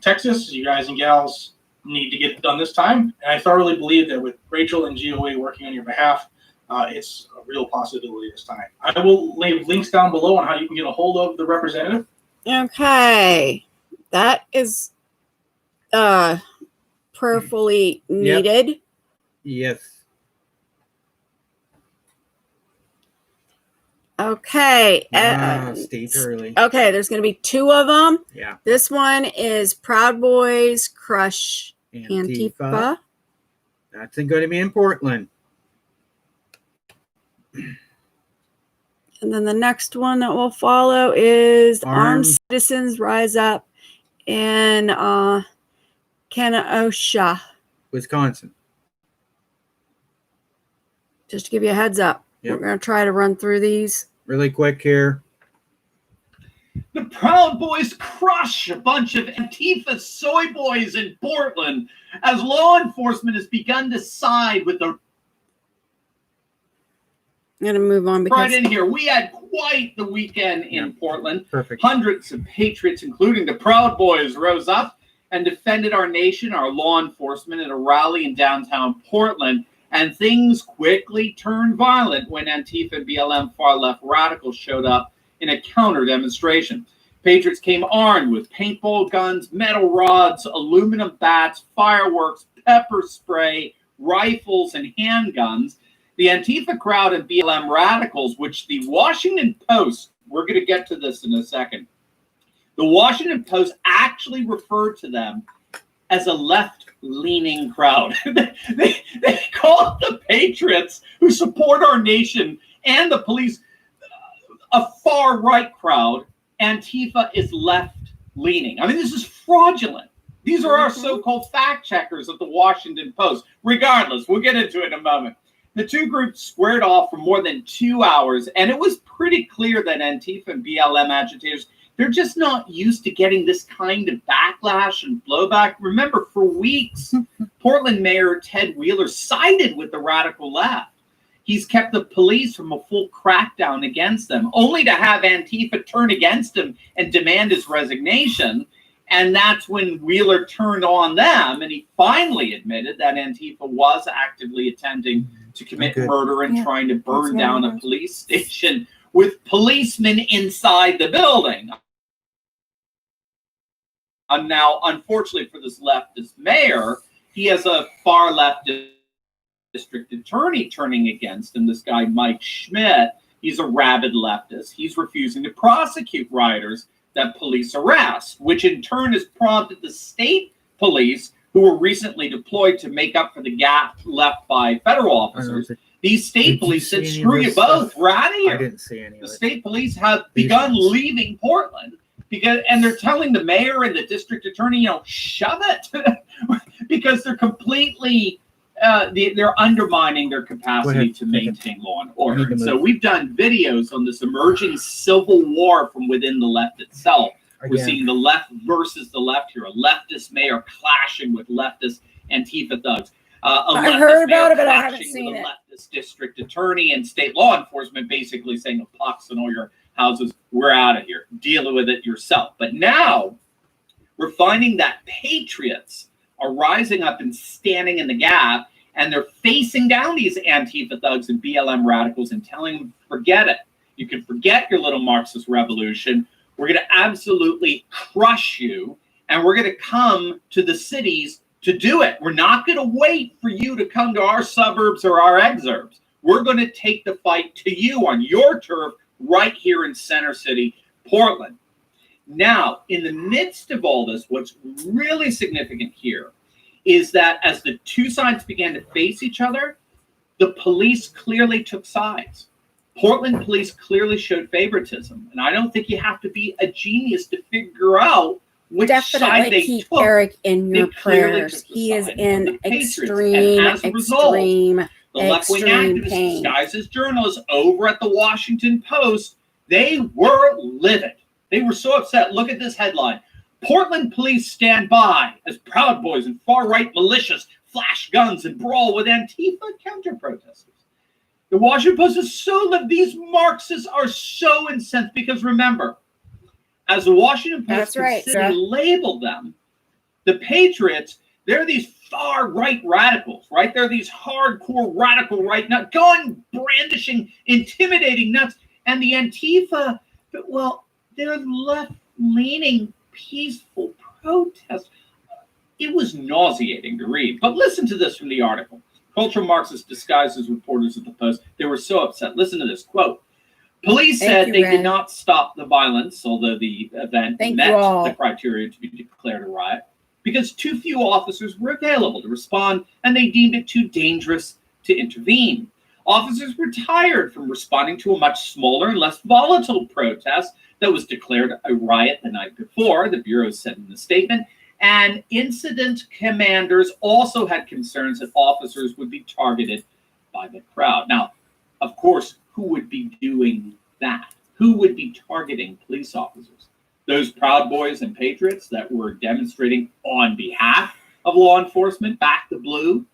Texas. You guys and gals need to get it done this time. And I thoroughly believe that with Rachel and GOA working on your behalf, it's a real possibility this time. I will leave links down below on how you can get a hold of the representative. Okay. That is prayerfully needed. Yes. Okay. Steve early. Okay, there's going to be two of them. Yeah. This one is Proud Boys Crush Antifa. That's going to be in Portland. And then the next one that will follow is Armed Citizens Rise Up in Kenosha, Wisconsin. Just to give you a heads up. We're going to try to run through these really quick here. The Proud Boys crush a bunch of Antifa soy boys in Portland as law enforcement has begun to side with the... I'm going to move on because... Right in here, we had quite the weekend in Portland. Perfect. Hundreds of patriots, including the Proud Boys, rose up and defended our nation, our law enforcement, at a rally in downtown Portland. And things quickly turned violent when Antifa and BLM far-left radicals showed up in a counter demonstration. Patriots came armed with paintball guns, metal rods, aluminum bats, fireworks, pepper spray, rifles, and handguns. The Antifa crowd and BLM radicals, which the Washington Post, we're going to get to this in a second, the Washington Post actually referred to them as a left-leaning crowd. they called the Patriots, who support our nation, and the police a far-right crowd. Antifa is left-leaning. I mean, this is fraudulent. These are our so-called fact-checkers at the Washington Post. Regardless, we'll get into it in a moment. The two groups squared off for more than 2 hours, and it was pretty clear that Antifa and BLM agitators, they're just not used to getting this kind of backlash and blowback. Remember, for weeks, Portland Mayor Ted Wheeler sided with the radical left. He's kept the police from a full crackdown against them, only to have Antifa turn against him and demand his resignation. And that's when Wheeler turned on them, and he finally admitted that Antifa was actively attempting to commit murder and trying to burn down a police station with policemen inside the building. And now, unfortunately for this leftist mayor, he has a far leftist district attorney turning against him, this guy Mike Schmidt. He's a rabid leftist. He's refusing to prosecute rioters that police arrest, which in turn has prompted the state police, who were recently deployed to make up for the gap left by federal officers. These state police said, screw you both, we're out of here. I didn't see any of it. The state police have begun leaving Portland, and they're telling the mayor and the district attorney, shove it, because they're completely, they're undermining their capacity to maintain law and order. And so we've done videos on this emerging civil war from within the left itself. We're seeing the left versus the left here, a leftist mayor clashing with leftist Antifa thugs. I heard about it, but I haven't seen it. Leftist district attorney and state law enforcement basically saying, pox in all your houses, we're out of here. Deal with it yourself. But now we're finding that patriots are rising up and standing in the gap, and they're facing down these Antifa thugs and BLM radicals and telling them, forget it. You can forget your little Marxist revolution. We're going to absolutely crush you, and we're going to come to the cities to do it. We're not going to wait for you to come to our suburbs or our exurbs. We're going to take the fight to you on your turf right here in Center City, Portland. Now, in the midst of all this, what's really significant here is that as the two sides began to face each other, the police clearly took sides. Portland police clearly showed favoritism, and I don't think you have to be a genius to figure out which side they keep took. Eric in your prayers. He is in extreme the left-wing activists disguised as journalists over at the Washington Post, they were livid. They were so upset. Look at this headline. Portland police stand by as Proud Boys and far-right militias flash guns and brawl with Antifa counter-protesters. The Washington Post is so livid. These Marxists are so incensed because remember, as the Washington Post labeled them, the Patriots, they're these far-right radicals, right? They're these hardcore radical right nut, gun brandishing, intimidating nuts. And the Antifa, well, they're left-leaning, peaceful protest. It was nauseating to read. But listen to this from the article. Cultural Marxists disguised as reporters at the Post. They were so upset. Listen to this quote. Police said they did not stop the violence, although the event met the criteria to be declared a riot, because too few officers were available to respond, and they deemed it too dangerous to intervene. Officers were tired from responding to a much smaller and less volatile protest that was declared a riot the night before, the Bureau said in the statement. And incident commanders also had concerns that officers would be targeted by the crowd. Now, of course, who would be doing that? Who would be targeting police officers? Those Proud Boys and Patriots that were demonstrating on behalf of law enforcement, back the blue,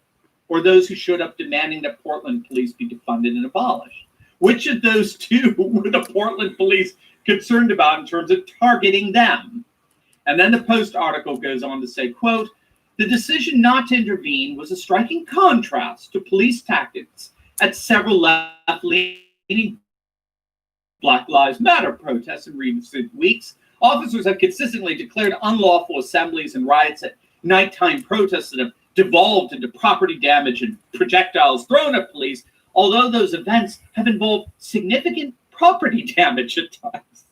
or those who showed up demanding that Portland police be defunded and abolished? Which of those two were the Portland police concerned about in terms of targeting them? And then the Post article goes on to say, quote, the decision not to intervene was a striking contrast to police tactics at several left-leaning Black Lives Matter protests in recent weeks. Officers have consistently declared unlawful assemblies and riots at nighttime protests that have devolved into property damage and projectiles thrown at police, although those events have involved significant property damage at times.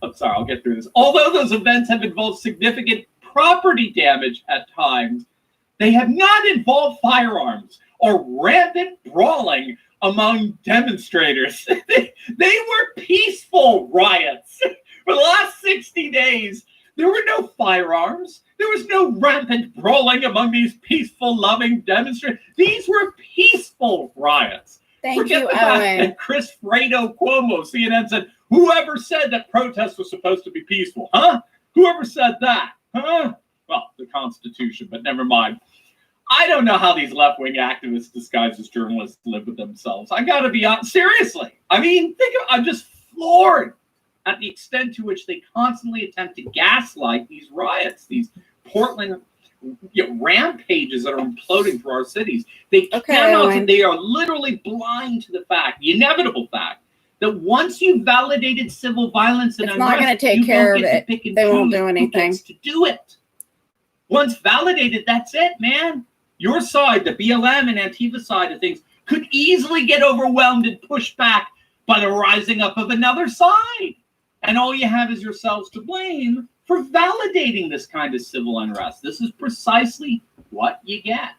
I'm sorry, I'll get through this. Although those events have involved significant property damage at times, they have not involved firearms or rampant brawling among demonstrators. They were peaceful riots. For the last 60 days, there were no firearms. There was no rampant brawling among these peaceful, loving demonstrators. These were peaceful riots. Forget the fact that Chris Fredo Cuomo, CNN, said, whoever said that protests were supposed to be peaceful, huh? Whoever said that, huh? Well, the Constitution, but never mind. I don't know how these left-wing activists disguised as journalists live with themselves. I got to be honest. Seriously. I mean, I'm just floored at the extent to which they constantly attempt to gaslight these riots, these Portland rampages that are imploding through our cities. They they are literally blind to the fact, the inevitable fact, that once you've validated civil violence and it's not going to take care of it. They won't do anything to do it. Once validated, that's it, man. Your side, the BLM and Antifa side of things, could easily get overwhelmed and pushed back by the rising up of another side. And all you have is yourselves to blame for validating this kind of civil unrest. This is precisely what you get.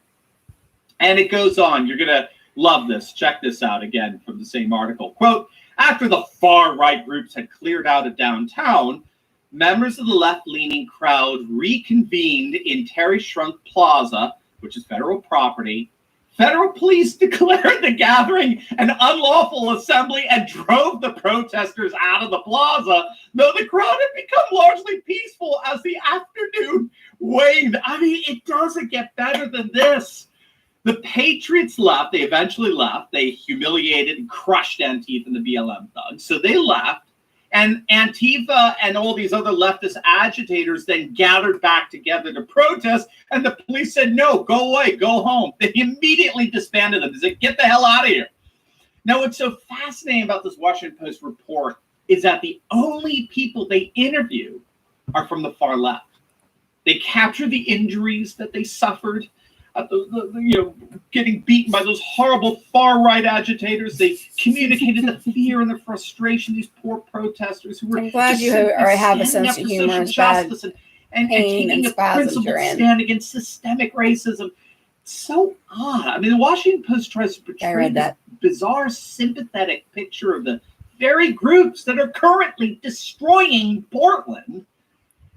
And it goes on. You're going to love this. Check this out again from the same article. Quote, after the far-right groups had cleared out of downtown, members of the left-leaning crowd reconvened in Terry Shrunk Plaza, which is federal property. Federal police declared the gathering an unlawful assembly and drove the protesters out of the plaza, though the crowd had become largely peaceful as the afternoon waned. I mean, it doesn't get better than this. The Patriots left. They eventually left. They humiliated and crushed Antifa and the BLM thugs. So they left. And Antifa and all these other leftist agitators then gathered back together to protest, and the police said, no, go away, go home. They immediately disbanded them. They said, get the hell out of here. Now, what's so fascinating about this Washington Post report is that the only people they interview are from the far left. They capture the injuries that they suffered, getting beaten by those horrible far-right agitators. They communicated the fear and the frustration of these poor protesters who were. I'm glad you have a sense of humor as bad and taking a principled stand against systemic racism. So odd. I mean, the Washington Post tries to portray this bizarre, sympathetic picture of the very groups that are currently destroying Portland.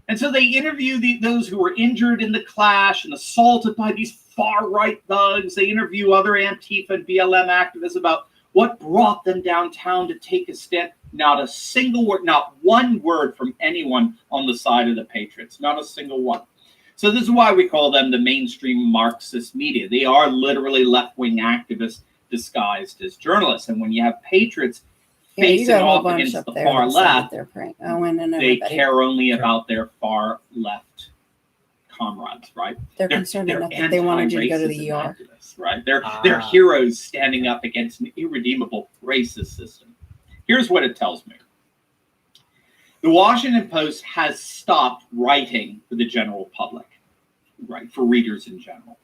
And so they interview those who were injured in the clash and assaulted by these far-right thugs. They interview other Antifa and BLM activists about what brought them downtown to take a stand. Not a single word, not one word from anyone on the side of the Patriots. Not a single one. So this is why we call them the mainstream Marxist media. They are literally left-wing activists disguised as journalists. And when you have Patriots facing off against the far left, they care only about their far left comrades, right? They're concerned enough that they wanted you to go to the ER. Right? They're heroes standing up against an irredeemable racist system. Here's what it tells me. The Washington Post has stopped writing for the general public, right? For readers in general.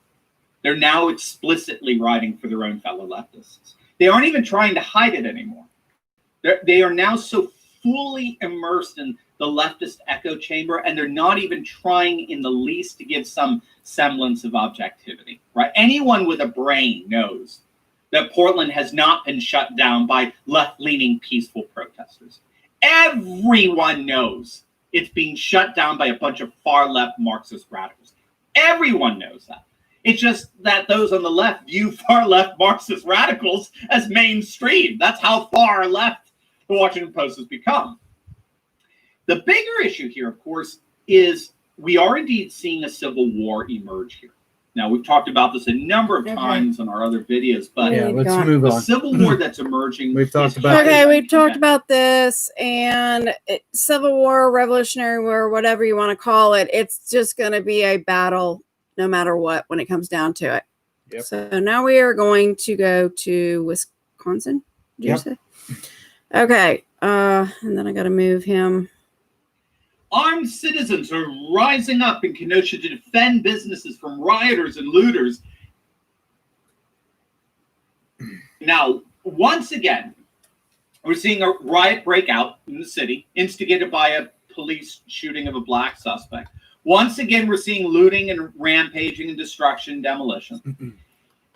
They're now explicitly writing for their own fellow leftists. They aren't even trying to hide it anymore. They are now so fully immersed in the leftist echo chamber, and they're not even trying in the least to give some semblance of objectivity, right? Anyone with a brain knows that Portland has not been shut down by left-leaning peaceful protesters. Everyone knows it's being shut down by a bunch of far-left Marxist radicals. Everyone knows that. It's just that those on the left view far-left Marxist radicals as mainstream. That's how far left the Washington Post has become. The bigger issue here, of course, is we are indeed seeing a civil war emerge here. Now, we've talked about this a number of times on our other videos, but let's move on. The civil war that's emerging. We've talked about we've talked about this, and civil war, revolutionary war, whatever you want to call it, it's just going to be a battle no matter what when it comes down to it. Yep. So now we are going to go to Wisconsin. Did you say? Okay. And then I got to move him. Armed citizens are rising up in Kenosha to defend businesses from rioters and looters. Now, once again, we're seeing a riot break out in the city, instigated by a police shooting of a black suspect. Once again, we're seeing looting and rampaging and destruction, demolition.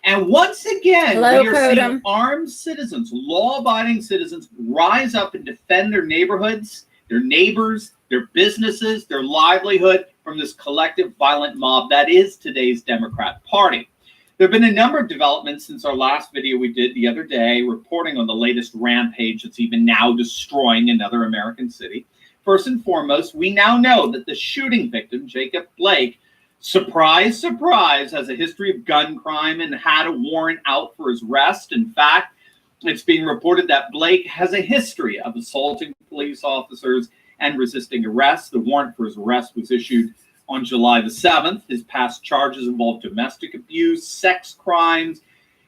And once again, we are seeing armed citizens, law-abiding citizens, rise up and defend their neighborhoods, their neighbors, their businesses, their livelihood from this collective violent mob that is today's Democrat Party. There have been a number of developments since our last video we did the other day, reporting on the latest rampage that's even now destroying another American city. First and foremost, we now know that the shooting victim, Jacob Blake, surprise, surprise, has a history of gun crime and had a warrant out for his arrest. In fact, it's being reported that Blake has a history of assaulting police officers and resisting arrest. The warrant for his arrest was issued on July the 7th. His past charges involved domestic abuse, sex crimes.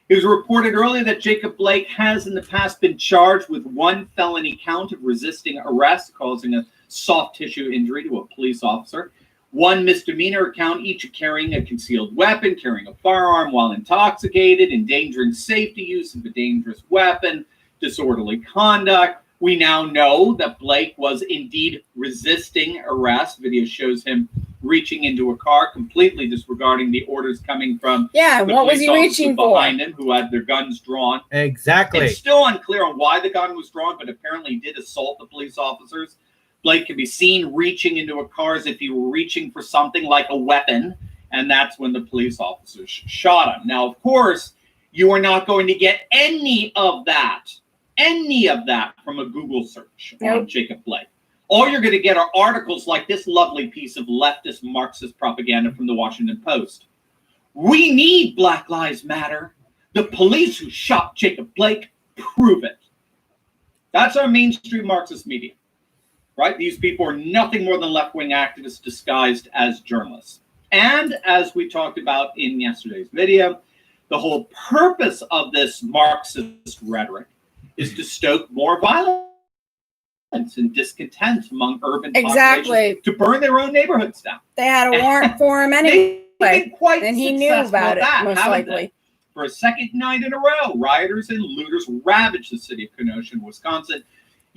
It was reported earlier that Jacob Blake has in the past been charged with one felony count of resisting arrest, causing a soft tissue injury to a police officer, one misdemeanor count, each of carrying a concealed weapon, carrying a firearm while intoxicated, endangering safety use of a dangerous weapon, disorderly conduct. We now know that Blake was indeed resisting arrest. Video shows him reaching into a car, completely disregarding the orders coming from the what was he reaching for behind him, who had their guns drawn. Exactly. It's still unclear on why the gun was drawn, but apparently he did assault the police officers. Blake can be seen reaching into a car as if he were reaching for something like a weapon, and that's when the police officers shot him. Now, of course, you are not going to get any of that from a Google search on Jacob Blake. All you're going to get are articles like this lovely piece of leftist Marxist propaganda from the Washington Post. We need Black Lives Matter. The police who shot Jacob Blake prove it. That's our mainstream Marxist media, right? These people are nothing more than left-wing activists disguised as journalists. And as we talked about in yesterday's video, the whole purpose of this Marxist rhetoric is to stoke more violence and discontent among urban populations, to burn their own neighborhoods down. They had a warrant for him anyway, and he knew about it, most likely. For a second night in a row, rioters and looters ravaged the city of Kenosha, Wisconsin,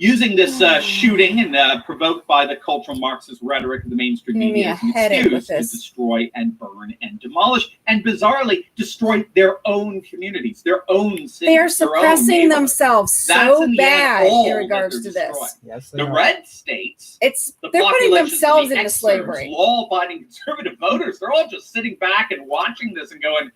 using this shooting and provoked by the cultural Marxist rhetoric of the mainstream media as an excuse to destroy and burn and demolish, and bizarrely destroy their own communities, their own cities. They're suppressing themselves so bad in regards to this. Yes, the red states, they're putting themselves into slavery. Law-abiding conservative voters, they're all just sitting back and watching this and going,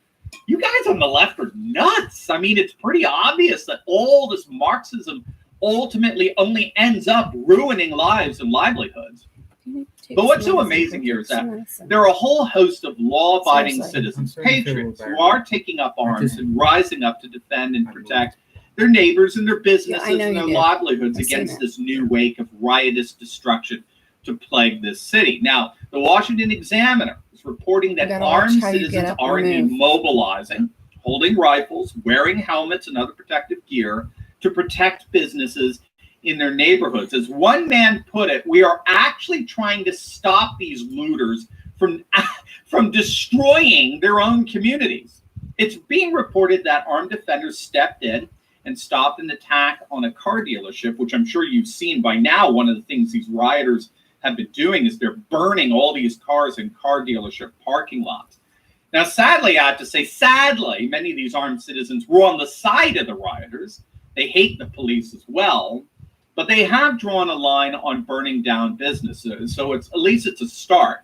you guys on the left are nuts. I mean, it's pretty obvious that all this Marxism ultimately only ends up ruining lives and livelihoods. But what's so amazing here is that there are a whole host of law-abiding citizens, patriots, who are taking up arms and rising up to defend and protect their neighbors and their businesses and their livelihoods against this new wake of riotous destruction to plague this city. Now, the Washington Examiner is reporting that armed citizens are indeed mobilizing, holding rifles, wearing helmets and other protective gear to protect businesses in their neighborhoods. As one man put it, we are actually trying to stop these looters from destroying their own communities. It's being reported that armed defenders stepped in and stopped an attack on a car dealership, which I'm sure you've seen by now. One of the things these rioters have been doing is they're burning all these cars in car dealership parking lots. Now, sadly, I have to say, sadly, many of these armed citizens were on the side of the rioters. They hate the police as well, but they have drawn a line on burning down businesses. So at least it's a start.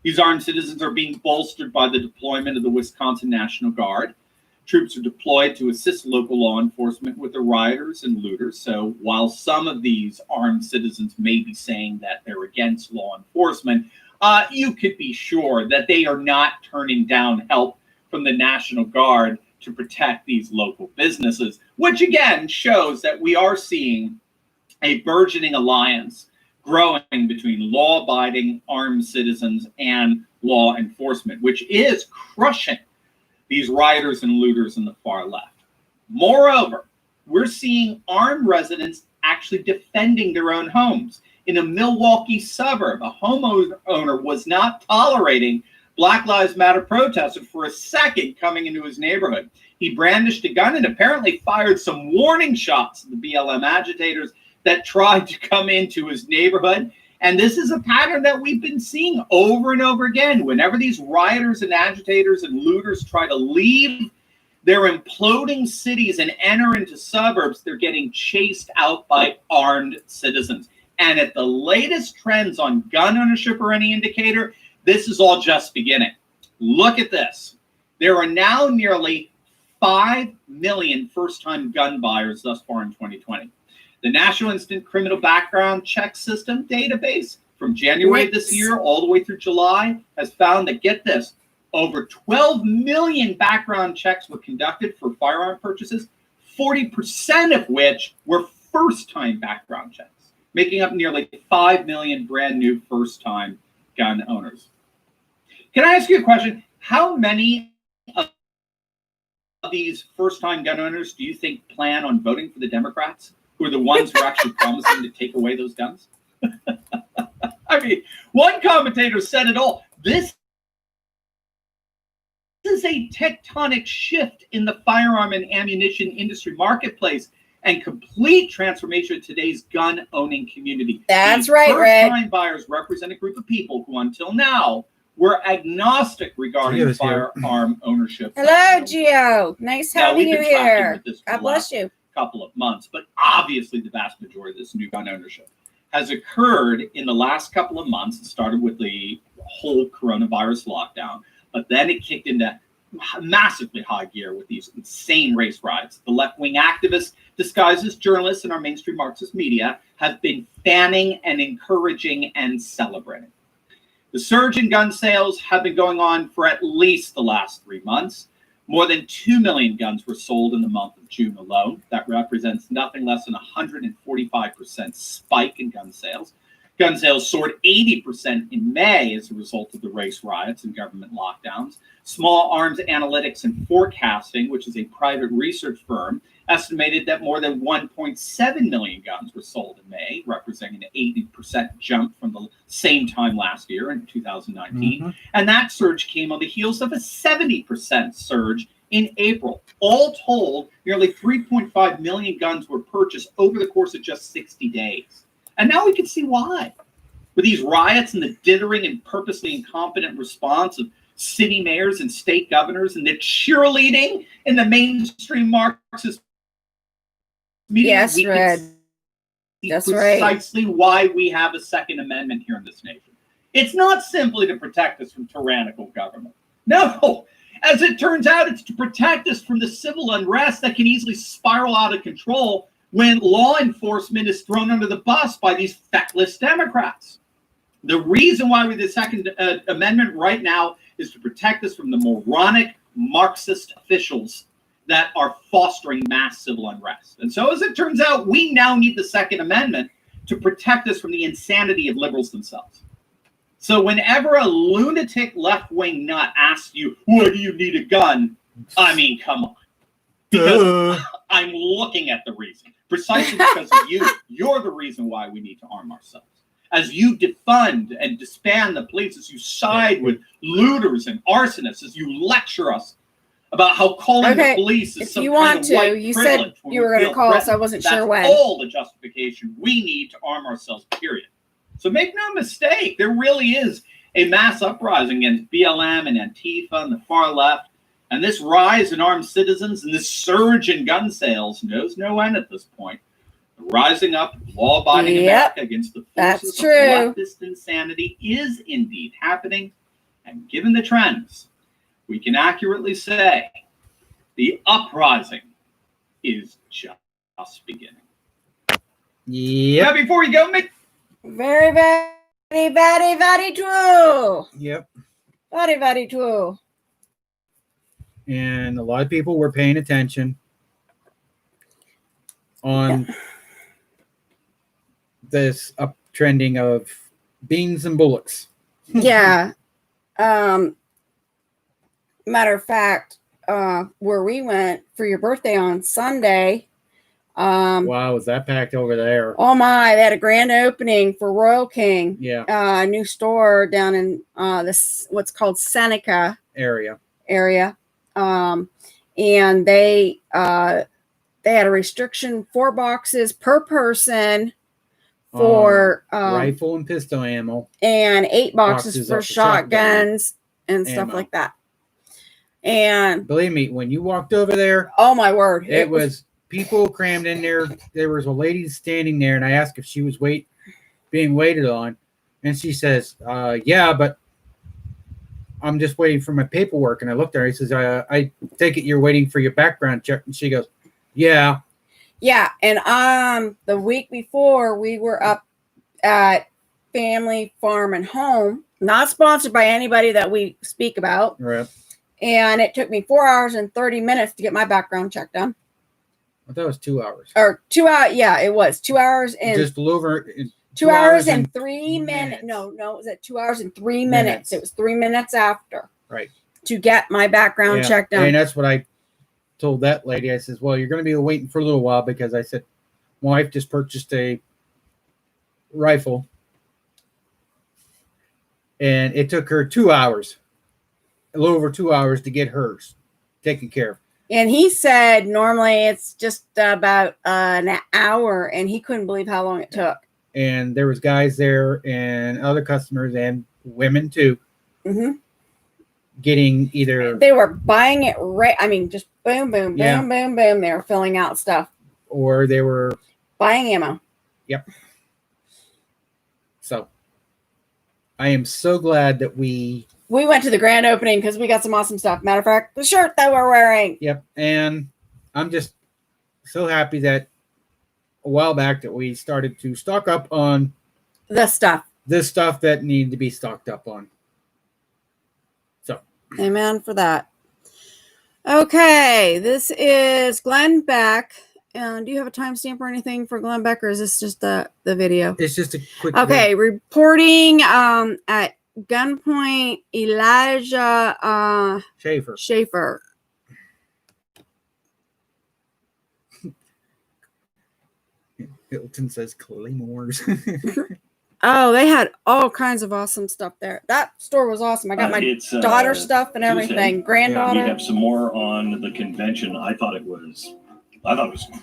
These armed citizens are being bolstered by the deployment of the Wisconsin National Guard. Troops are deployed to assist local law enforcement with the rioters and looters. So while some of these armed citizens may be saying that they're against law enforcement, you could be sure that they are not turning down help from the National Guard to protect these local businesses, which again shows that we are seeing a burgeoning alliance growing between law-abiding armed citizens and law enforcement, which is crushing these rioters and looters in the far left. Moreover, we're seeing armed residents actually defending their own homes in a Milwaukee suburb. A homeowner was not tolerating Black Lives Matter protesters for a second coming into his neighborhood. He brandished a gun and apparently fired some warning shots at the BLM agitators that tried to come into his neighborhood. And this is a pattern that we've been seeing over and over again. Whenever these rioters and agitators and looters try to leave their imploding cities and enter into suburbs, they're getting chased out by armed citizens. And at the latest trends on gun ownership or any indicator, this is all just beginning. Look at this. There are now nearly 5 million first-time gun buyers thus far in 2020. The National Instant Criminal Background Check System database from January of this year all the way through July has found that, get this, over 12 million background checks were conducted for firearm purchases, 40% of which were first-time background checks, making up nearly 5 million brand new first-time gun owners. Can I ask you a question? How many of these first-time gun owners do you think plan on voting for the Democrats, who are the ones who are actually promising to take away those guns? I mean, one commentator said it all. This is a tectonic shift in the firearm and ammunition industry marketplace and complete transformation of today's gun-owning community. That's These right, Red. first-time buyers represent a group of people who, until now, were agnostic regarding firearm ownership. Hello, Gio. Nice having you here. God bless you. Couple of months, but obviously the vast majority of this new gun ownership has occurred in the last couple of months. It started with the whole coronavirus lockdown, but then it kicked into massively high gear with these insane race riots. The left-wing activists disguised as journalists in our mainstream Marxist media have been fanning and encouraging and celebrating. The surge in gun sales have been going on for at least the last 3 months. More than 2 million guns were sold in the month of June alone. That represents nothing less than a 145% spike in gun sales. Gun sales soared 80% in May as a result of the race riots and government lockdowns. Small Arms Analytics and Forecasting, which is a private research firm, estimated that more than 1.7 million guns were sold in May, representing an 80% jump from the same time last year in 2019. Mm-hmm. And that surge came on the heels of a 70% surge in April. All told, nearly 3.5 million guns were purchased over the course of just 60 days. And now we can see why. With these riots and the dithering and purposely incompetent response of city mayors and state governors and the cheerleading in the mainstream Marxist media, yes, we Red. That's precisely right. Why we have a Second Amendment here in this nation. It's not simply to protect us from tyrannical government. No, as it turns out, it's to protect us from the civil unrest that can easily spiral out of control when law enforcement is thrown under the bus by these feckless Democrats. The reason why we have the Second Amendment right now is to protect us from the moronic Marxist officials that are fostering mass civil unrest. And so as it turns out, we now need the Second Amendment to protect us from the insanity of liberals themselves. So whenever a lunatic left-wing nut asks you, why do you need a gun? I mean, come on. Because I'm looking at the reason. Precisely because of you. You're the reason why we need to arm ourselves. As you defund and disband the police, as you side with looters and arsonists, as you lecture us about how calling the police is some kind of white privilege. You said you were going to call, so I wasn't sure when. That's all the justification we need to arm ourselves, period. So make no mistake, there really is a mass uprising against BLM and Antifa and the far left. And this rise in armed citizens and this surge in gun sales knows no end at this point. The rising up of law-abiding America against the forces of leftist insanity is indeed happening. And given the trends, we can accurately say the uprising is just beginning. Yeah. Now, before we go, very, very, very, very true. Yep. Very, very true. And a lot of people were paying attention on this uptrending of beans and bullets. Yeah. Matter of fact, where we went for your birthday on Sunday, Wow, was that packed over there? Oh my, they had a grand opening for Royal King. Yeah. A new store down in this what's called Seneca area. And they had a restriction 4 boxes per person for rifle and pistol ammo, and 8 boxes for shotguns and stuff like that. And believe me, when you walked over there, oh my word, it was people crammed in there. There was a lady standing there, and I asked if she was being waited on, and she says, "Yeah, but I'm just waiting for my paperwork." And I looked at her. He says, "I take it you're waiting for your background check." And she goes, "Yeah." Yeah, and the week before we were up at Family Farm and Home, not sponsored by anybody that we speak about. Right. And it took me 4 hours and 30 minutes to get my background check done. I thought it was 2 hours. Or 2 hours, yeah, it was 2 hours and just a little over 2 hours and 3 minutes. No, it was at 2 hours and 3 minutes. It was 3 minutes after. Right. To get my background check done. And that's what I told that lady. I says, "Well, you're going to be waiting for a little while," because I said, my wife just purchased a rifle, and it took her 2 hours, a little over 2 hours to get hers taken care of. And he said normally it's just about an hour, and he couldn't believe how long it took. And there was guys there and other customers and women too. Mm-hmm. Getting either they were buying it right. I mean, just boom, boom, boom, boom, boom. They were filling out stuff, or they were buying ammo. Yep. So I am so glad that we went to the grand opening because we got some awesome stuff. Matter of fact, the shirt that we're wearing. Yep. And I'm just so happy that a while back that we started to stock up on this stuff that needed to be stocked up on. So amen for that. Okay, this is Glenn Beck. And do you have a timestamp or anything for Glenn Beck, or is this just the video? It's just a quick video. Reporting at gunPoint, Elija Schaffer. Hilton says Claymores. Oh, they had all kinds of awesome stuff there. That store was awesome. I got my daughter stuff and everything. Tuesday. Granddaughter. We have some more on the convention. I thought it was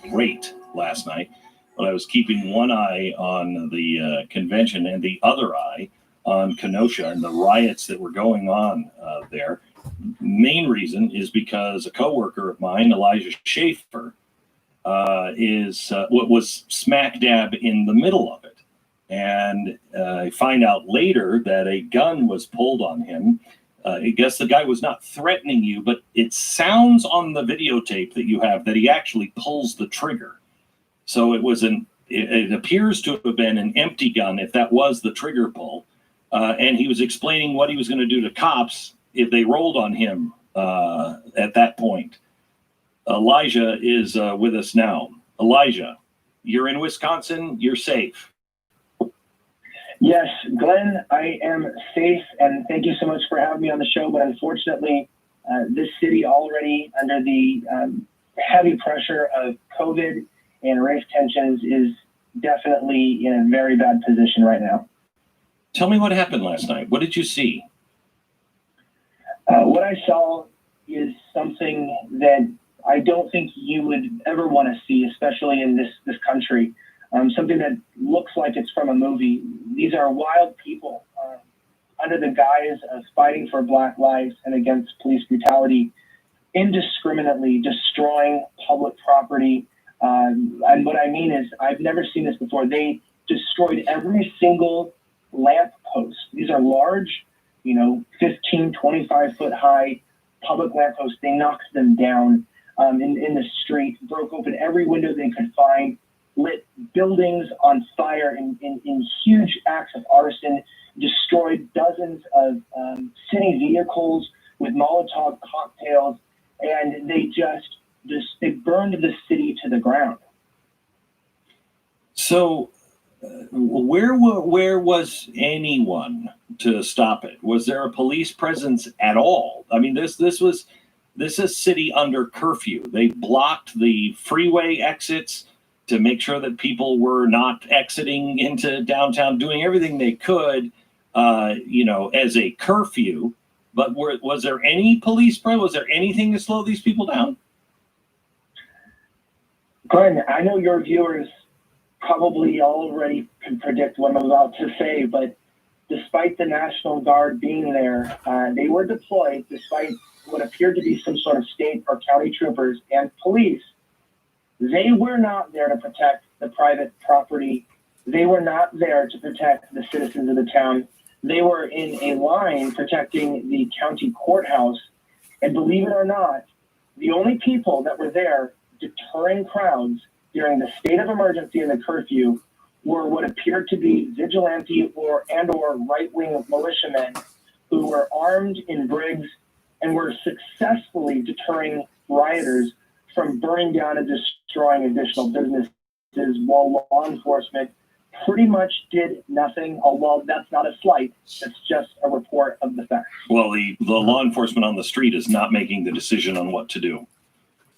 great last night, but I was keeping one eye on the convention and the other eye on Kenosha and the riots that were going on there. Main reason is because a coworker of mine, Elija Schaffer, was smack dab in the middle of it. And I find out later that a gun was pulled on him. I guess the guy was not threatening you, but it sounds on the videotape that you have that he actually pulls the trigger. So it appears to have been an empty gun if that was the trigger pull. And he was explaining what he was going to do to cops if they rolled on him at that point. Elija is with us now. Elija, you're in Wisconsin. You're safe. Yes, Glenn, I am safe, and thank you so much for having me on the show. But unfortunately, this city already under the heavy pressure of COVID and race tensions is definitely in a very bad position right now. Tell me what happened last night. What did you see? What I saw is something that I don't think you would ever want to see, especially in this country. Something that looks like it's from a movie. These are wild people under the guise of fighting for Black lives and against police brutality, indiscriminately destroying public property. And what I mean is, I've never seen this before. They destroyed every single lamp post. These are large, 15, 25 foot high public lamp posts. They knocked them down in the street, broke open every window they could find, lit buildings on fire in huge acts of arson, destroyed dozens of city vehicles with Molotov cocktails, and they burned the city to the ground. So where was anyone to stop it? Was there a police presence at all? I mean, this is city under curfew. They blocked the freeway exits. to make sure that people were not exiting into downtown, doing everything they could, as a curfew. But was there any police spray? Was there anything to slow these people down? Glenn, I know your viewers probably already can predict what I'm about to say, but despite the National Guard being there, they were deployed despite what appeared to be some sort of state or county troopers and police. They were not there to protect the private property. They were not there to protect the citizens of the town. They were in a line protecting the county courthouse. And believe it or not, the only people that were there deterring crowds during the state of emergency and the curfew were what appeared to be vigilante or right-wing militiamen who were armed in brigs and were successfully deterring rioters from burning down and destroying additional businesses, while law enforcement pretty much did nothing. Although that's not a slight, it's just a report of the facts. Well, the law enforcement on the street is not making the decision on what to do.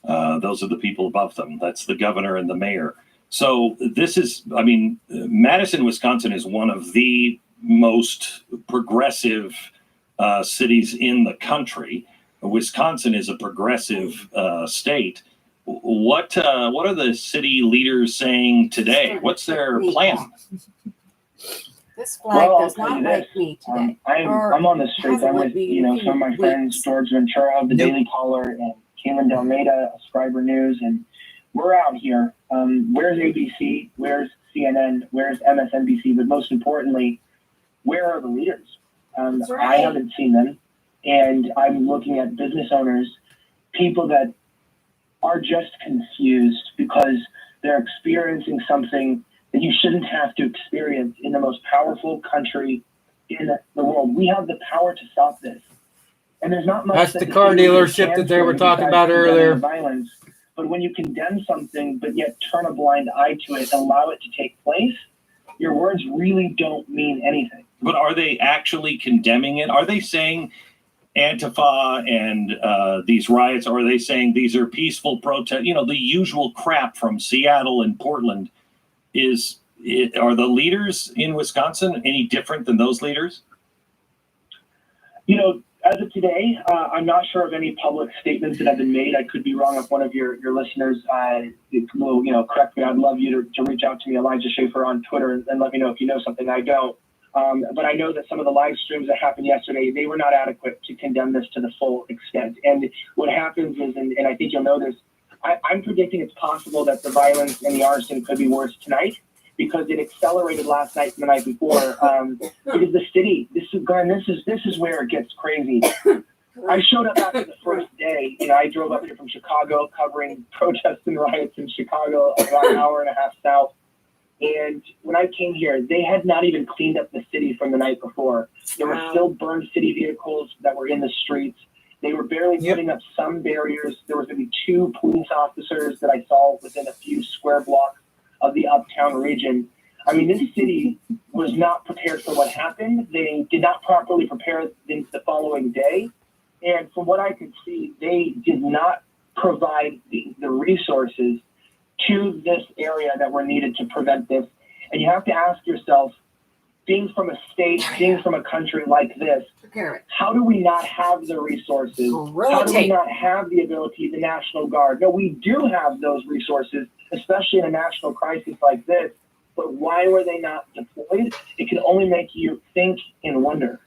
Those are the people above them. That's the governor and the mayor. So this is, Madison, Wisconsin is one of the most progressive cities in the country. Wisconsin is a progressive state. What are the city leaders saying today? What's their plan? This flag does not like me today. I'm on the streets. I'm with some of my friends, George Ventura of the Daily Caller and Caitlin Delmeda of Scriber News, and we're out here. Where's ABC? Where's CNN? Where's MSNBC? But most importantly, where are the leaders? I haven't seen them, and I'm looking at business owners, people that are just confused because they're experiencing something that you shouldn't have to experience in the most powerful country in the world. We have the power to stop this. And there's not much. That's the car dealership that they were talking about earlier. Violence. But when you condemn something, but yet turn a blind eye to it and allow it to take place, your words really don't mean anything. But are they actually condemning it? Are they saying Antifa and these riots, or are they saying these are peaceful protests? The usual crap from Seattle and Portland. Are the leaders in Wisconsin any different than those leaders? As of today, I'm not sure of any public statements that have been made. I could be wrong. If one of your listeners will correct me, I'd love you to reach out to me, Elija Schaffer, on Twitter, and let me know if you know something I don't. But I know that some of the live streams that happened yesterday, they were not adequate to condemn this to the full extent. And what happens is, and I think you'll know this, I'm predicting it's possible that the violence and the arson could be worse tonight, because it accelerated last night and the night before. Because the city, this is where it gets crazy. I showed up after the first day. I drove up here from Chicago, covering protests and riots in Chicago, about an hour and a half south. And when I came here, they had not even cleaned up the city from the night before. There were still burned city vehicles that were in the streets. They were barely putting up some barriers. There was maybe 2 police officers that I saw within a few square blocks of the uptown region. This city was not prepared for what happened. They did not properly prepare the following day. And from what I could see, they did not provide the resources to this area that were needed to prevent this. And you have to ask yourself, being from a state, being from a country like this, how do we not have the resources? How do we not have the ability, the National Guard? No, we do have those resources, especially in a national crisis like this. But why were they not deployed? It can only make you think and wonder.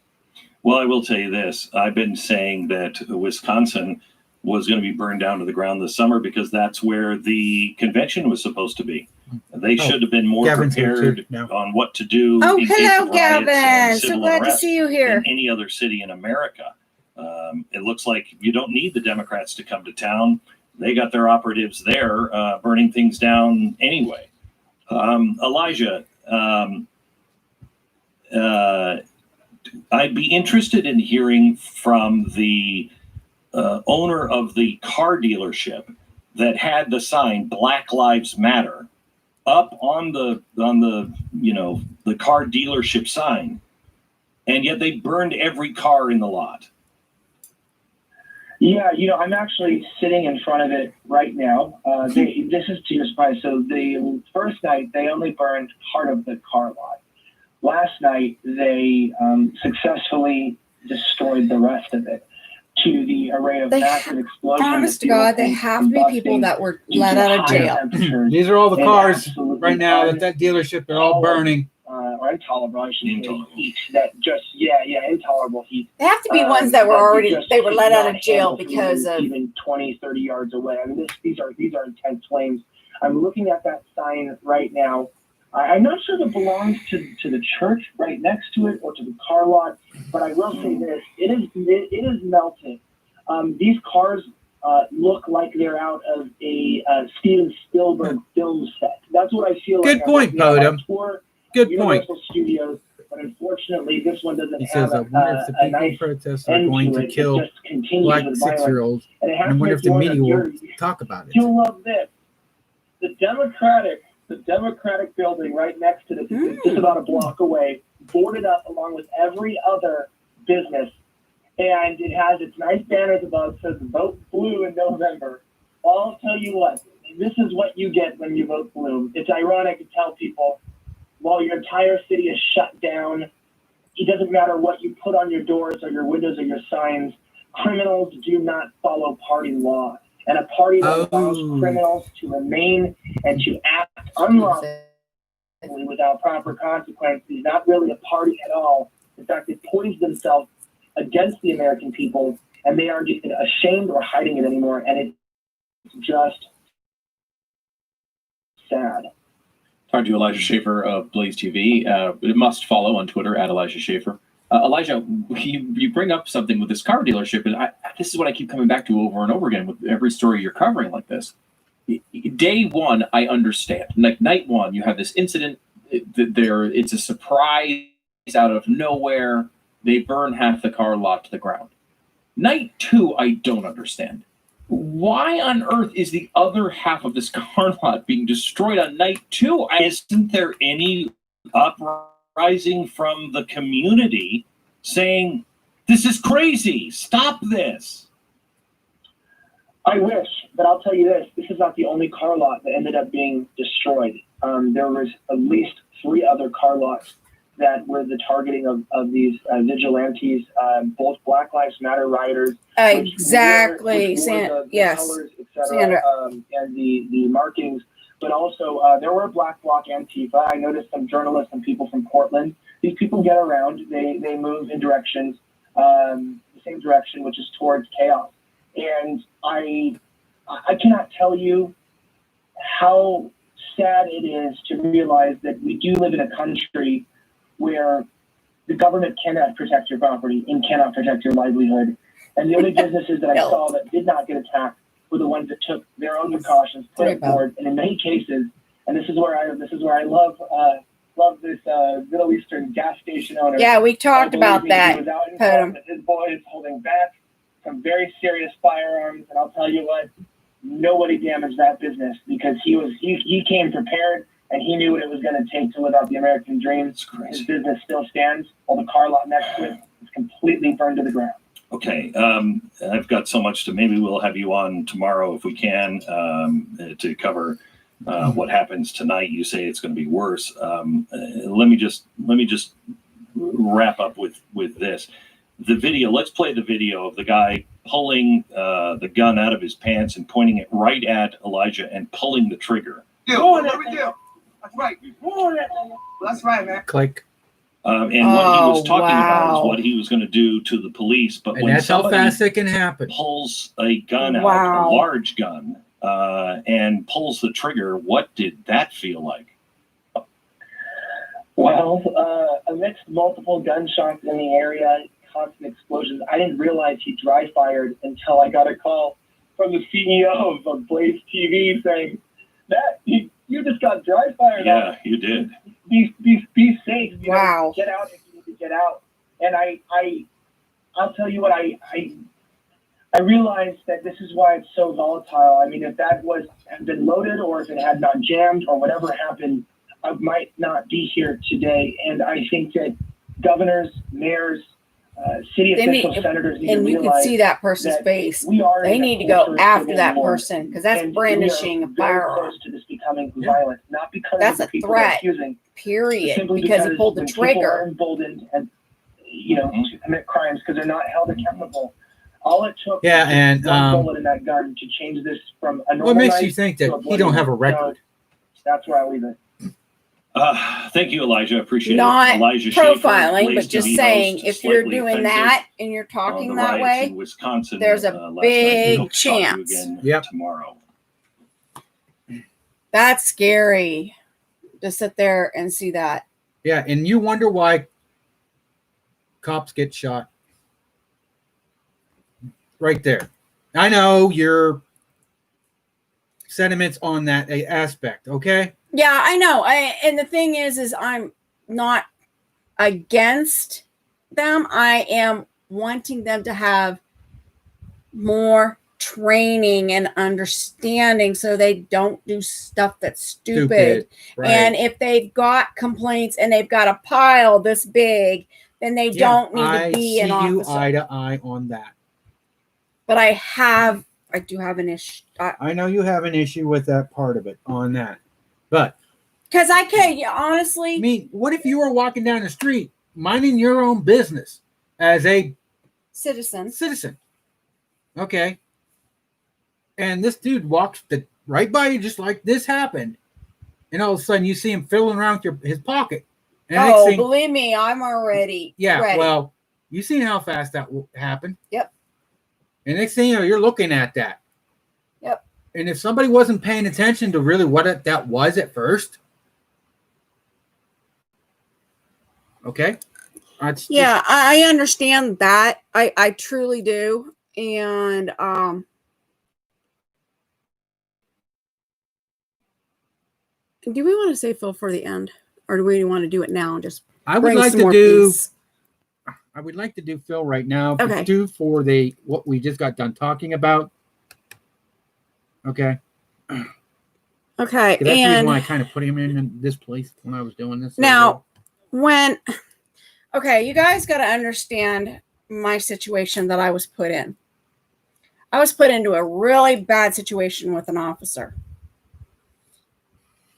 Well, I will tell you this. I've been saying that Wisconsin was going to be burned down to the ground this summer because that's where the convention was supposed to be. They should have been more prepared on what to do. Oh, hello, Gavin. So glad to see you here. In any other city in America. It looks like you don't need the Democrats to come to town. They got their operatives there burning things down anyway. Elija, I'd be interested in hearing from the owner of the car dealership that had the sign Black Lives Matter up on the car dealership sign, and yet they burned every car in the lot. Yeah, I'm actually sitting in front of it right now. This is to your surprise. So the first night, they only burned part of the car lot. Last night, they successfully destroyed the rest of it to the array of massive explosions. Honest to God, they have to be people that were let out of jail. These are all the cars right now at that dealership. They're all burning. Or intolerable, I should say, heat. That just, intolerable heat. They have to be ones that were already, they were let out of jail because of... Even 20, 30 yards away. I mean, these are intense flames. I'm looking at that sign right now. I'm not sure if it belongs to the church right next to it or to the car lot, but I will say this, it is melted. These cars look like they're out of a Steven Spielberg film set. That's what I feel like. Good point, Podum. Good point. Universal Studios, but unfortunately, this one doesn't have a nice protests are going to kill black 6-year-olds. And I wonder if the media will talk about it. You'll love this. The Democratic building right next to this, just about a block away, boarded up along with every other business, and it has its nice banners above, says "Vote Blue in November." I'll tell you what, this is what you get when you vote blue. It's ironic to tell people, while your entire city is shut down, it doesn't matter what you put on your doors or your windows or your signs. Criminals do not follow party law. And a party that allows criminals to remain and to act unlawfully without proper consequences is not really a party at all. In fact, it poised themselves against the American people, and they aren't even ashamed or hiding it anymore. And it's just sad. Talking to Elija Schaffer of Blaze TV. It must follow on Twitter at Elija Schaffer. Elijah, you bring up something with this car dealership, and this is what I keep coming back to over and over again with every story you're covering like this. Day one, I understand. Like night one, you have this incident. It's a surprise out of nowhere. They burn half the car lot to the ground. Night two, I don't understand. Why on earth is the other half of this car lot being destroyed on night two? Isn't there any uprising from the community saying, this is crazy, stop this? I wish, but I'll tell you this is not the only car lot that ended up being destroyed. There was at least 3 other car lots that were the targeting of these vigilantes, both Black Lives Matter rioters. Exactly. The colors, et cetera, and the markings. But also, there were Black Bloc Antifa. I noticed some journalists and people from Portland. These people get around. They move in directions, the same direction, which is towards chaos. And I cannot tell you how sad it is to realize that we do live in a country where the government cannot protect your property and cannot protect your livelihood. And the only businesses that I saw that did not get attacked were the ones that took their own precautions, put it forward, and in many cases, and this is where I love this Middle Eastern gas station owner. Yeah, we talked about that. He was out in front with his boys holding back some very serious firearms, and I'll tell you what, nobody damaged that business because he came prepared and he knew what it was going to take to live out the American dream. His business still stands, while the car lot next to it is completely burned to the ground. Okay, I've got so much to. Maybe we'll have you on tomorrow if we can to cover what happens tonight. You say it's going to be worse. Let me just wrap up with this. The video. Let's play the video of the guy pulling the gun out of his pants and pointing it right at Elijah and pulling the trigger. That's right. That's right, man. Click. And what he was talking about is what he was going to do to the police. But and when that's how fast it can happen. Pulls a gun out, a large gun, and pulls the trigger, what did that feel like? Well, amidst multiple gunshots in the area, constant explosions, I didn't realize he dry fired until I got a call from the CEO of Blaze TV saying that you just got dry fired. Yeah, you did. Be safe. Wow. Get out if you need to get out. And I'll tell you what, I realized that this is why it's so volatile. I mean, if that had been loaded or if it had not jammed or whatever happened, I might not be here today. And I think that governors, mayors, city They officials, need- senators need and to you can realize see that person's that face. we are They in a need to go culture of after civil that war, person because that's and brandishing a we are very firearm. close to this becoming violent, not because That's of the a people they're threat. accusing, but Period. simply Because he pulled the when people are trigger. emboldened and to commit crimes because they're not held accountable. All it took Yeah, was and one bullet in that gun to change this from a normal what makes night you think to that a he bloody don't have a night. record? So that's where I leave it. Thank you, Elijah. Appreciate Not it. Elijah Schaffer, profiling, Blaze but just TV saying host, if you're slightly doing offensive. that and you're The talking that riots way, in Wisconsin, there's a last night. big Hope to talk to you chance. again tomorrow. that's scary to sit there and see that. Yeah, and you wonder why cops get shot. Right there. I know your sentiments on that aspect, okay? Yeah, I know. And the thing is I'm not against them. I am wanting them to have more training and understanding so they don't do stuff that's stupid. Right. And if they've got complaints and they've got a pile this big, then they don't need to be an I see you officer. eye to eye on that. But I do have an issue. I know you have an issue with that part of it on that. But because I can't, honestly. I mean, what if you were walking down the street minding your own business as a citizen? Okay. And this dude walks right by you just like this happened. And all of a sudden you see him fiddling around with his pocket. And Believe me, I'm already ready. Well, you seen how fast that happened. Yep. And next thing you know, you're looking at that. Yep. And if somebody wasn't paying attention to really what that was at first, okay. I understand that. I truly do. And do we want to say Phil for the end, or do we want to do it now and just I would like to do Phil right now. Okay. Do for what we just got done talking about. Okay. Okay. That's the reason why I kind of put him in this place when I was doing this. Now, you guys got to understand my situation that I was put in. I was put into a really bad situation with an officer.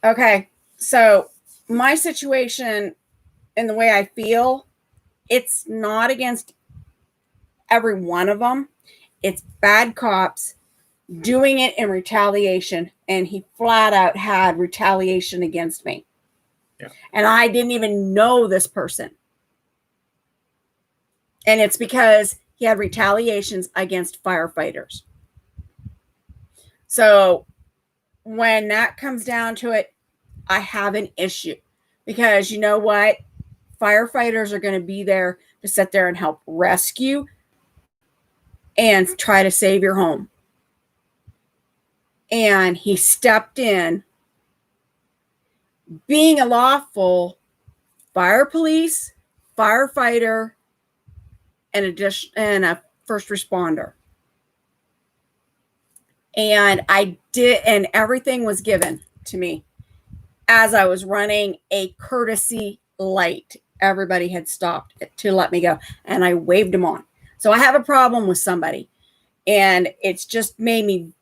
Okay. So my situation and the way I feel, it's not against every one of them. It's bad cops doing it in retaliation. And he flat out had retaliation against me. Yeah. And I didn't even know this person. And it's because he had retaliations against firefighters. So when that comes down to it, I have an issue. Because you know what? Firefighters are going to be there to sit there and help rescue and try to save your home. And he stepped in being a lawful fire police, firefighter, and a first responder. And I did, and everything was given to me as I was running a courtesy light. Everybody had stopped to let me go, and I waved them on. So I have a problem with somebody, and it's just made me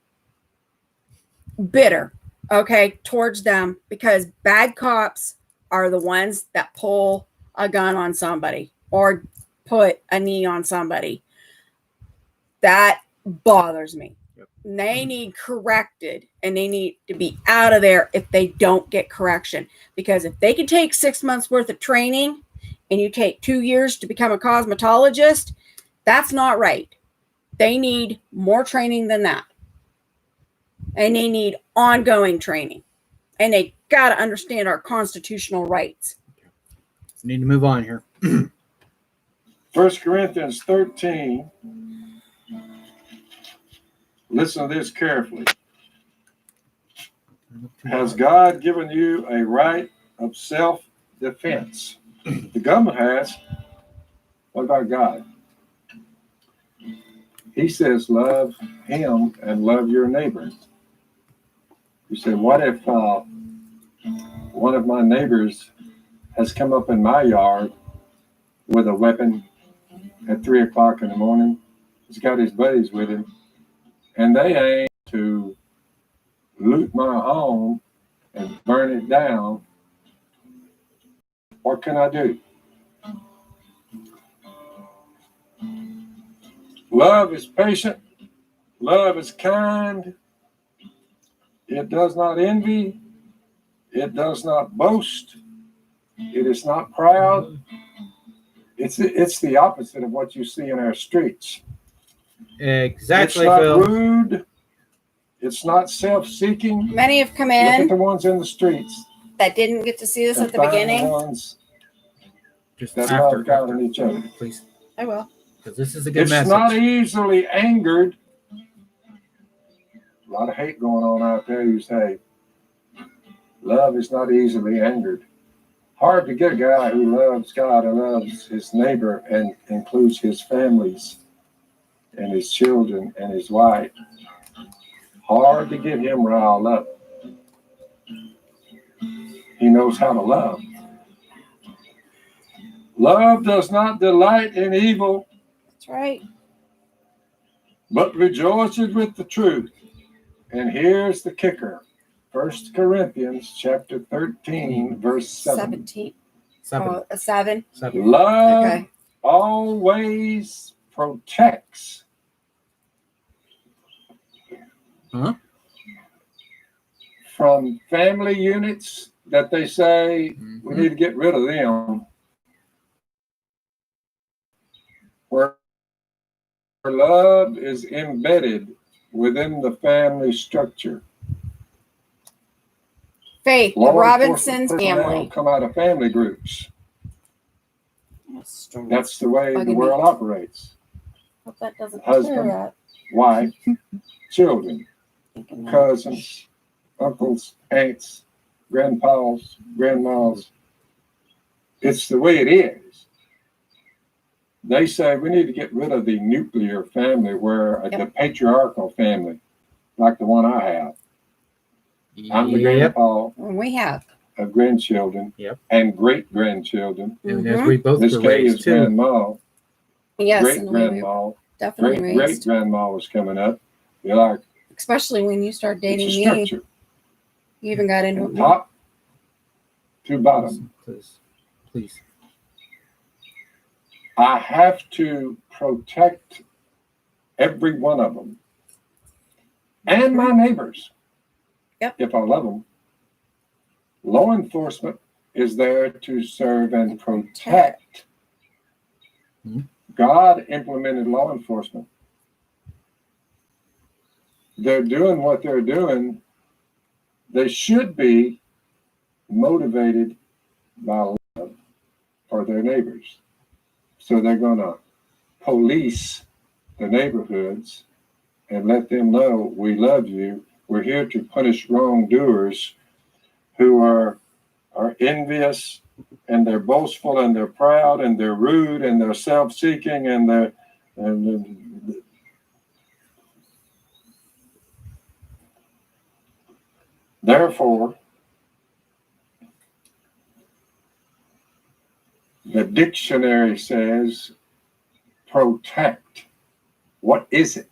bitter, okay, towards them, because bad cops are the ones that pull a gun on somebody or put a knee on somebody. That bothers me. Yep. They need corrected, and they need to be out of there if they don't get correction. Because if they can take 6 months worth of training and you take 2 years to become a cosmetologist, that's not right. They need more training than that. And they need ongoing training. And they got to understand our constitutional rights. We need to move on here. 1 Corinthians 13. Listen to this carefully. Has God given you a right of self-defense? The government has. What about God? He says, love him and love your neighbor. You say, what if one of my neighbors has come up in my yard with a weapon at 3 o'clock in the morning. He's got his buddies with him, and they aim to loot my home and burn it down. What can I do? Love is patient. Love is kind. It does not envy. It does not boast. It is not proud. It's the opposite of what you see in our streets. Exactly, It's not Phil. rude. It's not self-seeking. Many have come Look at in the ones in the streets. that didn't get to see this and at the find beginning. The ones Just that after, love God and each other. please. I will. Because this is a good It's message. not easily angered. A lot of hate going on out there. You say, love is not easily angered. Hard to get a guy who loves God and loves his neighbor and includes his families and his children and his wife. Hard to get him riled up. He knows how to love. Love does not delight in evil. That's right. But rejoices with the truth. And here's the kicker. 1 Corinthians chapter 13, verse 7. 17. Seven. Oh, 7. Love Okay. always protects. Huh? From family units that they say we need to get rid of them. Where love is embedded within the family structure. Faith, the Law Robertson's enforcement personnel family. come out of family groups. That's the way the Bugging world me. operates. Hope that doesn't Husband, clear that. wife, children, Thinking that. cousins, uncles, aunts, grandpas, grandmas. It's the way it is. They say we need to get rid of the nuclear family, where the patriarchal family, like the one I have. I'm the grandpa We have. of grandchildren and great-grandchildren. And as we both Miss were Kellie raised is too. grandma. Yes. Great-grandma. Definitely raised. Great-grandma was coming up. You're like, Especially when you start dating it's a me. structure. You even got into From it. top to bottom. Please. I have to protect every one of them and my neighbors. If I love them. Law enforcement is there to serve and protect. God implemented law enforcement. They're doing what they're doing. They should be motivated by love for their neighbors. So they're going to police the neighborhoods and let them know we love you. We're here to punish wrongdoers who are envious, and they're boastful, and they're proud, and they're rude, and they're self-seeking, and therefore, the dictionary says protect. What is it?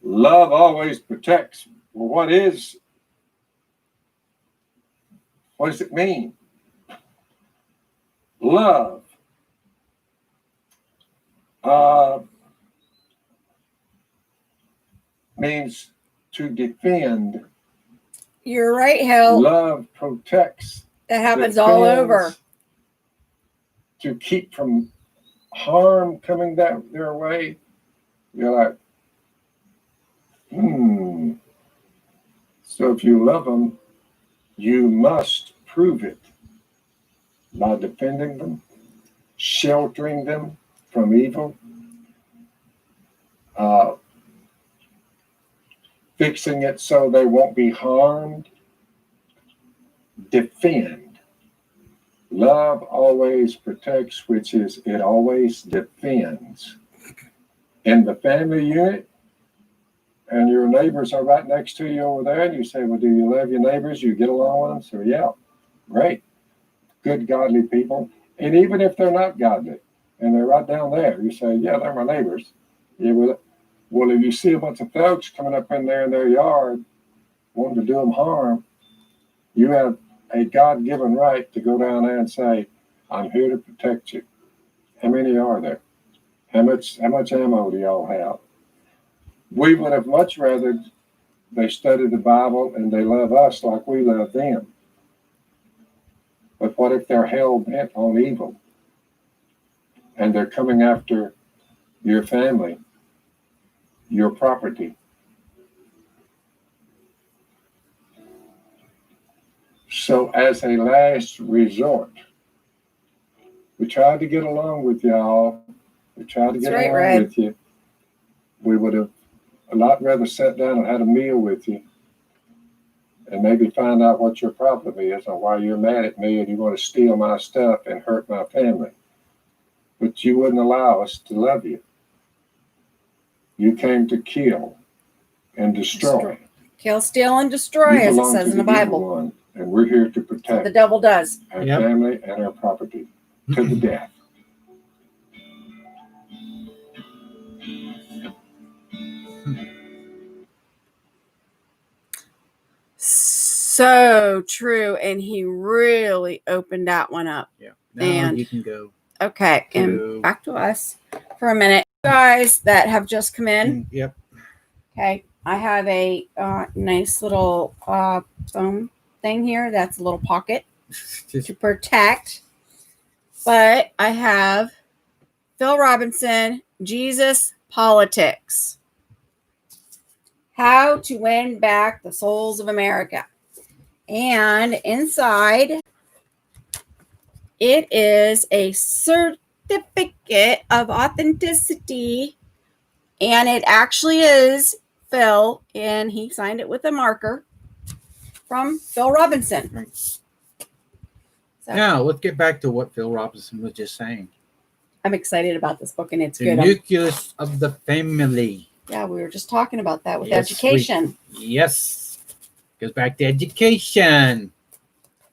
Love always protects. Well, what does it mean? Love means to defend. You're right, Hill. Love protects. That happens all over. To keep from harm coming their way. You're like, So if you love them, you must prove it by defending them, sheltering them from evil, fixing it so they won't be harmed. Defend. Love always protects, which is it always defends. In the family unit, and your neighbors are right next to you over there, and you say, well, do you love your neighbors? You get along with them? So, yeah, great. Good, godly people. And even if they're not godly, and they're right down there. You say, yeah, they're my neighbors. Yeah, well, if you see a bunch of thugs coming up in there in their yard wanting to do them harm, you have a God-given right to go down there and say, I'm here to protect you. How many are there? How much ammo do y'all have? We would have much rather they study the Bible and they love us like we love them. But what if they're hell-bent on evil and they're coming after your family, your property? So as a last resort, we tried to get along with y'all. We tried to get along with you. We would have a lot rather sat down and had a meal with you and maybe find out what your problem is or why you're mad at me and you want to steal my stuff and hurt my family. But you wouldn't allow us to love you. You came to kill and destroy. Kill, steal, and destroy, as it says in the Bible. One, and we're here to protect what the devil does. Our family and our property to the death. So true, and he really opened that one up. Yeah. Now and you can go. Okay, and back to us for a minute, guys that have just come in. Yep. Okay, I have a nice little foam thing here. That's a little pocket to protect. But I have Phil Robertson, Jesus Politics. How to Win Back the Souls of America. And inside, it is a certificate of authenticity. And it actually is Phil, and he signed it with a marker from Phil Robinson. Right. So, now, let's get back to what Phil Robertson was just saying. I'm excited about this book, and it's The good. nucleus of the family. Yeah, we were just talking about that with Yes, education. Yes. Goes back to education,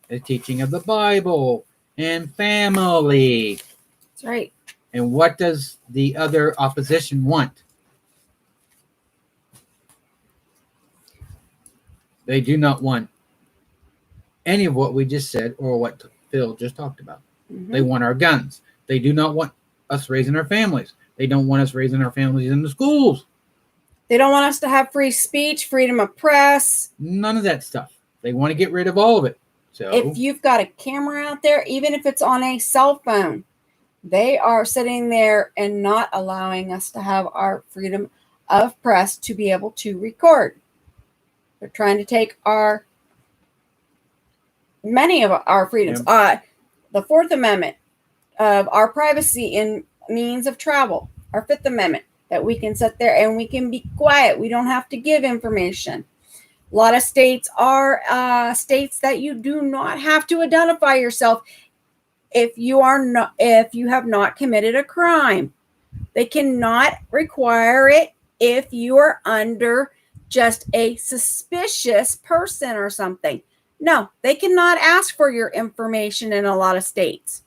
the teaching of the Bible, and family. That's right. And what does the other opposition want? They do not want any of what we just said or what Phil just talked about. Mm-hmm. They want our guns. They do not want us raising our families. They don't want us raising our families in the schools. They don't want us to have free speech, freedom of press. None of that stuff. They want to get rid of all of it. So if you've got a camera out there, even if it's on a cell phone, they are sitting there and not allowing us to have our freedom of press to be able to record. They're trying to take many of our freedoms. Yep. The Fourth Amendment of our privacy in means of travel. Our Fifth Amendment, that we can sit there and we can be quiet. We don't have to give information. A lot of states are states that you do not have to identify yourself if you have not committed a crime. They cannot require it if you are under just a suspicious person or something. No, they cannot ask for your information in a lot of states.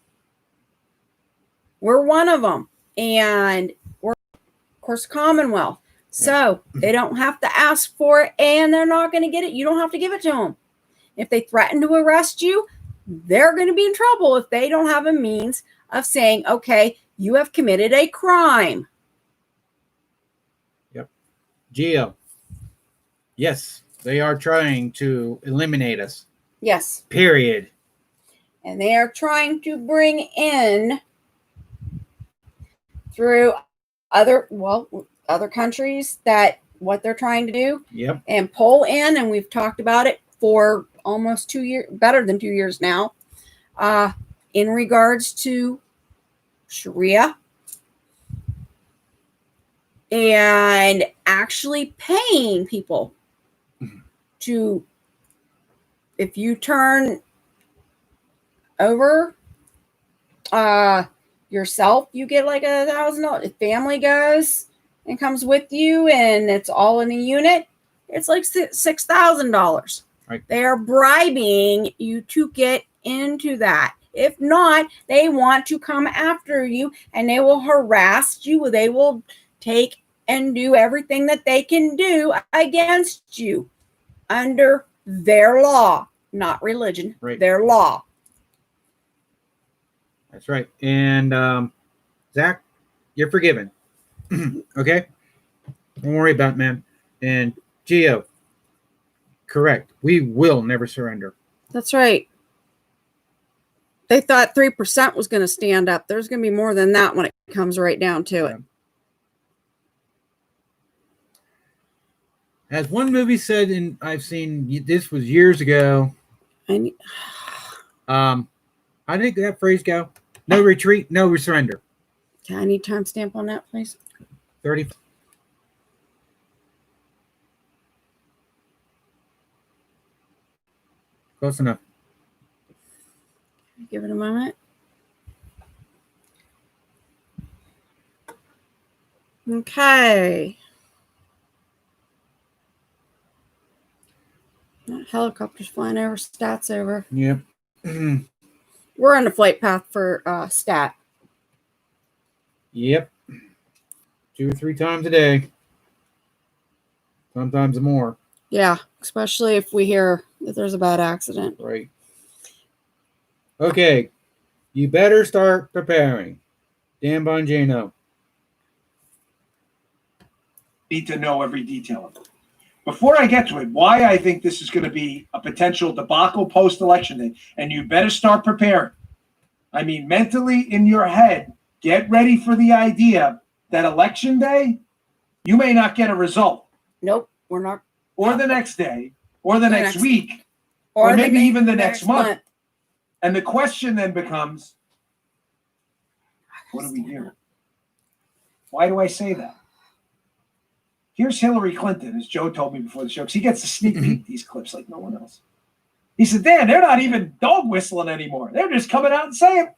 We're one of them, and we're, of course, Commonwealth. So they don't have to ask for it, and they're not going to get it. You don't have to give it to them. If they threaten to arrest you, they're going to be in trouble if they don't have a means of saying, okay, you have committed a crime. Yep. Gio. Yes, they are trying to eliminate us. Yes. Period. And they are trying to bring in through other countries that what they're trying to do. Yep. And pull in, and we've talked about it for almost 2 years, better than 2 years now, in regards to Sharia and actually paying people to, if you turn over yourself, you get like $1,000. If family goes and comes with you and it's all in a unit, it's like $6,000. Right. They are bribing you to get into that. If not, they want to come after you and they will harass you. They will take and do everything that they can do against you under their law, not religion, Right. their law. That's right. And Zach, you're forgiven. Okay? Don't worry about it, man. And Gio, correct. We will never surrender. That's right. They thought 3% was going to stand up. There's going to be more than that when it comes right down to it. As one movie said, and I've seen this was years ago. How did that phrase go? No retreat, no surrender. Okay, I need timestamp on that, please. 30. Close enough. Give it a moment. Okay. That helicopter's flying over, Stat's over. Yep. We're on the flight path for Stat. Yep. 2 or 3 times a day. Sometimes more. Yeah, especially if we hear that there's a bad accident. Right. Okay. You better start preparing. Dan Bongino. Need to know every detail of it. Before I get to it, why I think this is going to be a potential debacle post-election day, and you better start preparing. I mean, mentally in your head, get ready for the idea that election day, you may not get a result. Nope, we're not. Or the next day, or the next week, or maybe even the next month. And the question then becomes, what do we do? Why do I say that? Here's Hillary Clinton, as Joe told me before the show, because he gets to sneak peek these clips like no one else. He said, Dan, they're not even dog whistling anymore. They're just coming out and saying,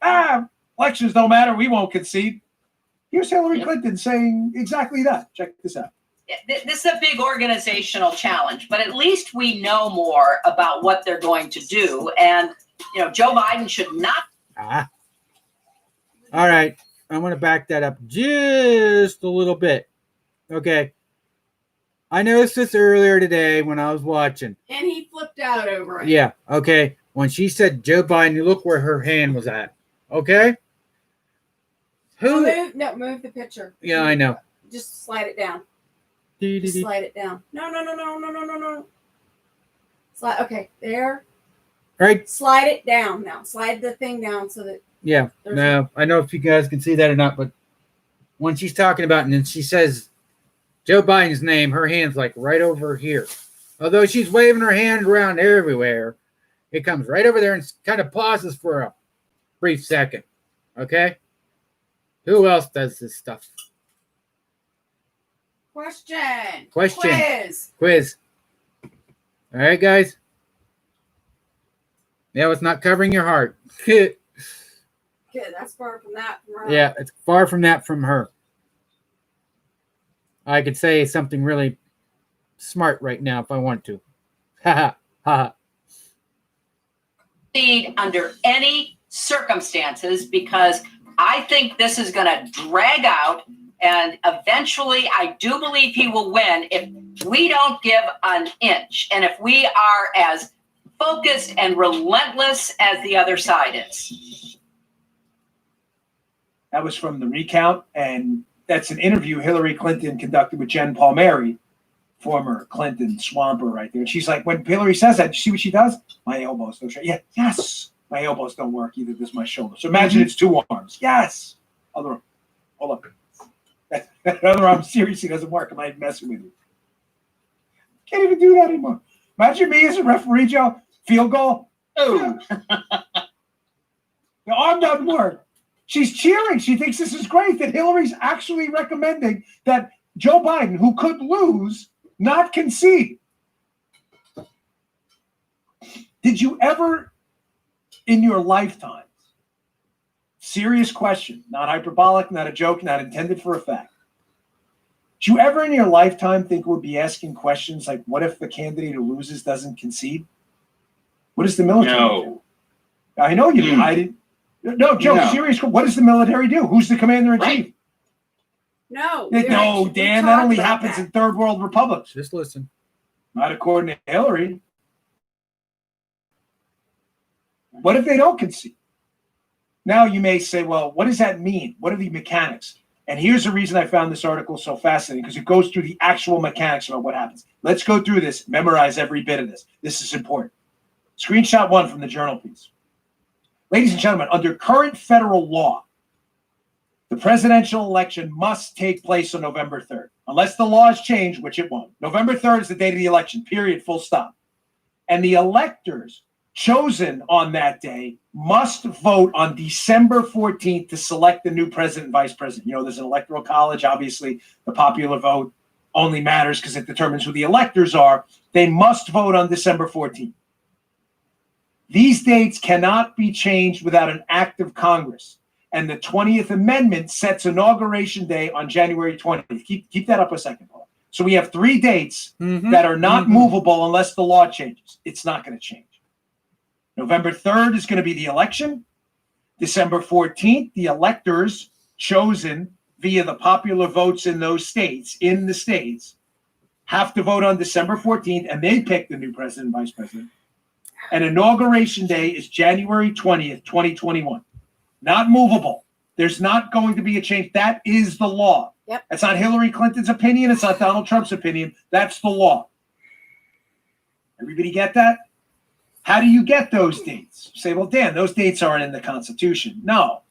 elections don't matter. We won't concede. Here's Hillary Clinton saying exactly that. Check this out. This is a big organizational challenge, but at least we know more about what they're going to do. And, Joe Biden should not. All right. I want to back that up just a little bit. Okay. I noticed this earlier today when I was watching. And he flipped out over it. Yeah. Okay. When she said Joe Biden, you look where her hand was at. Okay. Move the picture. Yeah, I know. Just slide it down. Just slide it down. No. Slide. Okay, there. Right. Slide it down now. Slide the thing down so that. Yeah. No, I know if you guys can see that or not, but when she's talking about it and then she says Joe Biden's name, her hand's like right over here. Although she's waving her hand around everywhere, it comes right over there and kind of pauses for a brief second. Okay? Who else does this stuff? Question. Quiz. All right, guys. Yeah, it's not covering your heart. Good. That's far from that from her. Yeah, it's far from that from her. I could say something really smart right now if I want to. Ha ha. Under any circumstances, because I think this is going to drag out, and eventually I do believe he will win if we don't give an inch and if we are as focused and relentless as the other side is. That was from the recount, and that's an interview Hillary Clinton conducted with Jen Palmieri, former Clinton swamper right there. And she's like, when Hillary says that, you see what she does? My elbows don't show. Yeah, yes. My elbows don't work either. This is my shoulder. So imagine it's 2 arms. Yes. Other arm. Hold up. That other arm seriously doesn't work. Am I messing with you? Can't even do that anymore. Imagine me as a referee, Joe. Field goal. Oh. The arm doesn't work. She's cheering. She thinks this is great that Hillary's actually recommending that Joe Biden, who could lose, not concede. Did you ever in your lifetime, serious question, not hyperbolic, not a joke, not intended for effect, did you ever in your lifetime think we'd be asking questions like, what if the candidate who loses doesn't concede? What does the military do? I know you did. No, Joe, No. serious. What does the military do? Who's the commander in chief? No. No, Dan, that only happens in third world republics. Just listen. Not according to Hillary. What if they don't concede? Now you may say, well, what does that mean? What are the mechanics? And here's the reason I found this article so fascinating, because it goes through the actual mechanics of what happens. Let's go through this, memorize every bit of this. This is important. Screenshot 1 from the journal piece. Ladies and gentlemen, under current federal law, the presidential election must take place on November 3rd, unless the laws change, which it won't. November 3rd is the date of the election, period, full stop. And the electors chosen on that day must vote on December 14th to select the new president and vice president. You know, there's an electoral college. Obviously, the popular vote only matters because it determines who the electors are. They must vote on December 14th. These dates cannot be changed without an act of Congress. And the 20th Amendment sets inauguration day on January 20th. Keep that up a second, Paul. So we have 3 dates that are not movable unless the law changes. It's not going to change. November 3rd is going to be the election. December 14th, the electors chosen via the popular votes in those states, have to vote on December 14th, and they pick the new president and vice president. And inauguration day is January 20th, 2021. Not movable. There's not going to be a change. That is the law. Yep. That's not Hillary Clinton's opinion. It's not Donald Trump's opinion. That's the law. Everybody get that? How do you get those dates? You say, well, Dan, those dates aren't in the Constitution. No.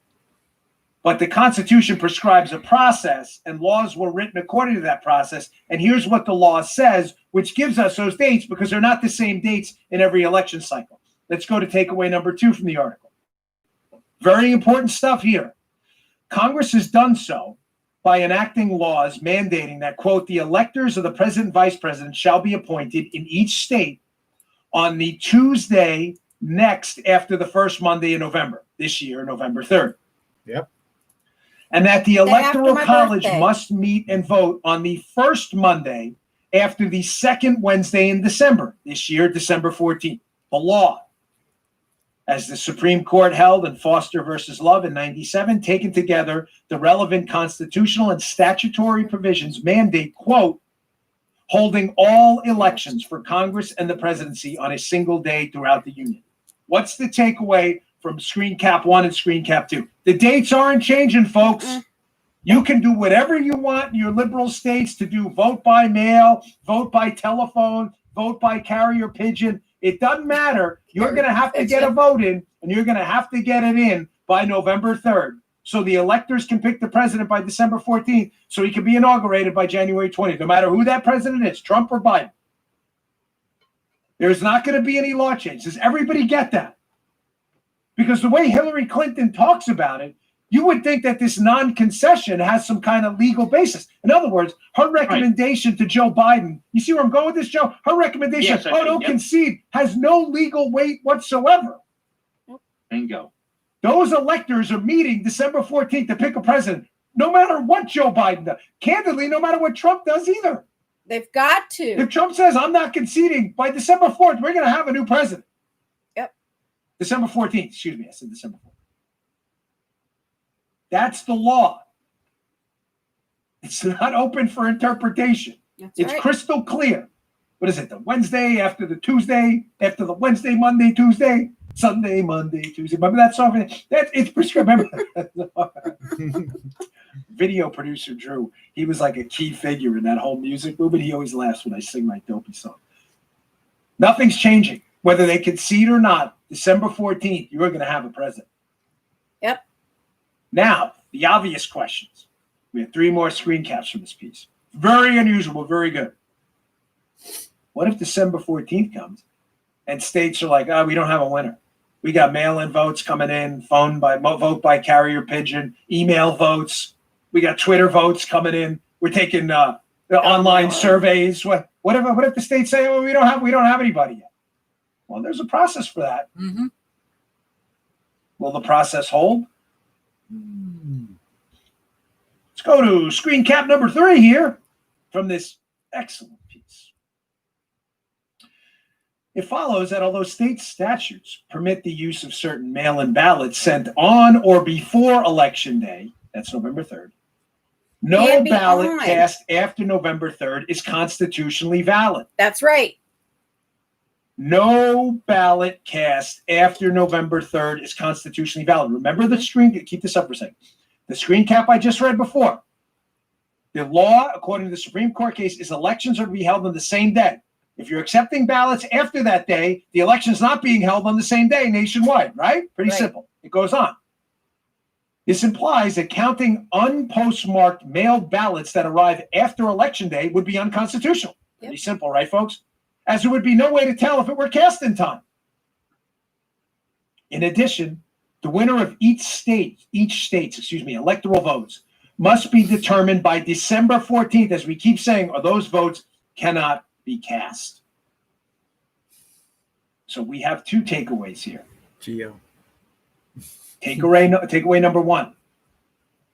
But the Constitution prescribes a process, and laws were written according to that process. And here's what the law says, which gives us those dates, because they're not the same dates in every election cycle. Let's go to takeaway number 2 from the article. Very important stuff here. Congress has done so by enacting laws mandating that, quote, the electors of the president and vice president shall be appointed in each state on the Tuesday next after the first Monday in November, this year, November 3rd. Yep. And that the Day after Electoral my College birthday. must meet and vote on the first Monday after the second Wednesday in December, this year, December 14th. The law. As the Supreme Court held in Foster versus Love in 97, taken together, the relevant constitutional and statutory provisions mandate, quote, holding all elections for Congress and the presidency on a single day throughout the Union. What's the takeaway from screen cap 1 and screen cap 2? The dates aren't changing, folks. You can do whatever you want in your liberal states to do vote by mail, vote by telephone, vote by carrier pigeon. It doesn't matter. You're going to have to get a vote in, and you're going to have to get it in by November 3rd. So the electors can pick the president by December 14th, so he can be inaugurated by January 20th, no matter who that president is, Trump or Biden. There's not going to be any law change. Does everybody get that? Because the way Hillary Clinton talks about it, you would think that this non-concession has some kind of legal basis. In other words, her recommendation to Joe Biden, you see where I'm going with this, Joe? Her recommendation, Yes, I do, don't yep. concede, has no legal weight whatsoever. Bingo. Those electors are meeting December 14th to pick a president, no matter what Joe Biden does. Candidly, no matter what Trump does either. They've got to. If Trump says, I'm not conceding, by December 4th, we're going to have a new president. Yep. December 14th, excuse me, I said December 4th. That's the law. It's not open for interpretation. It's right. crystal clear. What is it? The Wednesday after the Tuesday, after the Wednesday, Monday, Tuesday, Sunday, Monday, Tuesday. Remember that song? It's prescribed. Remember? Video producer Drew. He was like a key figure in that whole music movement. He always laughs when I sing my dopey song. Nothing's changing. Whether they concede or not, December 14th, you're going to have a president. Yep. Now, the obvious questions. We have 3 more screen caps from this piece. Very unusual, very good. What if December 14th comes and states are like, we don't have a winner. We got mail-in votes coming in, vote by carrier pigeon, email votes. We got Twitter votes coming in. We're taking the online surveys. What if the states say, we don't have anybody yet? Well, there's a process for that. Mm-hmm. Will the process hold? Let's go to screen cap number 3 here from this excellent piece. It follows that although state statutes permit the use of certain mail-in ballots sent on or before Election Day, that's November 3rd, no ballot cast after November 3rd is constitutionally valid. That's right. No ballot cast after November 3rd is constitutionally valid. Remember the screen, keep this up for a second. The screen cap I just read before. The law, according to the Supreme Court case, is elections are to be held on the same day. If you're accepting ballots after that day, the election is not being held on the same day nationwide, right? Pretty simple. It goes on. This implies that counting unpostmarked mailed ballots that arrive after Election Day would be unconstitutional. Pretty simple, right, folks? As there would be no way to tell if it were cast in time. In addition, the winner of each state's electoral votes must be determined by December 14th, as we keep saying, or those votes cannot be cast. So we have two takeaways here. Geo. Takeaway number one.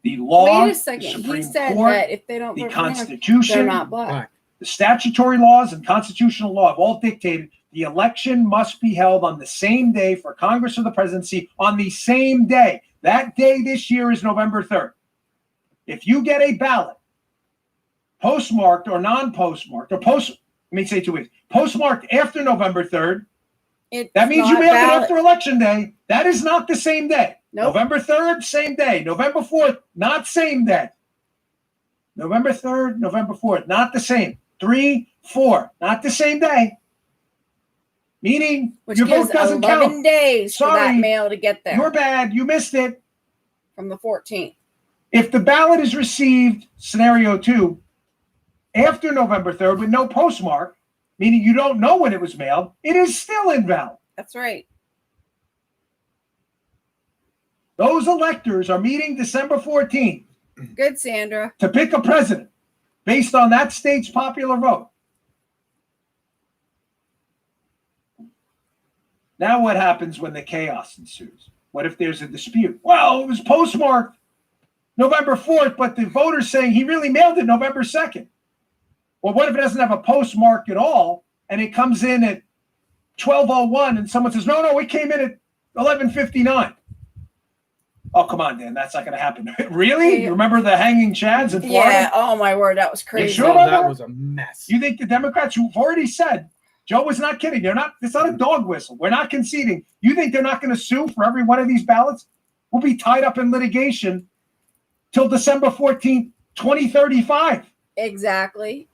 The law, Wait a second. the Supreme He said Court, that if they don't the vote for him, Constitution, they're not black. the statutory laws and constitutional law have all dictated the election must be held on the same day for Congress or the presidency on the same day. That day this year is November 3rd. If you get a ballot postmarked or non-postmarked, or let me say 2 weeks, postmarked after November 3rd, that means you mailed it after Election Day. That is not the same day. Nope. November 3rd, same day. November 4th, not same day. November 3rd, November 4th, not the same. 3, 4, not the same day. Meaning your vote doesn't 11 count. days for that mail to get there. You're bad. You missed it. From the 14th. If the ballot is received, scenario 2, after November 3rd with no postmark, meaning you don't know when it was mailed, it is still invalid. That's right. Those electors are meeting December 14th. Good, Sandra. To pick a president based on that state's popular vote. Now what happens when the chaos ensues? What if there's a dispute? Well, it was postmarked November 4th, but the voter's saying he really mailed it November 2nd. Well, what if it doesn't have a postmark at all, and it comes in at 12:01, and someone says, no, it came in at 11:59. Oh, come on, Dan, that's not going to happen. Really? You remember the hanging chads in Florida? Yeah, oh my word, that was crazy. You sure about that was a mess. You think the Democrats, who've already said, Joe was not kidding, it's not a dog whistle. We're not conceding. You think they're not going to sue for every one of these ballots? We'll be tied up in litigation till December 14th, 2035. Exactly.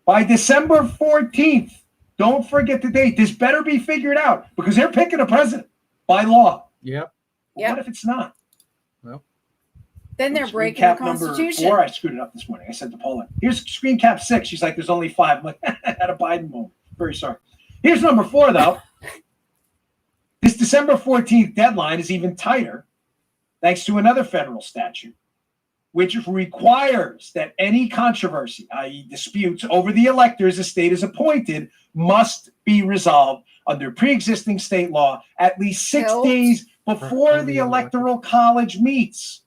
By December 14th, don't forget the date. This better be figured out because they're picking a president by law. Yep. Well, what if it's not? Well, then they're screen breaking the cap Constitution. Number 4, I screwed it up this morning. I said to Paula, here's screen cap 6. She's like, there's only 5. I'm like, I had a Biden moment. Very sorry. Here's number 4, though. This December 14th deadline is even tighter thanks to another federal statute, which requires that any controversy, i.e. disputes over the electors a state is appointed, must be resolved under pre-existing state law at least 6 days before the Electoral College meets.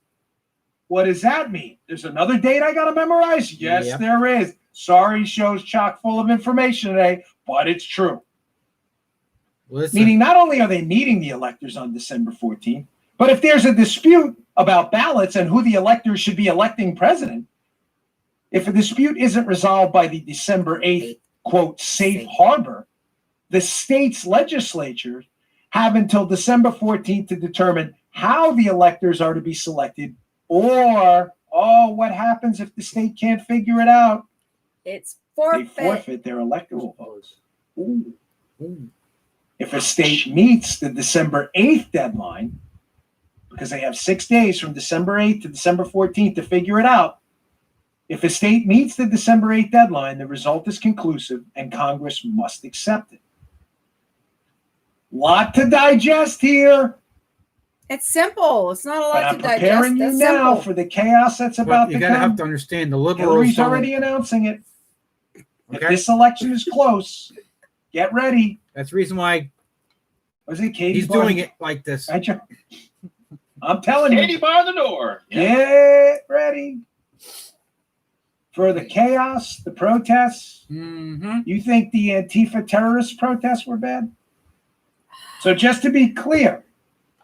What does that mean? There's another date I got to memorize? Yes, there is. Sorry, show's chock full of information today, but it's true. Listen. Meaning not only are they meeting the electors on December 14th, but if there's a dispute about ballots and who the electors should be electing president, if a dispute isn't resolved by the December 8th, quote, safe harbor, the state's legislatures have until December 14th to determine how the electors are to be selected, or, what happens if the state can't figure it out? It's forfeit. They forfeit their electoral votes. Ooh. If a state meets the December 8th deadline, because they have 6 days from December 8th to December 14th to figure it out, if a state meets the December 8th deadline, the result is conclusive and Congress must accept it. Lot to digest here. It's simple. It's not a lot to digest. I'm preparing you now for the chaos that's about to come. You gotta have to understand the liberals. Hillary's already announcing it. Okay. If this election is close, get ready. That's the reason why. Was it Katie? He's doing it like this. I'm telling you. Katie bar the door. Get ready. for the chaos, the protests. Mm-hmm. You think the Antifa terrorist protests were bad? So just to be clear,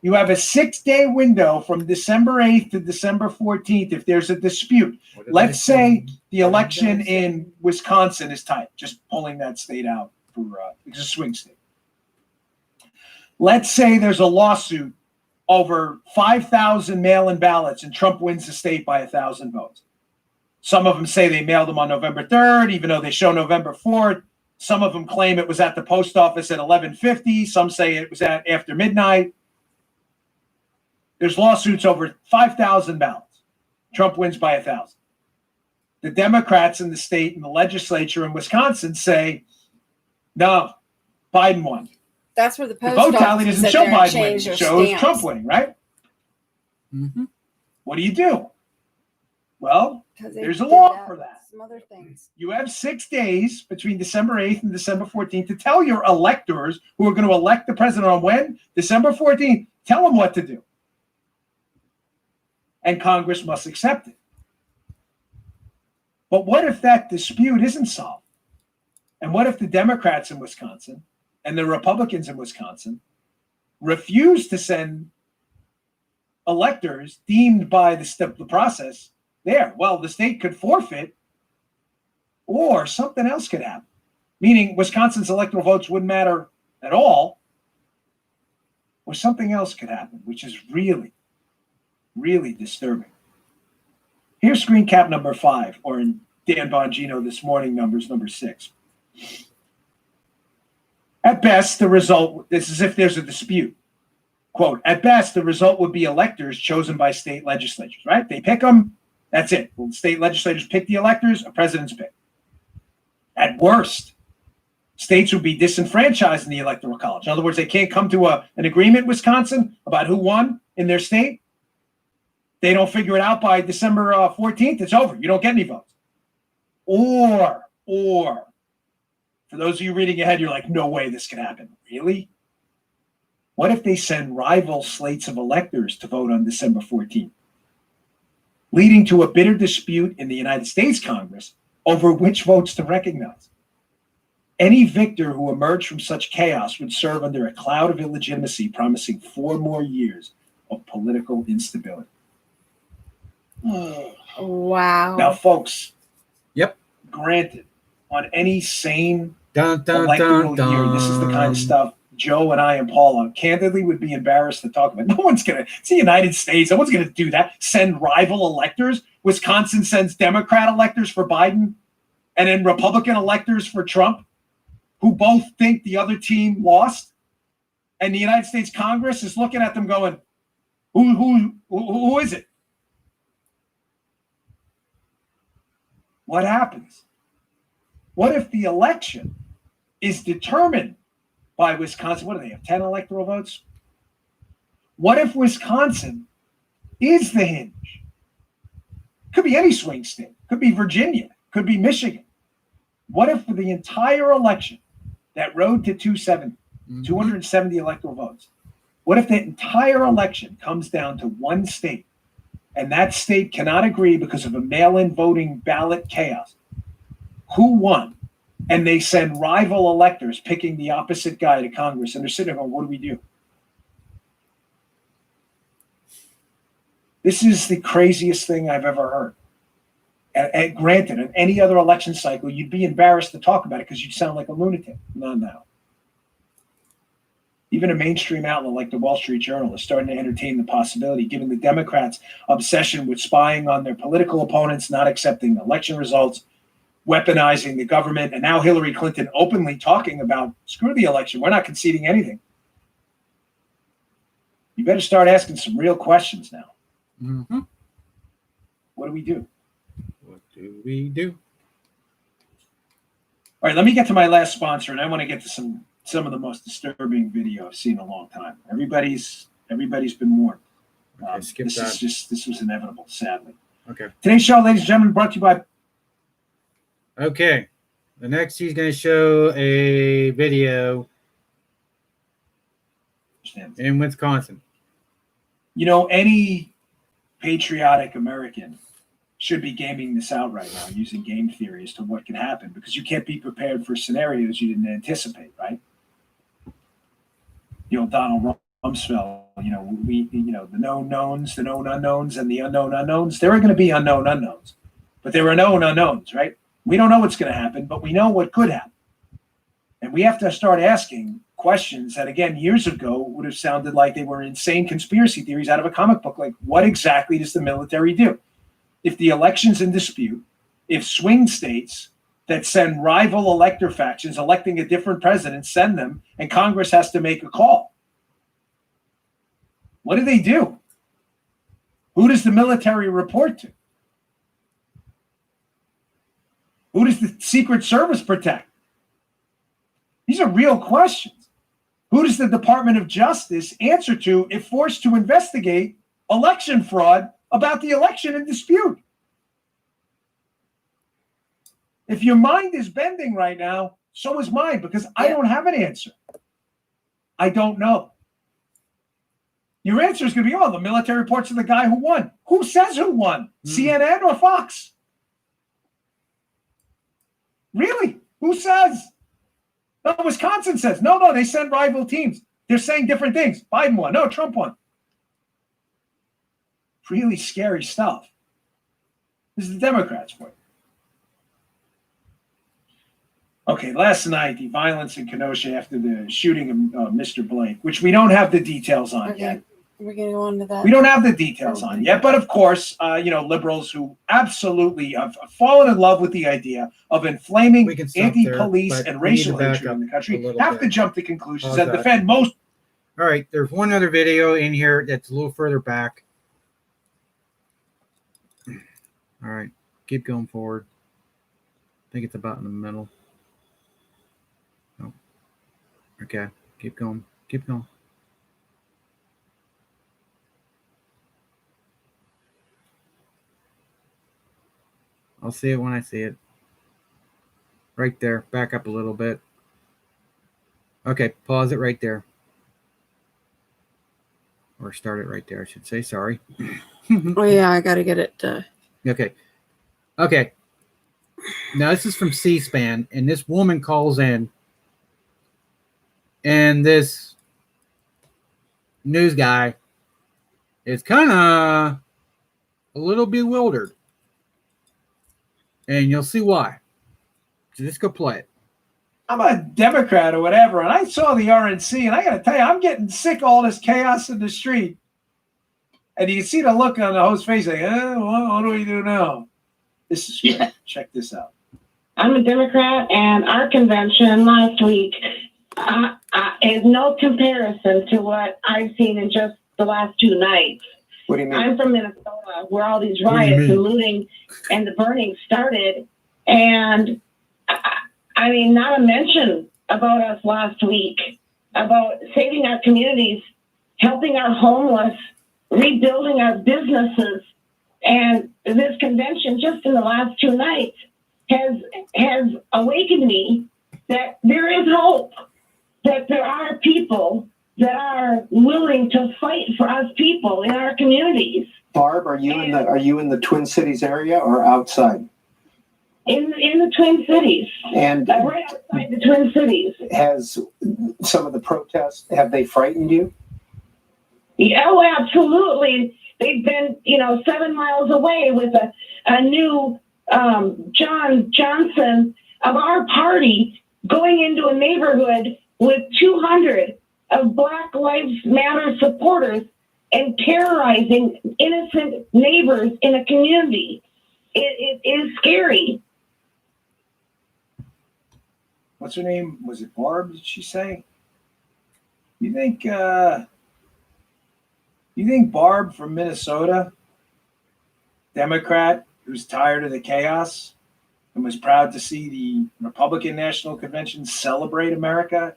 you have a 6-day window from December 8th to December 14th if there's a dispute. Let's say the election in Wisconsin is tight, just pulling that state out for it's a swing state. Let's say there's a lawsuit over 5,000 mail-in ballots and Trump wins the state by 1,000 votes. Some of them say they mailed them on November 3rd, even though they show November 4th. Some of them claim it was at the post office at 11:50. Some say it was at after midnight. There's lawsuits over 5,000 ballots. Trump wins by 1,000. The Democrats in the state and the legislature in Wisconsin say, no, Biden won. That's where the The post vote tally office doesn't sit show there and Biden winning. change It their shows stance. Trump winning, right? Mm-hmm. What do? Well, 'Cause they there's a did law for that. Some other things. You have 6 days between December 8th and December 14th to tell your electors who are going to elect the president on when? December 14th. Tell them what to do. And Congress must accept it. But what if that dispute isn't solved? And what if the Democrats in Wisconsin and the Republicans in Wisconsin refuse to send electors deemed by the process there? Well, the state could forfeit, or something else could happen, meaning Wisconsin's electoral votes wouldn't matter at all, or something else could happen, which is really, really disturbing. Here's screen cap number 5, or in Dan Bongino this morning, numbers number 6. At best, the result, this is if there's a dispute. Quote, at best, the result would be electors chosen by state legislatures, right? They pick them, that's it. Well, state legislatures pick the electors, a president's pick. At worst, states would be disenfranchised in the Electoral College. In other words, they can't come to an agreement in Wisconsin about who won in their state. They don't figure it out by December 14th, it's over. You don't get any votes. Or, for those of you reading ahead, you're like, no way this can happen. Really? What if they send rival slates of electors to vote on December 14th, leading to a bitter dispute in the United States Congress over which votes to recognize? Any victor who emerged from such chaos would serve under a cloud of illegitimacy, promising 4 more years of political instability. Wow. Now, folks. Yep. Granted, on any sane electoral year, this is the kind of stuff Joe and I and Paula candidly would be embarrassed to talk about. No one's going to, it's the United States. No one's going to do that. Send rival electors. Wisconsin sends Democrat electors for Biden and then Republican electors for Trump, who both think the other team lost. And the United States Congress is looking at them going, who is it? What happens? What if the election is determined by Wisconsin? What do they have, 10 electoral votes? What if Wisconsin is the hinge? Could be any swing state. Could be Virginia. Could be Michigan. What if for the entire election, that road to 270 electoral votes, what if the entire election comes down to one state, and that state cannot agree because of a mail-in voting ballot chaos? Who won? And they send rival electors picking the opposite guy to Congress, and they're sitting there going, what do we do? This is the craziest thing I've ever heard. And granted, in any other election cycle, you'd be embarrassed to talk about it because you'd sound like a lunatic. Not now. Even a mainstream outlet like the Wall Street Journal is starting to entertain the possibility, given the Democrats' obsession with spying on their political opponents, not accepting election results, weaponizing the government, and now Hillary Clinton openly talking about, screw the election, we're not conceding anything. You better start asking some real questions now. Mm-hmm. What do we do? What do we do? All right, let me get to my last sponsor, and I want to get to some of the most disturbing video I've seen in a long time. Everybody's been warned. This was inevitable, sadly. Okay. Today's show, ladies and gentlemen, brought to you by. Okay. The next, he's going to show a video in Wisconsin. You know, any patriotic American should be gaming this out right now, using game theory as to what can happen, because you can't be prepared for scenarios you didn't anticipate, right? Donald Rumsfeld, the known knowns, the known unknowns, and the unknown unknowns. There are going to be unknown unknowns, but there are known unknowns, right? We don't know what's going to happen, but we know what could happen. And we have to start asking questions that, again, years ago would have sounded like they were insane conspiracy theories out of a comic book. Like, what exactly does the military do? If the election's in dispute, if swing states that send rival elector factions electing a different president send them, and Congress has to make a call, what do? Who does the military report to? Who does the Secret Service protect? These are real questions. Who does the Department of Justice answer to if forced to investigate election fraud about the election in dispute? If your mind is bending right now, so is mine, because I don't have an answer. I don't know. Your answer is going to be, the military reports to the guy who won. Who says who won? CNN or Fox? Really? Who says? No, Wisconsin says. No, they send rival teams. They're saying different things. Biden won. No, Trump won. Really scary stuff. This is the Democrats' point. Okay, last night, the violence in Kenosha after the shooting of Mr. Blake, which we don't have the details on yet. We're going to go on to that. We don't have the details on yet, but of course, liberals who absolutely have fallen in love with the idea of inflaming anti-police and racial hatred in the country have to jump to conclusions and defend most. All right, there's one other video in here that's a little further back. All right, keep going forward. I think it's about in the middle. Oh, okay, keep going. Keep going. I'll see it when I see it. Right there. Back up a little bit. Okay, pause it right there. Or start it right there, I should say. Sorry. Oh, yeah, I got to get it. Okay. Okay. Now, this is from C-SPAN, and this woman calls in, and this news guy is kind of a little bewildered. And you'll see why. So just go play it. I'm a Democrat or whatever, and I saw the RNC, and I got to tell you, I'm getting sick of all this chaos in the street. And you can see the look on the host's face, like, what do we do now? This is great. Check this out. I'm a Democrat, and our convention last week is no comparison to what I've seen in just the last 2 nights. What do you mean? I'm from Minnesota, where all these riots and looting and the burning started. And I mean, not a mention about us last week, about saving our communities, helping our homeless, rebuilding our businesses. And this convention, just in the last 2 nights, has awakened me that there is hope, that there are people that are willing to fight for us people in our communities. Barb, are you in the Twin Cities area or outside? In the Twin Cities. And right outside the Twin Cities. Has some of the protests, have they frightened you? Yeah, oh, absolutely. They've been, 7 miles away with a new John Johnson of our party going into a neighborhood with 200 of Black Lives Matter supporters and terrorizing innocent neighbors in a community. It is scary. What's her name? Was it Barb, did she say? You think Barb from Minnesota, Democrat, who's tired of the chaos and was proud to see the Republican National Convention celebrate America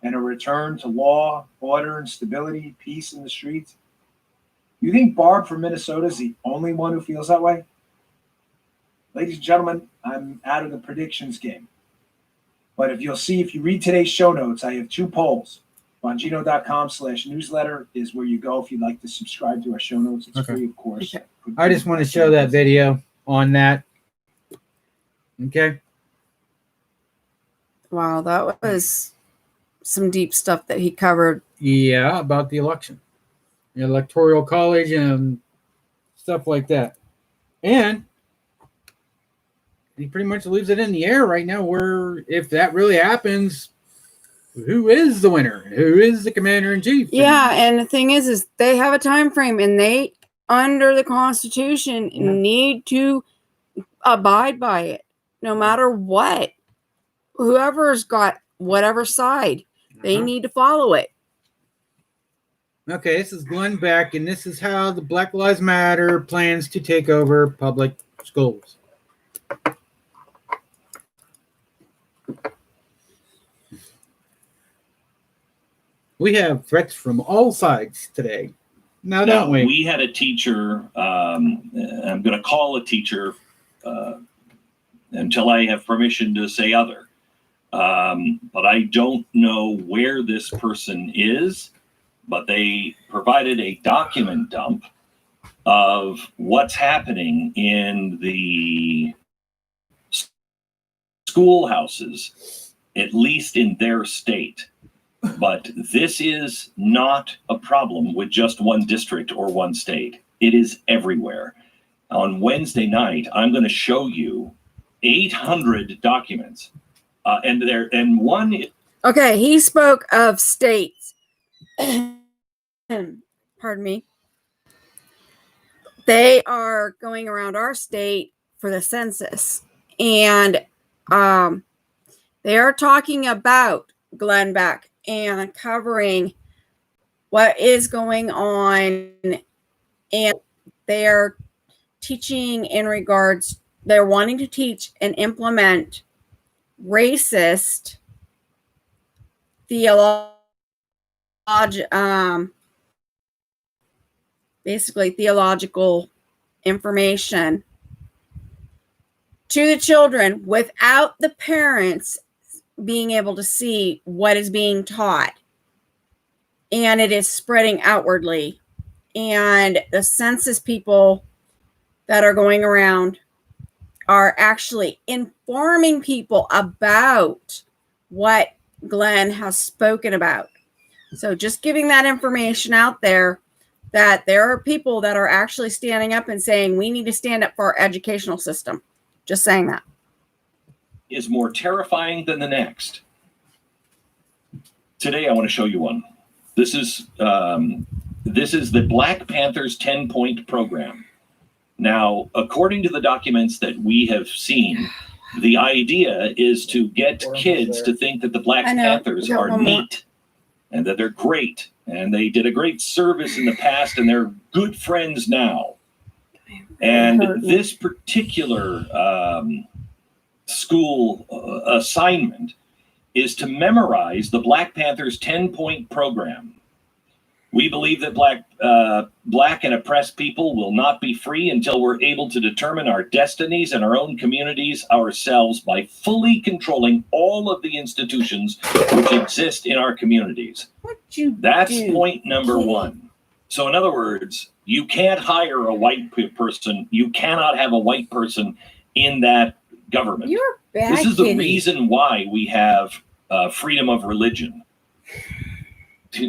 and a return to law, order, and stability, peace in the streets? You think Barb from Minnesota is the only one who feels that way? Ladies and gentlemen, I'm out of the predictions game. But if you read today's show notes, I have 2 polls. Bongino.com/newsletter is where you go if you'd like to subscribe to our show notes. It's free, of course. I just want to show that video on that. Okay. Wow, that was some deep stuff that he covered. Yeah, about the election, the electoral college, and stuff like that. And he pretty much leaves it in the air right now, where if that really happens, who is the winner? Who is the commander-in-chief? Yeah, and the thing is they have a time frame, and they, under the Constitution, need to abide by it, no matter what. Whoever's got whatever side, they need to follow it. Okay, this is Glenn Beck, and this is how the Black Lives Matter plans to take over public schools. We have threats from all sides today. Now, don't we? We had a teacher, I'm going to call a teacher until I have permission to say other. But I don't know where this person is, but they provided a document dump of what's happening in the schoolhouses, at least in their state. But this is not a problem with just one district or one state. It is everywhere. On Wednesday night, I'm going to show you 800 documents. And one. Okay, he spoke of states. Pardon me. They are going around our state for the census. And they are talking about Glenn Beck and covering what is going on, and they are teaching in regards, they're wanting to teach and implement racist basically theological information to the children without the parents being able to see what is being taught. And it is spreading outwardly. And the census people that are going around are actually informing people about what Glenn has spoken about. So just giving that information out there, that there are people that are actually standing up and saying, we need to stand up for our educational system. Just saying that. Is more terrifying than the next. Today, I want to show you one. This is the Black Panthers 10-point program. Now, according to the documents that we have seen, the idea is to get kids to think that the Black Panthers are neat and that they're great and they did a great service in the past and they're good friends now. And this particular school assignment is to memorize the Black Panthers 10-point program. We believe that black and oppressed people will not be free until we're able to determine our destinies and our own communities ourselves by fully controlling all of the institutions which exist in our communities. That's point number one. So in other words, you can't hire a white person. You cannot have a white person in that government. You're bad. This is the reason why we have freedom of religion.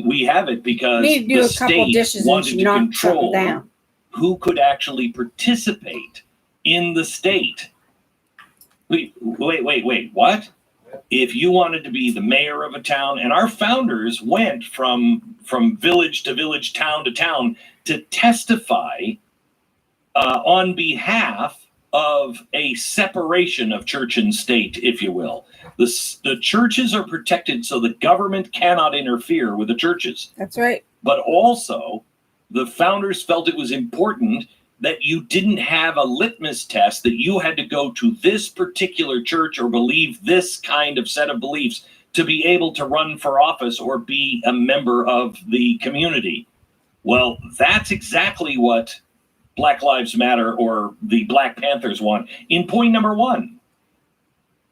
We have it because the state wanted to control who could actually participate in the state. Wait, what? If you wanted to be the mayor of a town, and our founders went from village to village, town to town, to testify on behalf of a separation of church and state, if you will. The churches are protected so the government cannot interfere with the churches. That's right. But also, the founders felt it was important that you didn't have a litmus test, that you had to go to this particular church or believe this kind of set of beliefs to be able to run for office or be a member of the community. Well, that's exactly what Black Lives Matter or the Black Panthers want in point number one.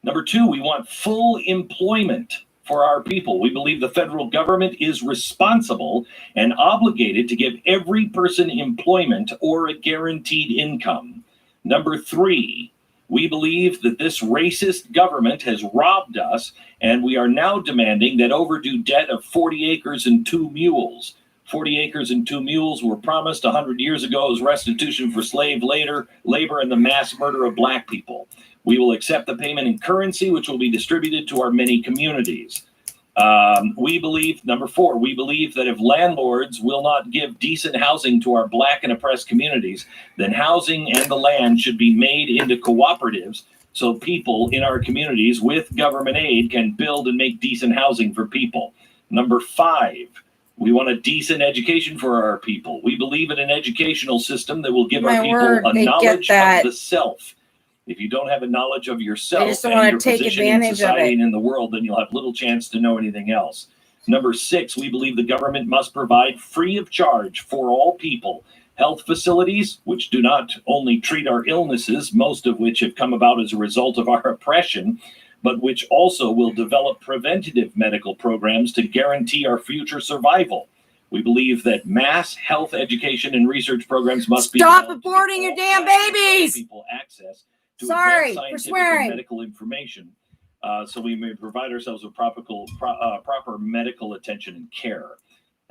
Number two, we want full employment for our people. We believe the federal government is responsible and obligated to give every person employment or a guaranteed income. Number 3, we believe that this racist government has robbed us, and we are now demanding that overdue debt of 40 acres and 2 mules. 40 acres and 2 mules were promised 100 years ago as restitution for slave labor and the mass murder of black people. We will accept the payment in currency, which will be distributed to our many communities. We believe, number 4, we believe that if landlords will not give decent housing to our black and oppressed communities, then housing and the land should be made into cooperatives so people in our communities with government aid can build and make decent housing for people. Number 5, we want a decent education for our people. We believe in an educational system that will give our people a knowledge of the self. If you don't have a knowledge of yourself and your position in society and in the world, then you'll have little chance to know anything else. Number 6, we believe the government must provide free of charge for all people health facilities, which do not only treat our illnesses, most of which have come about as a result of our oppression, but which also will develop preventative medical programs to guarantee our future survival. We believe that mass health education and research programs must Stop aborting your damn babies! People access to Sorry advanced for scientific swearing. and medical information, so we may provide ourselves with proper medical attention and care.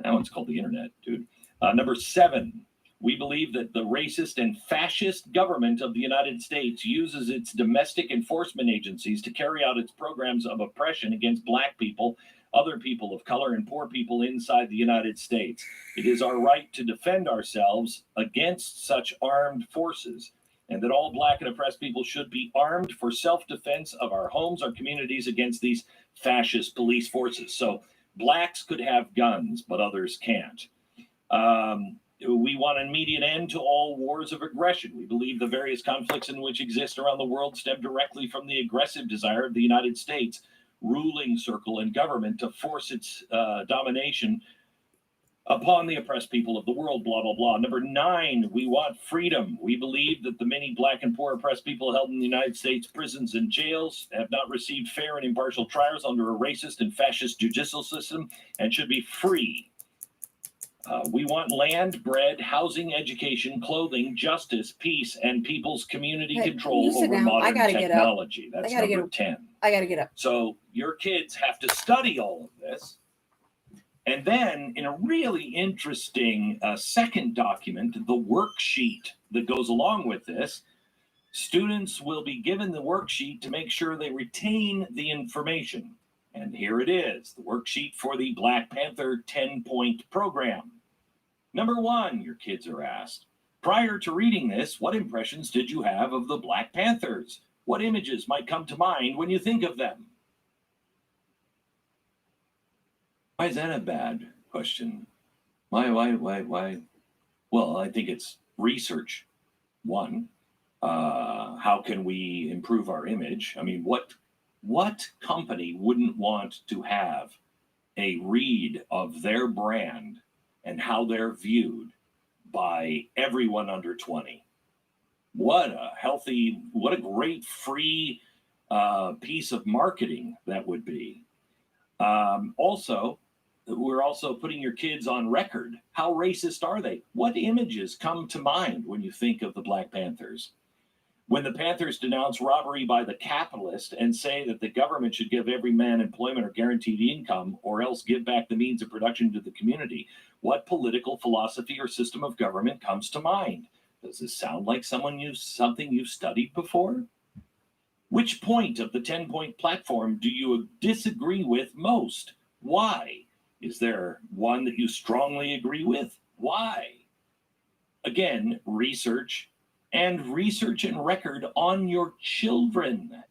That one's called the internet, dude. Number 7, we believe that the racist and fascist government of the United States uses its domestic enforcement agencies to carry out its programs of oppression against black people, other people of color, and poor people inside the United States. It is our right to defend ourselves against such armed forces, and that all black and oppressed people should be armed for self-defense of our homes, our communities against these fascist police forces. So blacks could have guns, but others can't. We want an immediate end to all wars of aggression. We believe the various conflicts in which exist around the world stem directly from the aggressive desire of the United States ruling circle and government to force its domination upon the oppressed people of the world, blah, blah, blah. Number 9, we want freedom. We believe that the many black and poor oppressed people held in the United States prisons and jails have not received fair and impartial trials under a racist and fascist judicial system and should be free. We want land, bread, housing, education, clothing, justice, peace, and people's community control over modern technology. That's number 10. I gotta get up. So your kids have to study all of this. And then in a really interesting second document, the worksheet that goes along with this, students will be given the worksheet to make sure they retain the information. And here it is, the worksheet for the Black Panther 10-point program. Number 1, your kids are asked, prior to reading this, what impressions did you have of the Black Panthers? What images might come to mind when you think of them? Why is that a bad question? Why? Well, I think it's research. 1, how can we improve our image? I mean, what company wouldn't want to have a read of their brand and how they're viewed by everyone under 20? What a great free piece of marketing that would be. Also, we're also putting your kids on record. How racist are they? What images come to mind when you think of the Black Panthers? When the Panthers denounce robbery by the capitalist and say that the government should give every man employment or guaranteed income or else give back the means of production to the community, what political philosophy or system of government comes to mind? Does this sound like something you've studied before? Which point of the 10-point platform do you disagree with most? Why? Is there one that you strongly agree with? Why? Again, research and record on your children.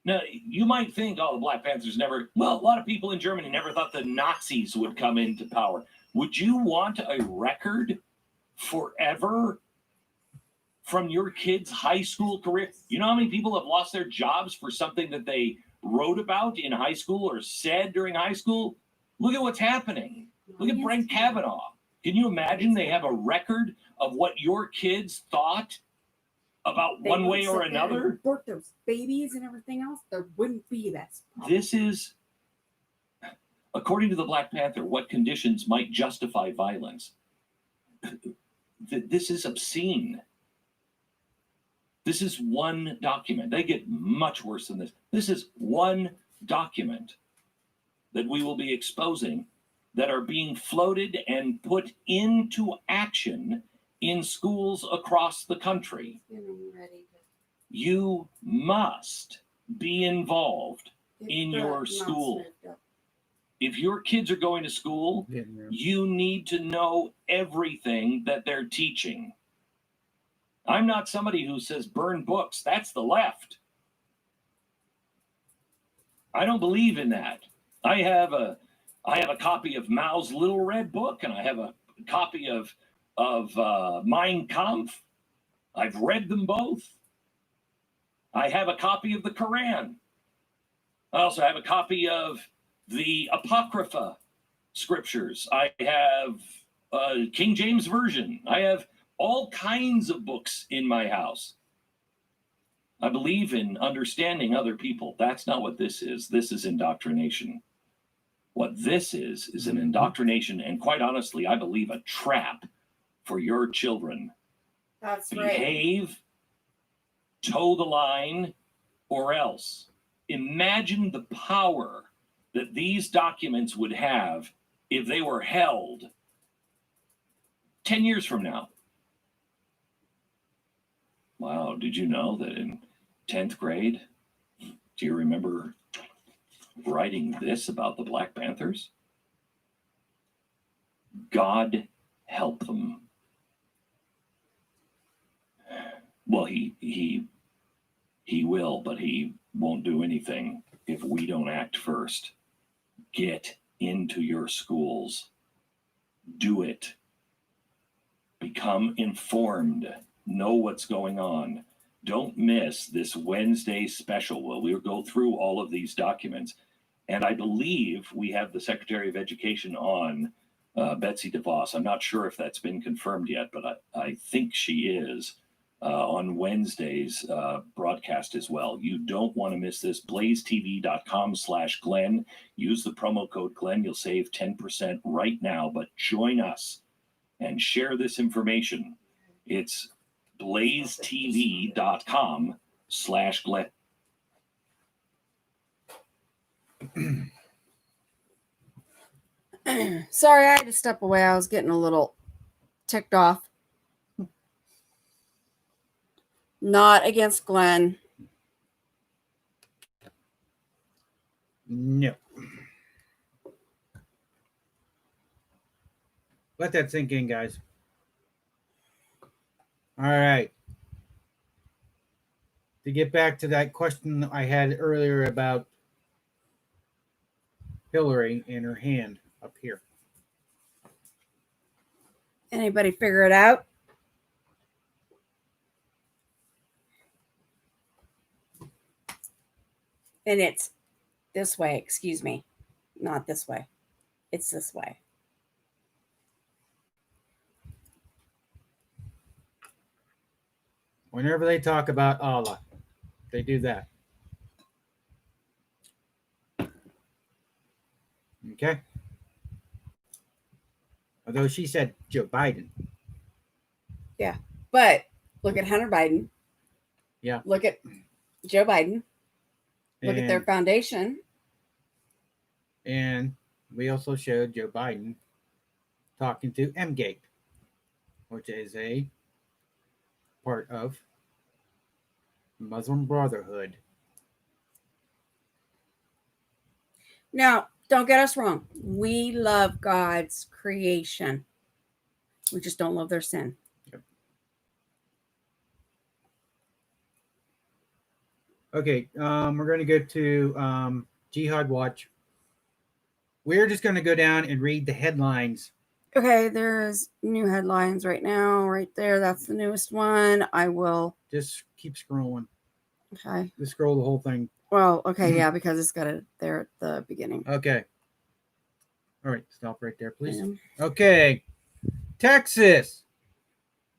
Now, you might think, oh, the Black Panthers never, well, a lot of people in Germany never thought the Nazis would come into power. Would you want a record forever from your kid's high school career? You know how many people have lost their jobs for something that they wrote about in high school or said during high school? Look at what's happening. Look at Brent Kavanaugh. Can you imagine they have a record of what your kids thought about one way or another? Abort those babies and everything else, there wouldn't be that problem. This is, according to the Black Panther, what conditions might justify violence. This is obscene. This is one document. They get much worse than this. This is one document that we will be exposing that are being floated and put into action in schools across the country. You must be involved in your school. If your kids are going to school, you need to know everything that they're teaching. I'm not somebody who says burn books. That's the left. I don't believe in that. I have a copy of Mao's Little Red Book, and I have a copy of Mein Kampf. I've read them both. I have a copy of the Quran. I also have a copy of the Apocrypha scriptures. I have King James Version. I have all kinds of books in my house. I believe in understanding other people. That's not what this is. This is indoctrination. What this is an indoctrination, and quite honestly, I believe a trap for your children. That's Behave, toe the line, or else. Imagine the power that these documents would have if they were held 10 years from now. Wow, did you know that in 10th grade, do you remember writing this about the Black Panthers? God help them. Well, he will, but he won't do anything if we don't act first. Get into your schools. Do it. Become informed. Know what's going on. Don't miss this Wednesday special where we'll go through all of these documents. And I believe we have the Secretary of Education on, Betsy DeVos. I'm not sure if that's been confirmed yet, but I think she is on Wednesday's broadcast as well. You don't want to miss this. blazetv.com/Glenn. Use the promo code Glenn. You'll save 10% right now, but join us and share this information. It's blazetv.com/Glenn. Sorry, I had to step away. I was getting a little ticked off. Not against Glenn. No. Let that sink in, guys. All right. To get back to that question I had earlier about Hillary and her hand up here. Anybody figure it out? And it's this way, excuse me. Not this way. It's this way. Whenever they talk about Allah, they do that. Okay. Although she said Joe Biden. Yeah. But look at Hunter Biden. Yeah. Look at Joe Biden. Look at their foundation. And we also showed Joe Biden talking to MGate, which is a part of Muslim Brotherhood. Now, don't get us wrong. We love God's creation. We just don't love their sin. Yep. Okay, we're going to go to Jihad Watch. We're just going to go down and read the headlines. Okay, there's new headlines right now. Right there. That's the newest one. I will just keep scrolling. Okay. Just scroll the whole thing. Well, okay, yeah, because it's got it there at the beginning. Okay. All right, stop right there, please. Yeah. Okay. Texas.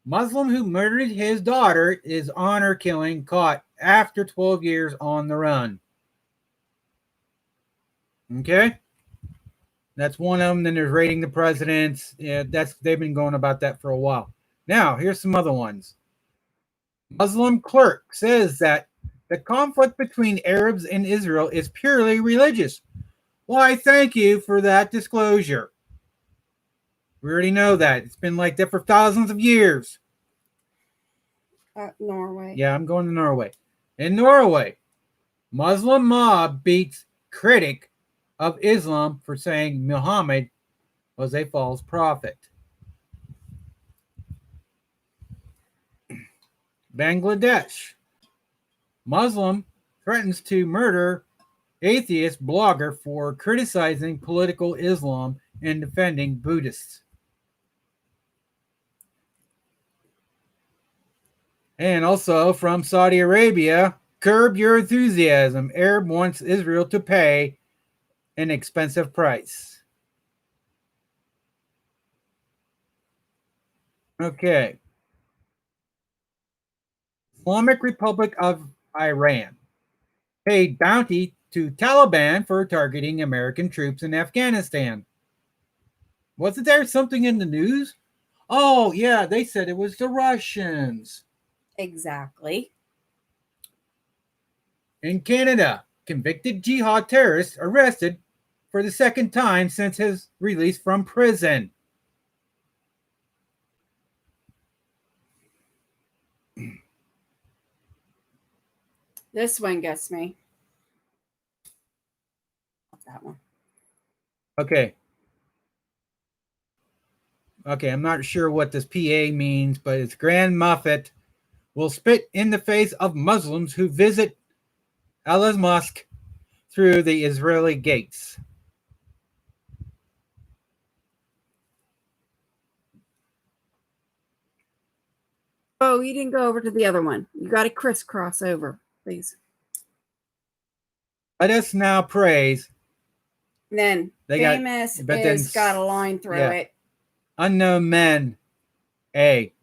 Muslim who murdered his daughter is honor killing caught after 12 years on the run. Okay. That's one of them. Then there's raiding the presidents. Yeah, they've been going about that for a while. Now, here's some other ones. Muslim clerk says that the conflict between Arabs and Israel is purely religious. Why, thank you for that disclosure. We already know that. It's been like that for thousands of years. Norway. Yeah, I'm going to Norway. In Norway, Muslim mob beats critic of Islam for saying Muhammad was a false prophet. Bangladesh. Muslim threatens to murder atheist blogger for criticizing political Islam and defending Buddhists. And also from Saudi Arabia, curb your enthusiasm. Arab wants Israel to pay an expensive price. Okay. Islamic Republic of Iran paid bounty to Taliban for targeting American troops in Afghanistan. Wasn't there something in the news? Oh, yeah, they said it was the Russians. Exactly. In Canada, convicted jihad terrorist arrested for the second time since his release from prison. This one gets me. That one. Okay. Okay, I'm not sure what this PA means, but it's Grand Muffet will spit in the face of Muslims who visit Allah's mosque through the Israeli gates. Oh, you didn't go over to the other one. You got to crisscross over, please. Let us now praise. And then famous got a line through it. Unknown men. A.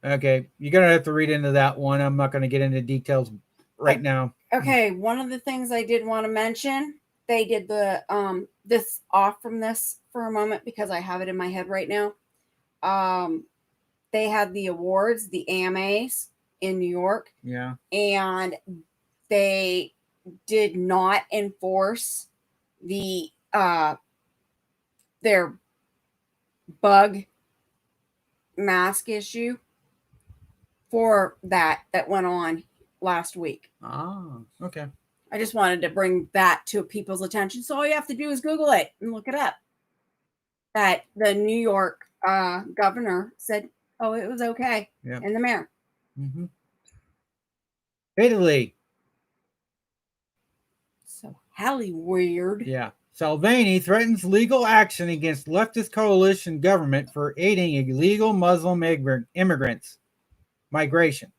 Okay, you're going to have to read into that one. I'm not going to get into details right now. Okay, one of the things I did want to mention, they did the this off from this for a moment because I have it in my head right now. They had the awards, the AMAs in New York. Yeah. And they did not enforce the their bug mask issue for that went on last week. Oh, okay. I just wanted to bring that to people's attention. So all you have to do is Google it and look it up. That the New York governor said, oh, it was okay. Yeah. And the mayor. Mm-hmm. Italy. So hally weird. Yeah. Salvini threatens legal action against leftist coalition government for aiding illegal Muslim immigrants migration.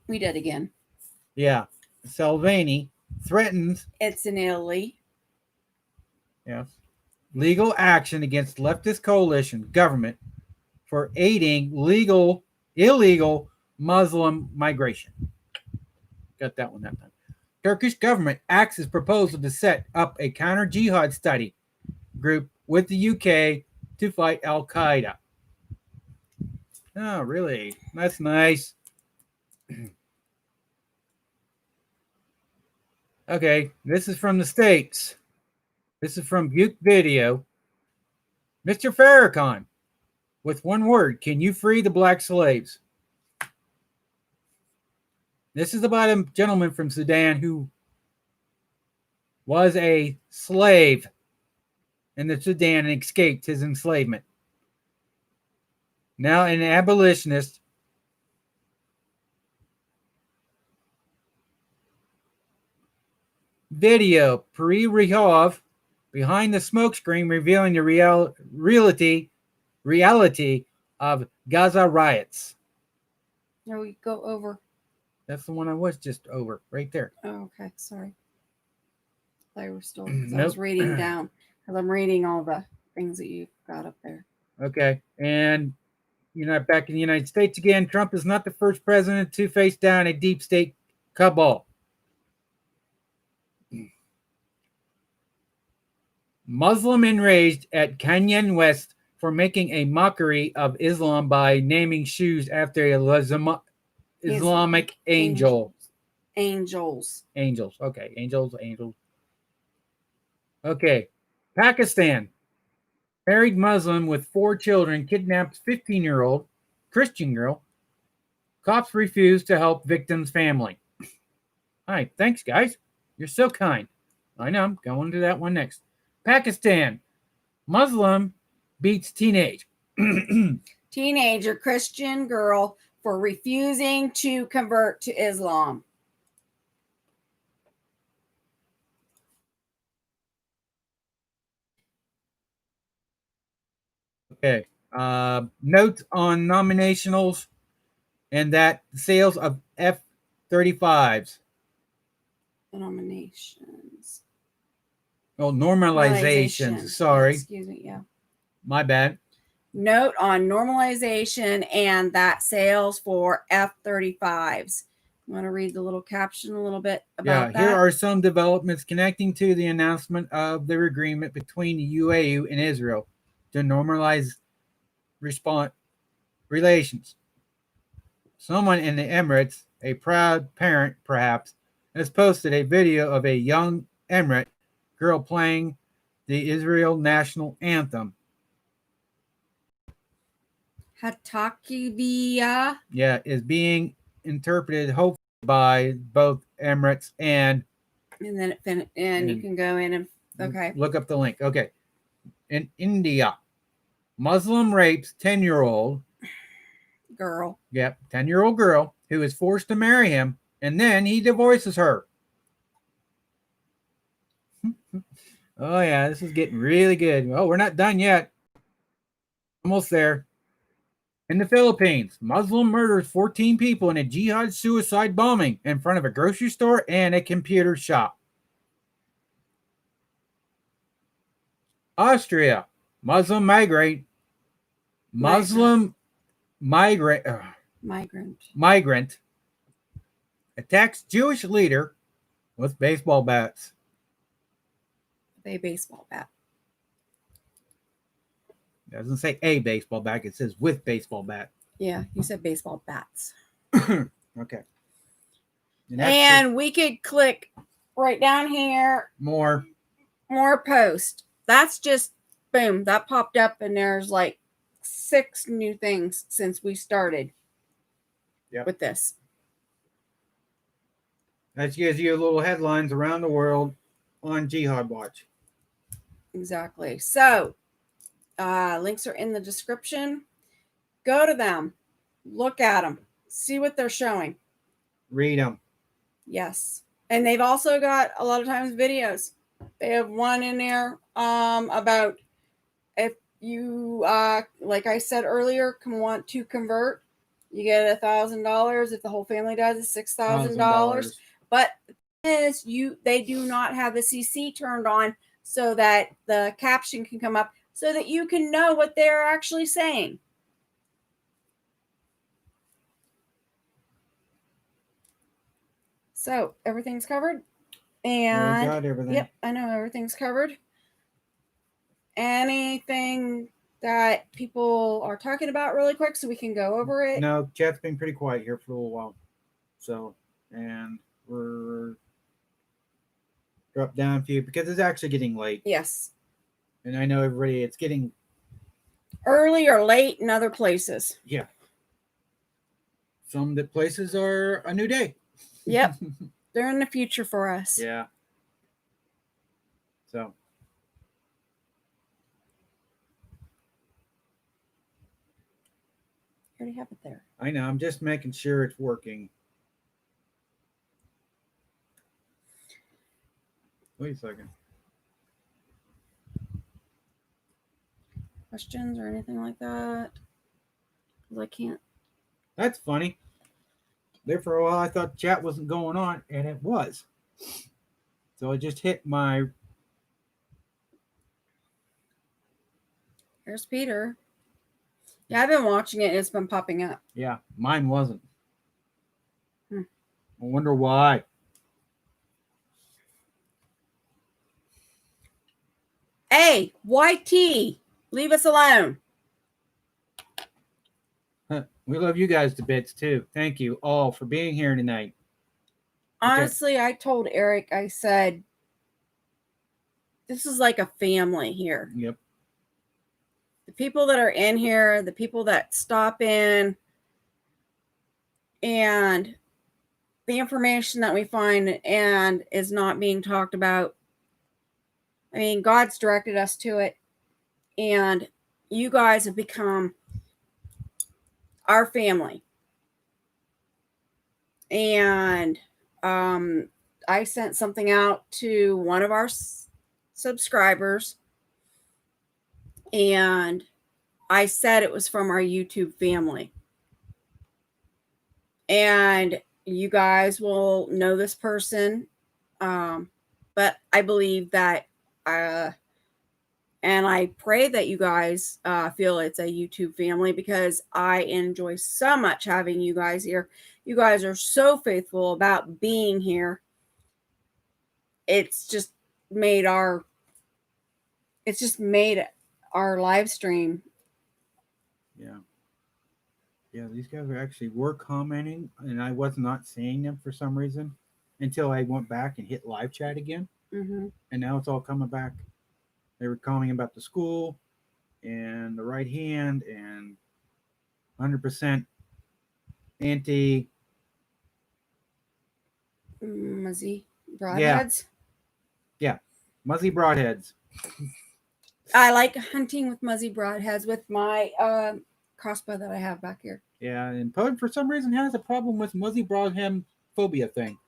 We did again. Yeah. Salvini threatens. It's in Italy. Yes. Legal action against leftist coalition government for aiding illegal Muslim migration. Got that one that time. Turkish government axes proposal to set up a counter-jihad study group with the UK to fight Al-Qaeda. Oh, really? That's nice. Okay, this is from the States. This is from Buke Video. Mr. Farrakhan, with one word, can you free the black slaves? This is about a gentleman from Sudan who was a slave in the Sudan and escaped his enslavement. Now an abolitionist. Video, pre-Rehov, behind the smokescreen revealing the reality of Gaza riots. No, we go over. That's the one I was just over, right there. Oh, okay. Sorry. I was still, I was reading down because I'm reading all the things that you've got up there. Okay. And back in the United States again, Trump is not the first president to face down a deep state cabal. Muslim enraged at Kenyan West for making a mockery of Islam by naming shoes after a Islamic angel. Angels. Okay. Angels. Okay. Pakistan. Married Muslim with 4 children kidnaps 15-year-old Christian girl. Cops refuse to help victim's family. All right. Thanks, guys. You're so kind. I know. I'm going to that one next. Pakistan. Muslim beats Teenager Christian girl for refusing to convert to Islam. Okay. Notes on nominationals and that sales of F-35s. Denominations. Oh, normalizations. Sorry. Excuse me. Yeah. My bad. Note on normalization and that sales for F-35s. You want to read the little caption a little bit about that? Here are some developments connecting to the announcement of the agreement between the UAE and Israel to normalize relations. Someone in the Emirates, a proud parent perhaps, has posted a video of a young Emirate girl playing the Israel national anthem. Hatakivia. Yeah, is being interpreted hopefully by both Emirates and then you can go in and okay. Look up the link. Okay. In India, Muslim rapes 10-year-old girl. Yep, 10-year-old girl who is forced to marry him, and then he divorces her. Oh yeah, this is getting really good. Oh, we're not done yet. Almost there. In the Philippines, Muslim murders 14 people in a jihad suicide bombing in front of a grocery store and a computer shop. Austria, Muslim migrant attacks Jewish leader with baseball bats. A baseball bat. It doesn't say a baseball bat, it says with baseball bat. Yeah, you said baseball bats. Okay. And we could click right down here. More post. That's just boom. That popped up and there's like 6 new things since we started with this. That gives you little headlines around the world on Jihad Watch. Exactly. So links are in the description. Go to them. Look at them. See what they're showing. Read them. Yes. And they've also got a lot of times videos. They have one in there about if you, like I said earlier, want to convert, you get $1,000. If the whole family does, it's $6,000. But they do not have the CC turned on so that the caption can come up so that you can know what they're actually saying. So everything's covered. And got everything. Yep, I know everything's covered. Anything that people are talking about really quick so we can go over it? No, chat's been pretty quiet here for a little while. So, and we're dropped down a few because it's actually getting late. Yes. And I know everybody, it's getting early or late in other places. Yeah. Some places are a new day. Yep. They're in the future for us. Yeah. So. You already have it there. I know. I'm just making sure it's working. Wait a second. Questions or anything like that? I can't. That's funny. There for a while, I thought chat wasn't going on, and it was. So I just hit my. Here's Peter. Yeah, I've been watching it. It's been popping up. Yeah, mine wasn't. I wonder why. Hey, YT, leave us alone. We love you guys to bits too. Thank you all for being here tonight. Honestly, I told Eric, I said, this is like a family here. Yep. The people that are in here, the people that stop in, and the information that we find and is not being talked about. I mean, God's directed us to it, and you guys have become our family. And I sent something out to one of our subscribers, and I said it was from our YouTube family. And you guys will know this person, but I believe that, and I pray that you guys feel it's a YouTube family, because I enjoy so much having you guys here. You guys are so faithful about being here. It's just made our live stream. Yeah. Yeah, these guys were commenting, and I was not seeing them for some reason until I went back and hit live chat again. Mm-hmm. And now it's all coming back. They were commenting about the school and the right hand and 100% anti Muzzy broadheads. Yeah. Muzzy broadheads. I like hunting with muzzy broadheads with my crossbow that I have back here. Yeah, and Poe for some reason has a problem with muzzy broadhead phobia thing.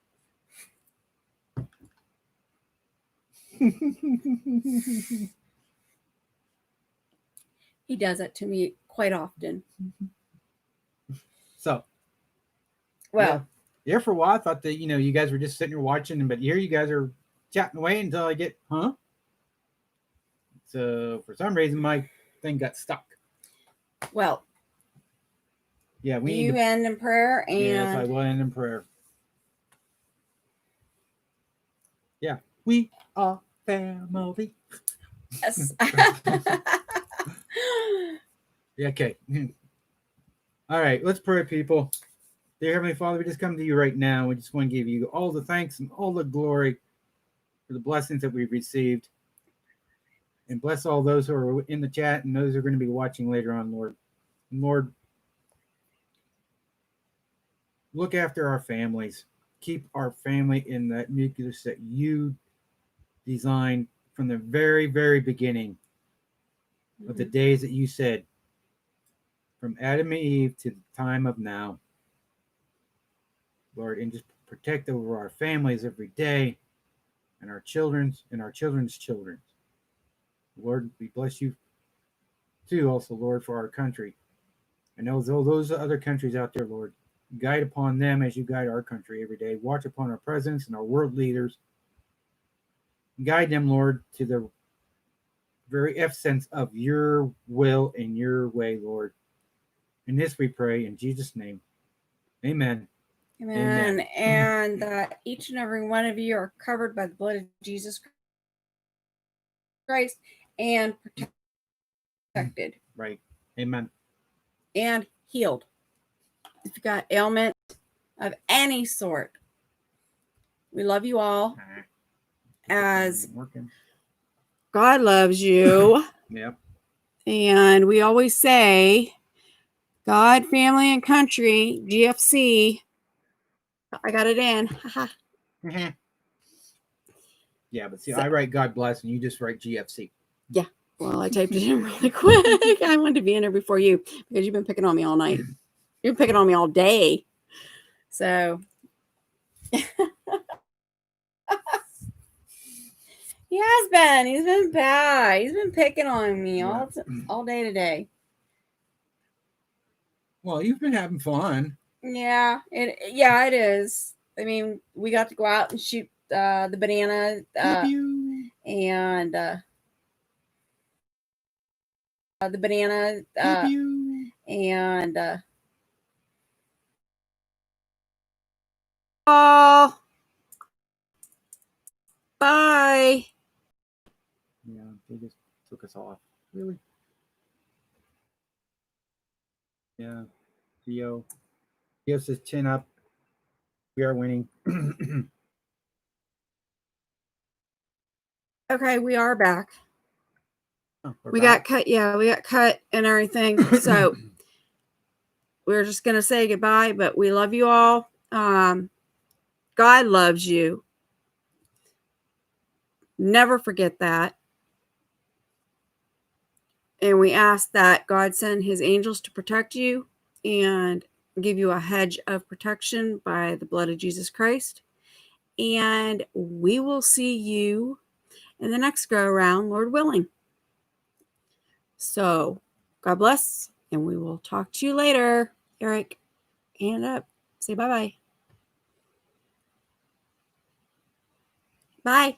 He does it to me quite often. So, well, yeah, for a while I thought that you guys were just sitting here watching, but here you guys are chatting away until I get So for some reason my thing got stuck. Well, yeah, we need to end in prayer, and yes, I will end in prayer. Yeah, we are family. Yes. Yeah, okay. All right, let's pray, people. Dear Heavenly Father, we just come to you right now. We just want to give you all the thanks and all the glory for the blessings that we've received. And bless all those who are in the chat and those who are going to be watching later on, Lord. And Lord, look after our families. Keep our family in that nucleus that you designed from the very, very beginning of the days that you said, from Adam and Eve to the time of now. Lord, and just protect over our families every day, and our children's children. Lord, we bless you too, also, Lord, for our country. I know those other countries out there, Lord, guide upon them as you guide our country every day. Watch upon our presidents and our world leaders. Guide them, Lord, to the very essence of your will and your way, Lord. In this we pray in Jesus' name. Amen. Amen. And that each and every one of you are covered by the blood of Jesus Christ and protected. Right. Amen. And healed. If you got ailment of any sort, we love you all. As God loves you. Yep. And we always say, God, family, and country, GFC. I got it in. Yeah, but see, I write God bless, and you just write GFC. Yeah. Well, I typed it in really quick. I wanted to be in there before you, because you've been picking on me all night. You've been picking on me all day. So. He has been. He's been bad. He's been picking on me all day today. Well, you've been having fun. Yeah, it is. I mean, we got to go out and shoot the banana and the banana and oh, bye. Yeah, they just took us off. Really? Yeah. Theo gives his chin up. We are winning. Okay, we are back. Oh, We got cut. Yeah, we got cut and everything. So we're just going to say goodbye, but we love you all. God loves you. Never forget that. And we ask that God send his angels to protect you and give you a hedge of protection by the blood of Jesus Christ. And we will see you in the next go around, Lord willing. So God bless, and we will talk to you later. Eric, hand up. Say bye-bye. Bye.